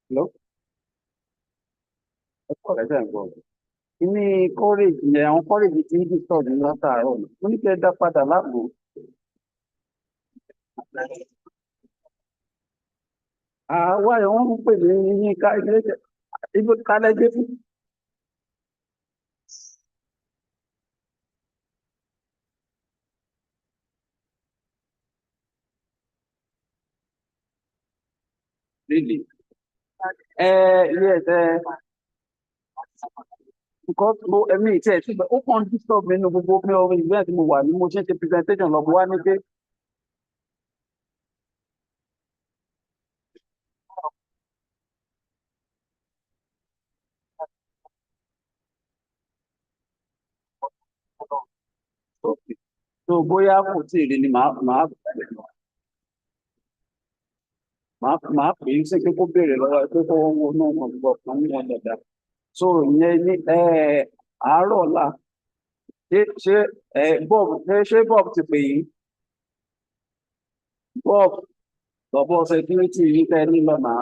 Hello? Ẹ̀kọ́ rẹ̀ bẹ́ẹ̀ gbọ́. Kíní kọ́rẹ́jì yẹn, àwọn kọ́rẹ́jì tí ń bí sọ̀rọ̀ ní látàárọ̀. Mo ní kí ẹ dá padà lágbo. Àwa ẹ̀ wọ́n ń pè ní Yínká Iléeṣẹ́. Ibo kálẹ̀ dé fún. Really? Yes, because mo ẹ̀mí ìtí ẹ̀ ṣùgbọ́n ó kàn disturb mi nínú gbogbo pé orin ìwé tí mo wà ní mo ṣe ń ṣe presentation lọ bó wá ní pé so bóyá kò tí ì rí ni màá pè é sí pé kó béèrè lọ́wọ́ ẹ pé kó wọ́n wo náà wọn gbọ́ kan ní wọn dàda so ìyẹn ní àárọ̀ ọ̀la ṣé Bob ti pè yín Bob lọ́bọ̀ security yìí tẹ́ ní lọ́nà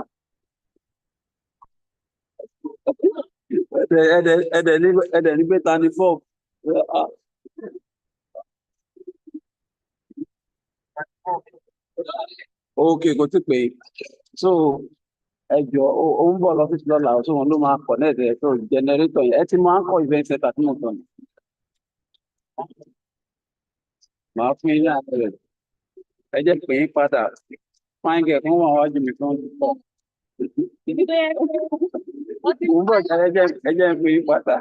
ẹ̀dẹ̀ ní pé ta ni Bob. Ok, kò tí pé so ẹjọ ó ń bọ̀ lọ́fíìsì lọ́la so wọn ló máa connect ẹ̀ so generator yẹn ẹ ti máa ń kọ́ event center tí mo sọ ni màá fún yín ní àpẹẹrẹ ẹ jẹ́ pé yín padà fine girl kan wà wájú mi kan pọ̀ mo ń bọ̀ ẹ jẹ́ pé yín padà.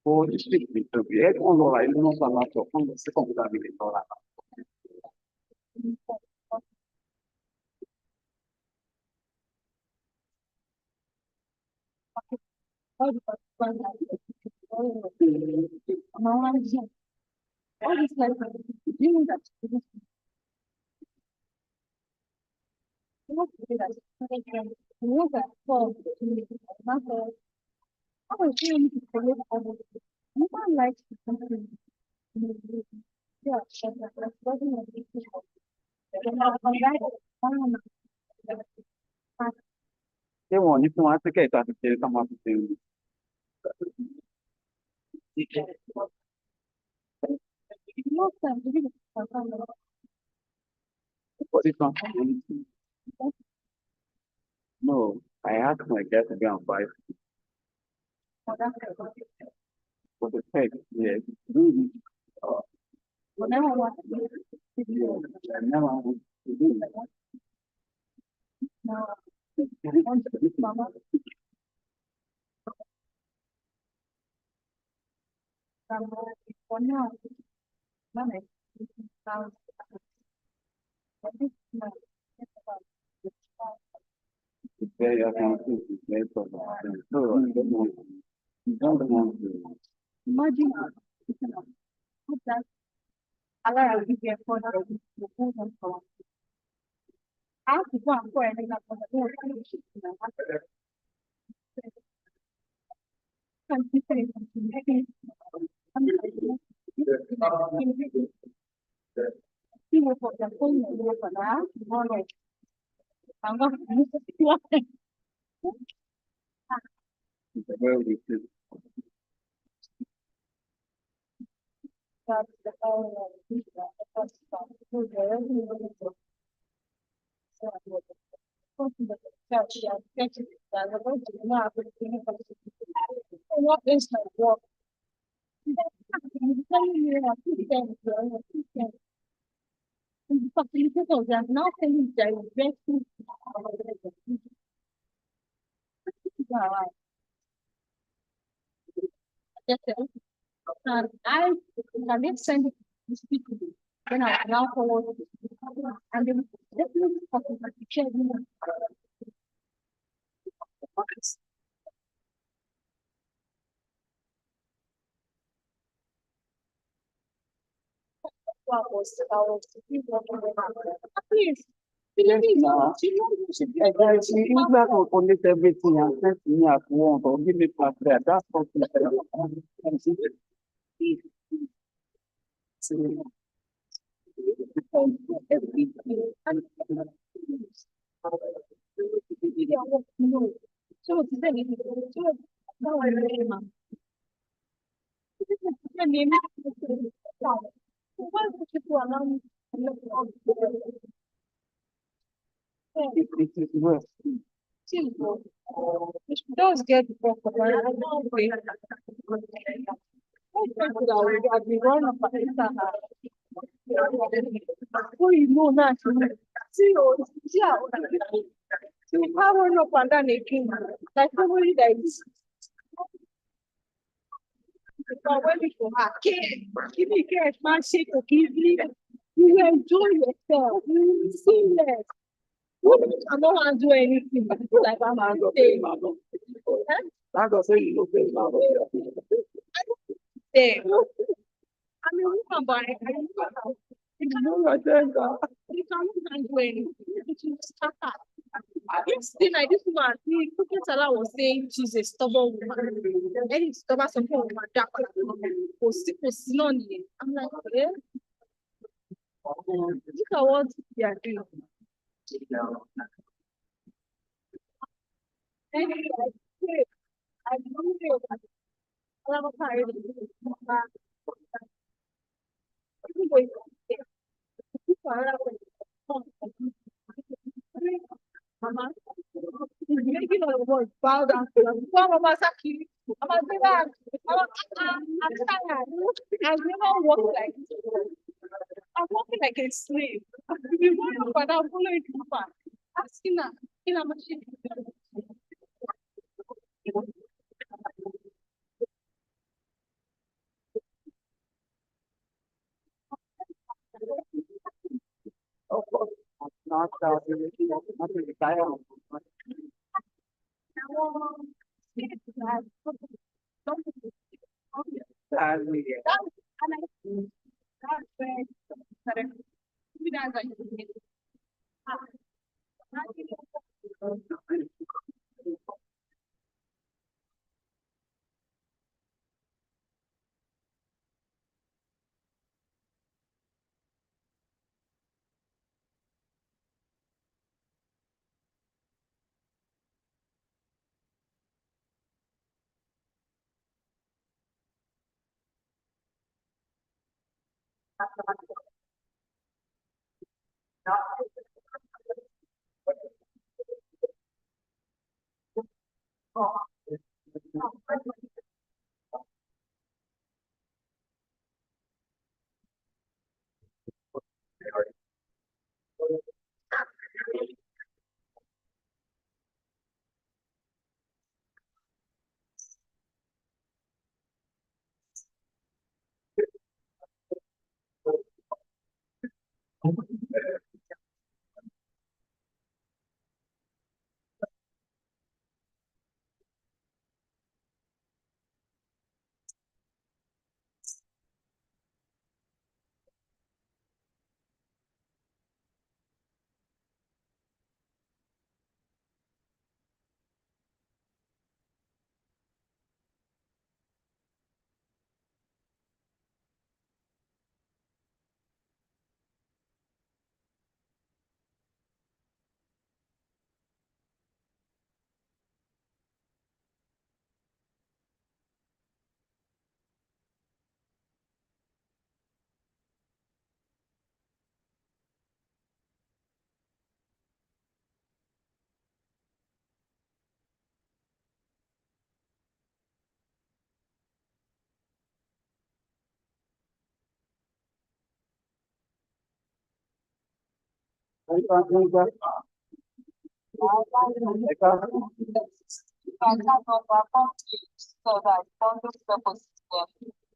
For district tóbi ẹ kàn lọ ra ilé nọ́mbà látọ̀ fún lọ sí kọ̀ǹpútà mi lè lọ́ra. Ṣé wọn ò ní fún wa tíkẹ́ẹ̀tì àti ṣe ká máa fi ṣe ìlú? For this one? No, I asked my guest to be on 5. For the text, yes. Whenever I want to do it. Never want to do it. No. Mama. For now, money. It's very accountable. It's very important. So, you don't want to imagine that Allah will give you a for the food and so on. I have to go and pour anything up on the door. He will put the phone for that. I'm going to use it. What is my work? Now saying directly I can send it to people. Then I now forward and then definitely talking about the chairman. Please. Yes, now. She England will collect everything and send to me at once or give me back there. That's something. It is worse. Does get the proper. I don't pay. Oh, you know that. See, power up and down again. Like somebody that is. When you are give me cash, man, shake or give me. You enjoy yourself. You see that. I don't want to do anything. Like I'm saying. I got say you look at now. There. I mean, we can buy it. You cannot do anything. You start that. Yesterday night, this woman, the cooking salad was saying she's a stubborn woman. And it's stubborn something woman that was none. I'm like, yeah. Look at what they are doing. I don't Mama, making all the words bow down to them. Mama Saki, I'm tired. I've never worked like this. I'm working like a slave. If you want to find out, follow it too far. Asking her, in a machine. Of course, not retire.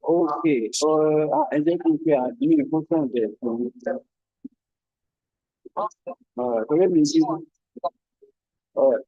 Okay, and then we are doing important. All right, let me see. All right.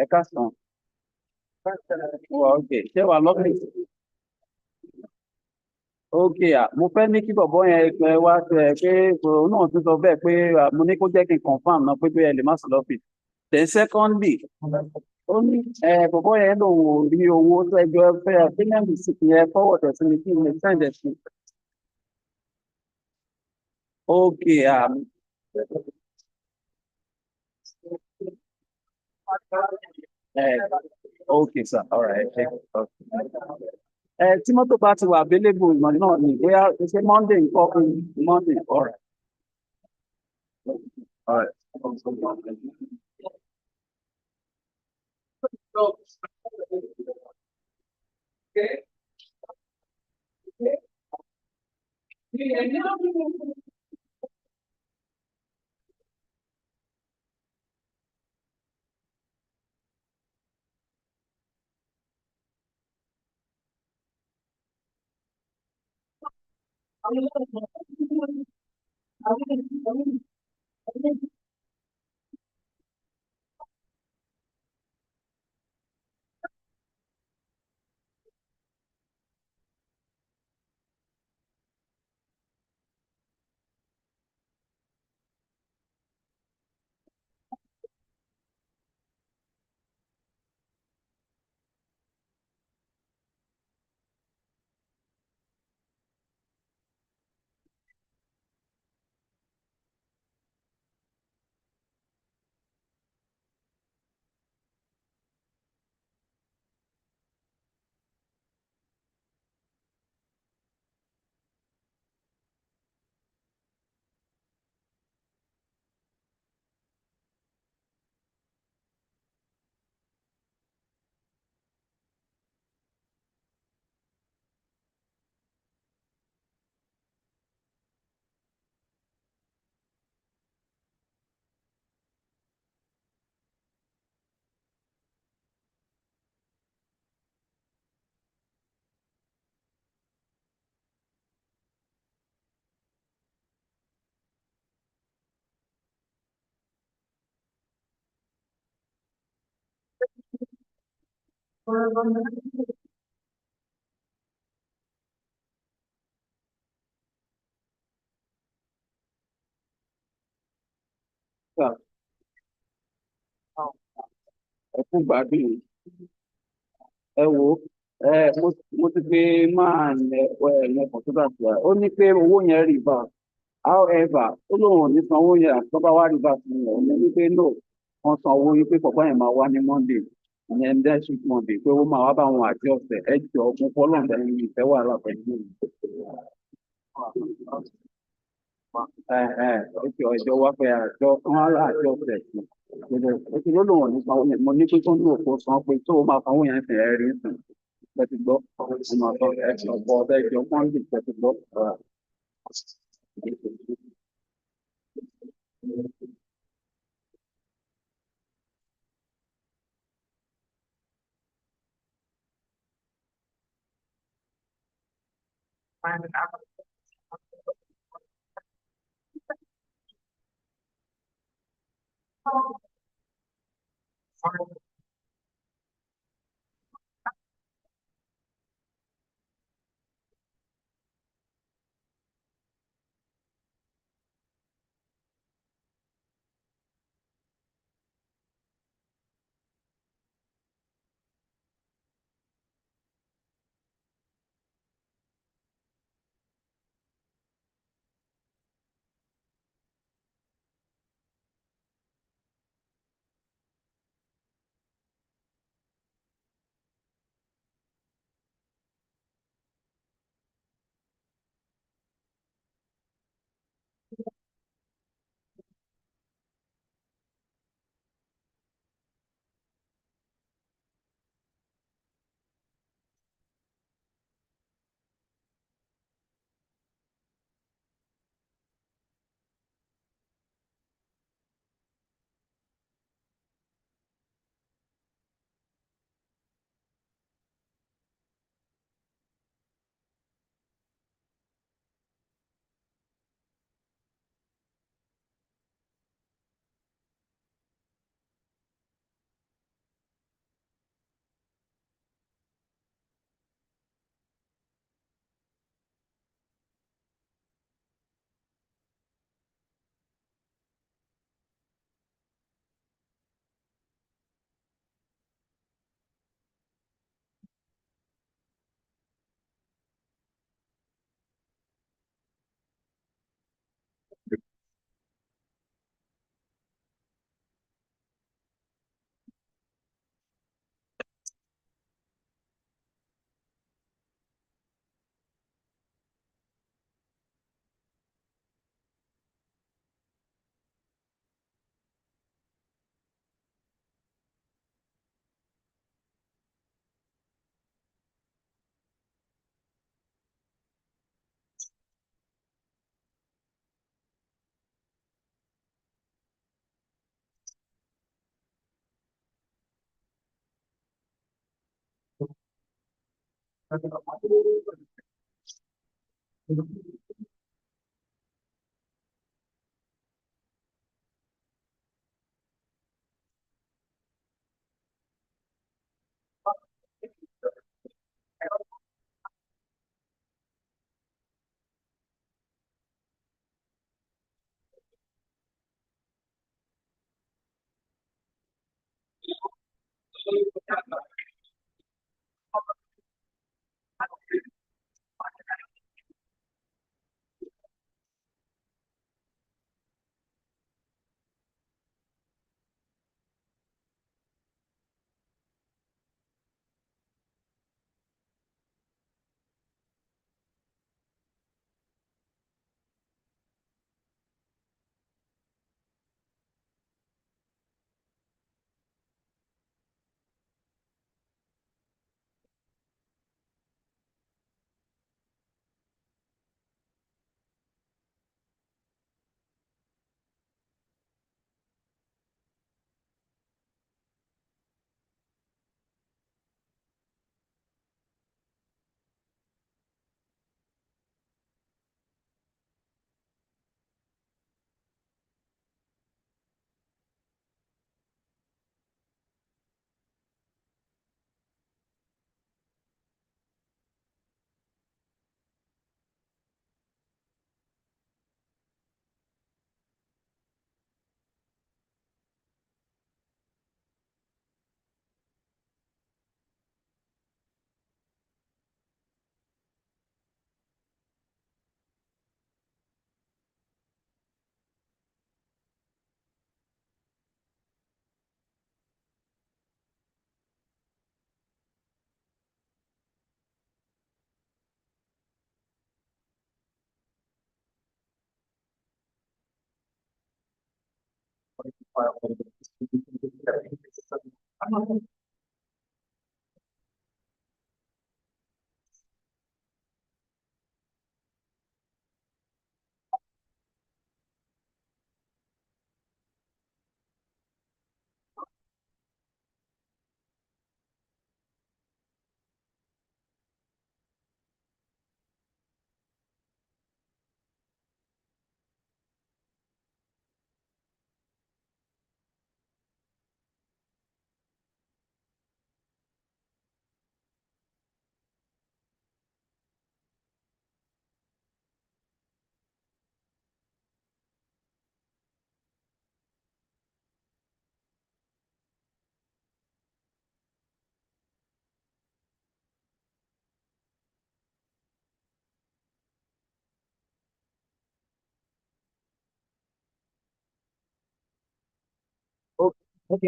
Ẹ káàsán. Okay, ṣé wà lọ́kì? Okay, mo fẹ́ ní kí bọ̀bọ́ yẹn wá pé òun náà tún sọ bẹ́ẹ̀ pé mo ní kó jẹ́ kí n confam náà pé ẹ lè má sí lọ́fíìsì. Then secondly, ó ní bọ̀bọ́ yẹn lòun ò rí owó tó ẹjọ́ fẹ́ payment receipt yẹn forward ẹ̀ sí mi kí n lè send ẹ̀ sí. Okay, okay, sir. All right. Tí mọ́tò bá ti wà available ìmọ̀ náà ni bóyá ṣe Monday nǹkan fún Monday. All right. All right. Ẹ kú gbádùn. Ẹ wo mo ti pe máa yẹn kàn tó dàtí wa ó ní pé owó yẹn rí bá however ó lóun ò ní san owó yẹn àti tó bá wá rí bá sí i òun ní pé no wọ́n san owó yín pé pọ̀pọ̀ yẹn máa wá ní Monday ìyẹn next Monday pé ó máa wá bá wọn àti ọ̀sẹ̀ ẹ jọ fún fọlọ́ǹdà yín ìfẹ́ wàhálà pẹ̀lú mi. Ètò ìjọ wá pé àjọ wọn á àjọ ọ̀sẹ̀ sí ètò ló lòun ò ní san owó yẹn mo ní pé tó ń lò kó san pé tó o máa san owó yẹn fẹ̀ ẹ́ rí sùn tẹ́tí gbọ́ ọmọ ọ̀tọ̀ ẹ̀sìn ọ̀pọ̀ ọ̀tọ̀ ìjọ pọ́ńdì tẹ́tí gbọ́. Okay,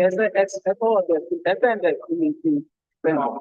ẹ fọwọ́ bẹ̀ ẹ fẹ́ bẹ̀ kí ni kí n fẹ́ mọ̀.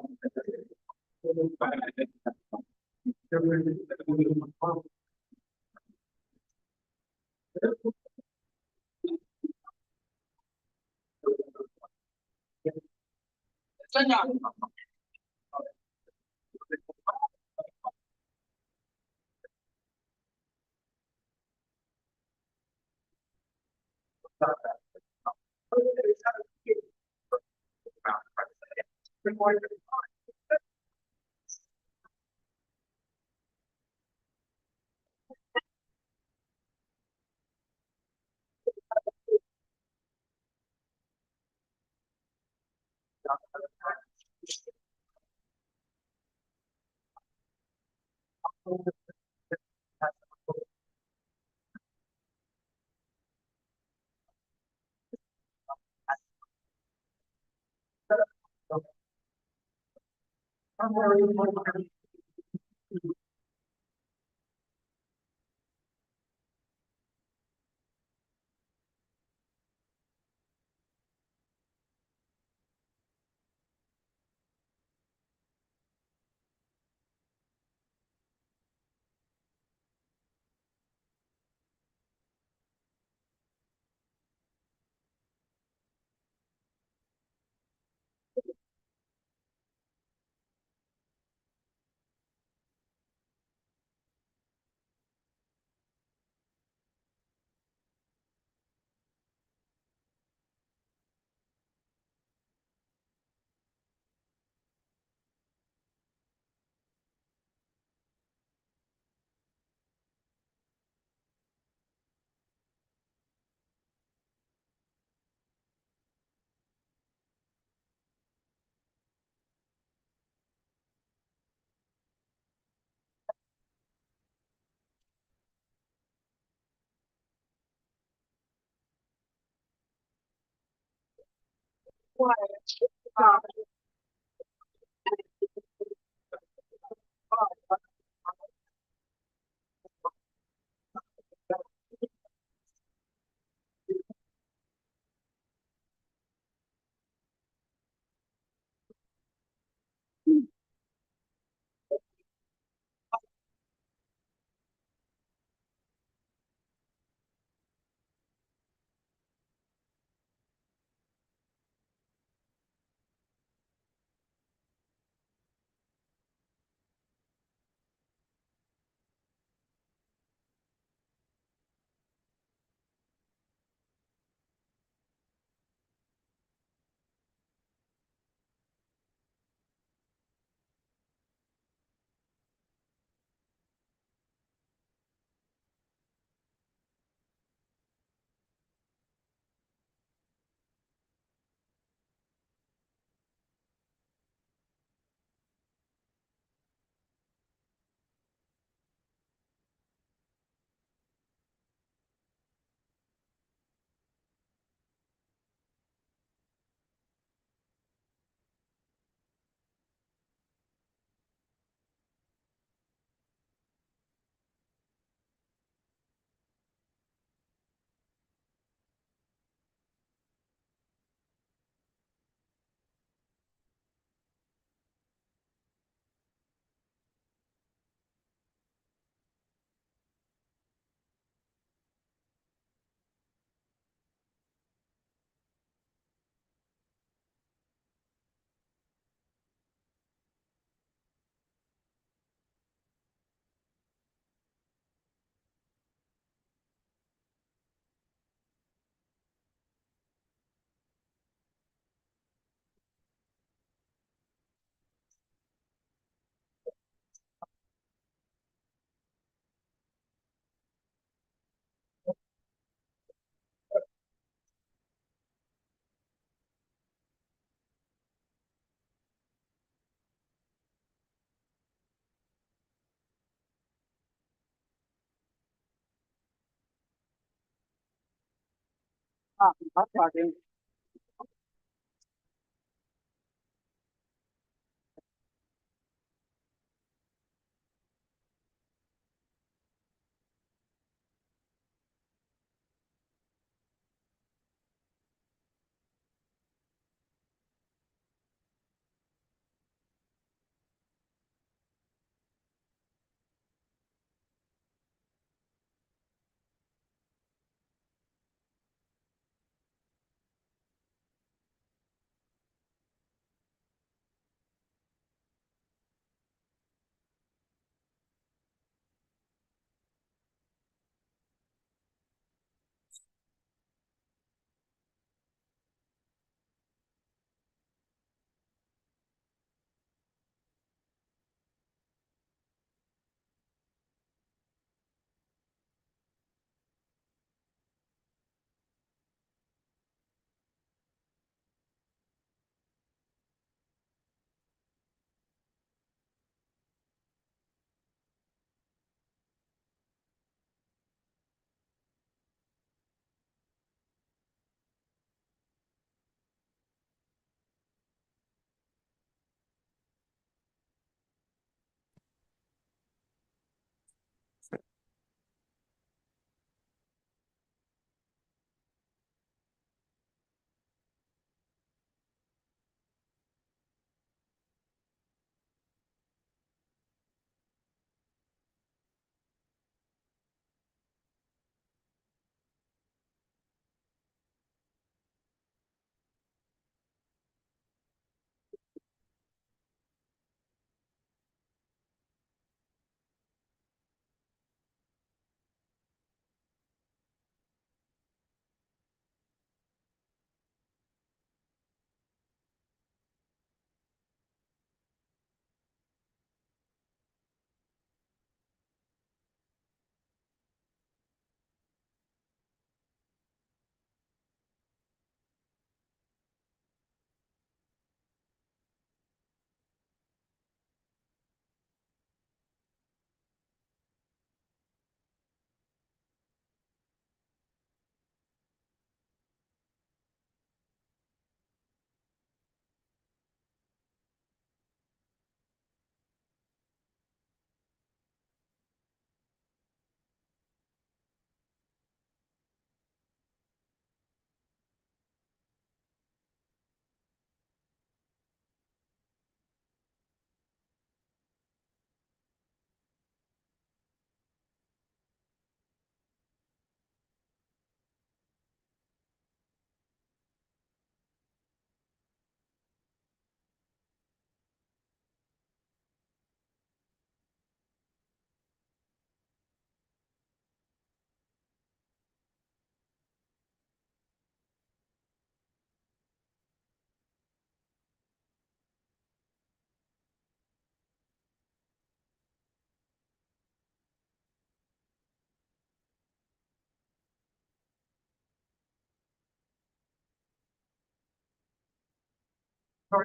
Hello,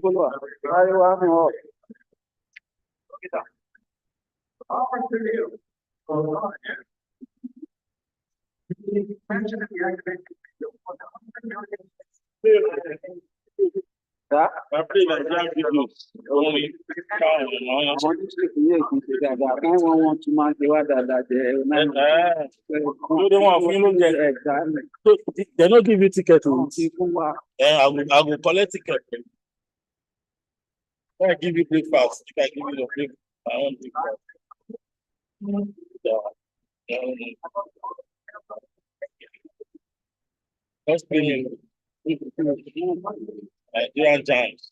Golo. Hi, Wamo. I play Nigerian videos. Only Àwọn tó ṣe kìí èkó ṣe dáadáa, káwọn wọn tún máa ń ṣe wá dáadáa jẹ náà. So they want to know that they don't give you ticket. I will collect ticket. If I give you breakfast, if I give you the breakfast, I want breakfast. Just pay him. Nigerian giants.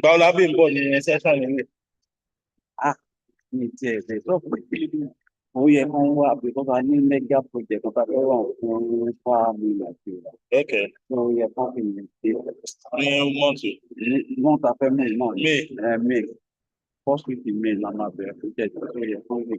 Báwo la bí n bọ̀ ní sẹ́sán nílé? Ní ti ẹ̀sẹ̀ tó pè é, ó yẹ kán wá pé kó bá ní mega project kan bá fẹ́ ràn fún fáàmì àti ìlà. Okay. Ó yẹ kán fi yẹn ṣe. Ní mọ́tò. Wọ́n ta fẹ́ mí náà. May. First week in May la máa bẹ̀rẹ̀ project tó yẹ kán lè.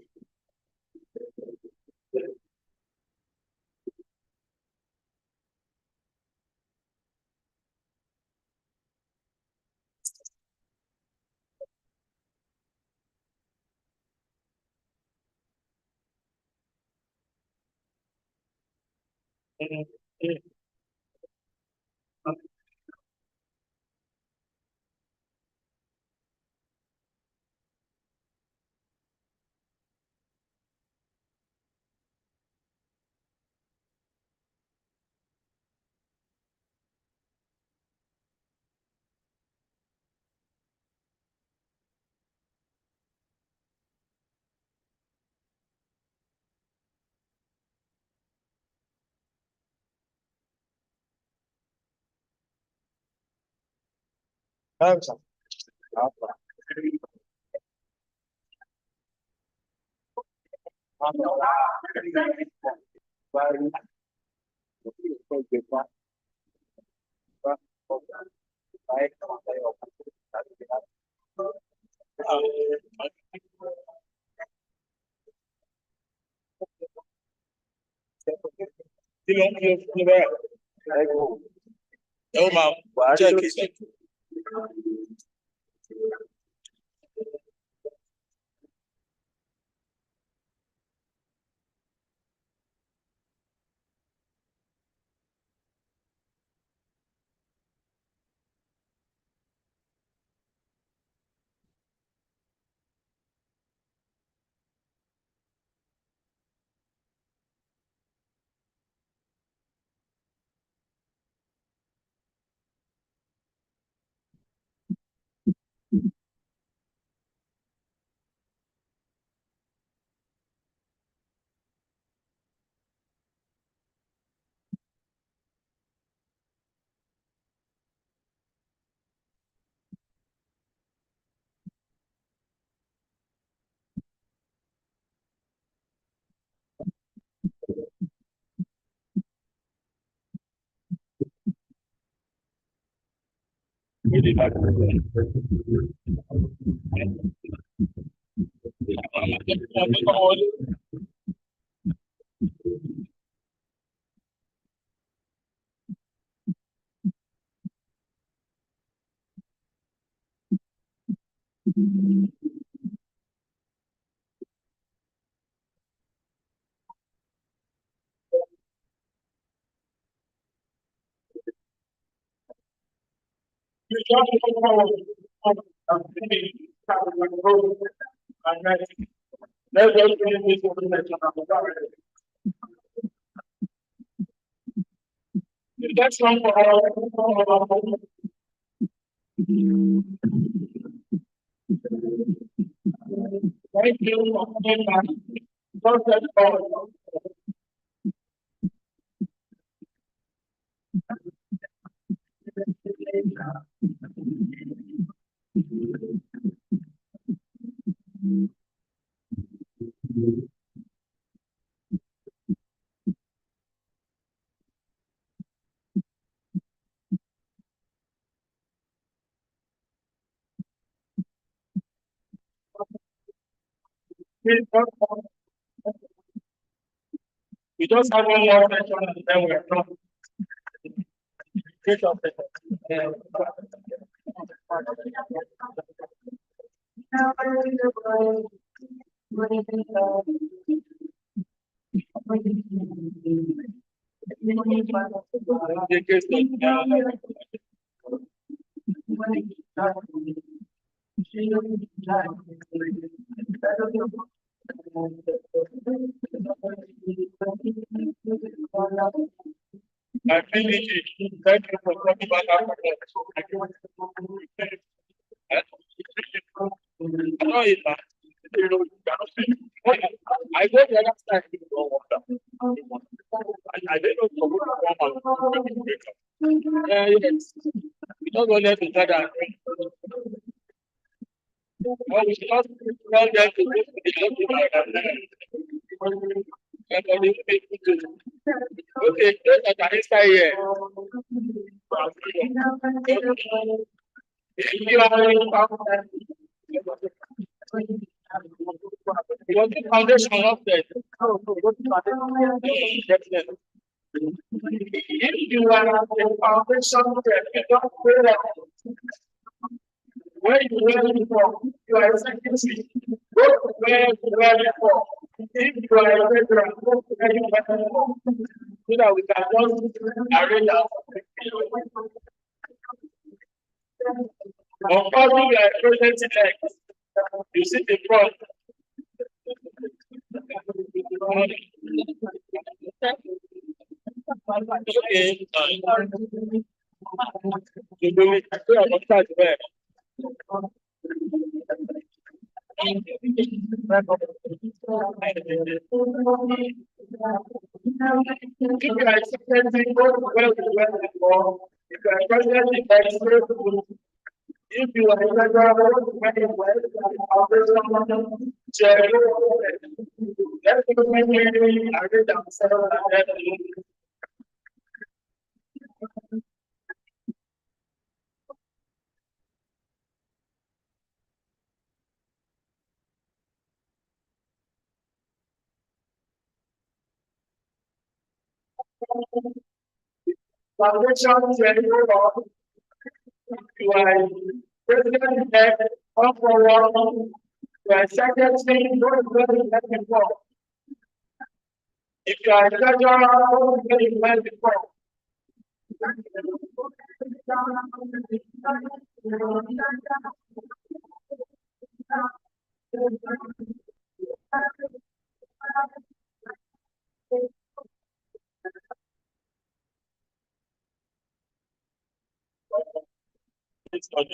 Check it. That's one for all. Thank you. We just have one more session and then we're done. I finish it. Thank you for coming back after that. I know it, man. I go the other side to go water. I don't know for what yes. We don't go there together. Well, we should not tell them to go to the okay, those that are inside here. You want the foundation of that? If you are the foundation that you don't pray that where you were before, you are executing. Go to where you were before. If you are a veteran, go to where you were before. So that we can just arrange our of course, we are presenting like you see the front. Okay, you do it. I must start there. If you are expecting go to where you were before, you can presently expect if you are in the ground, when you were, let's foundation you are president head of forward, you are secretary, go to where you were before. If you are treasurer, go to where you were before. It's not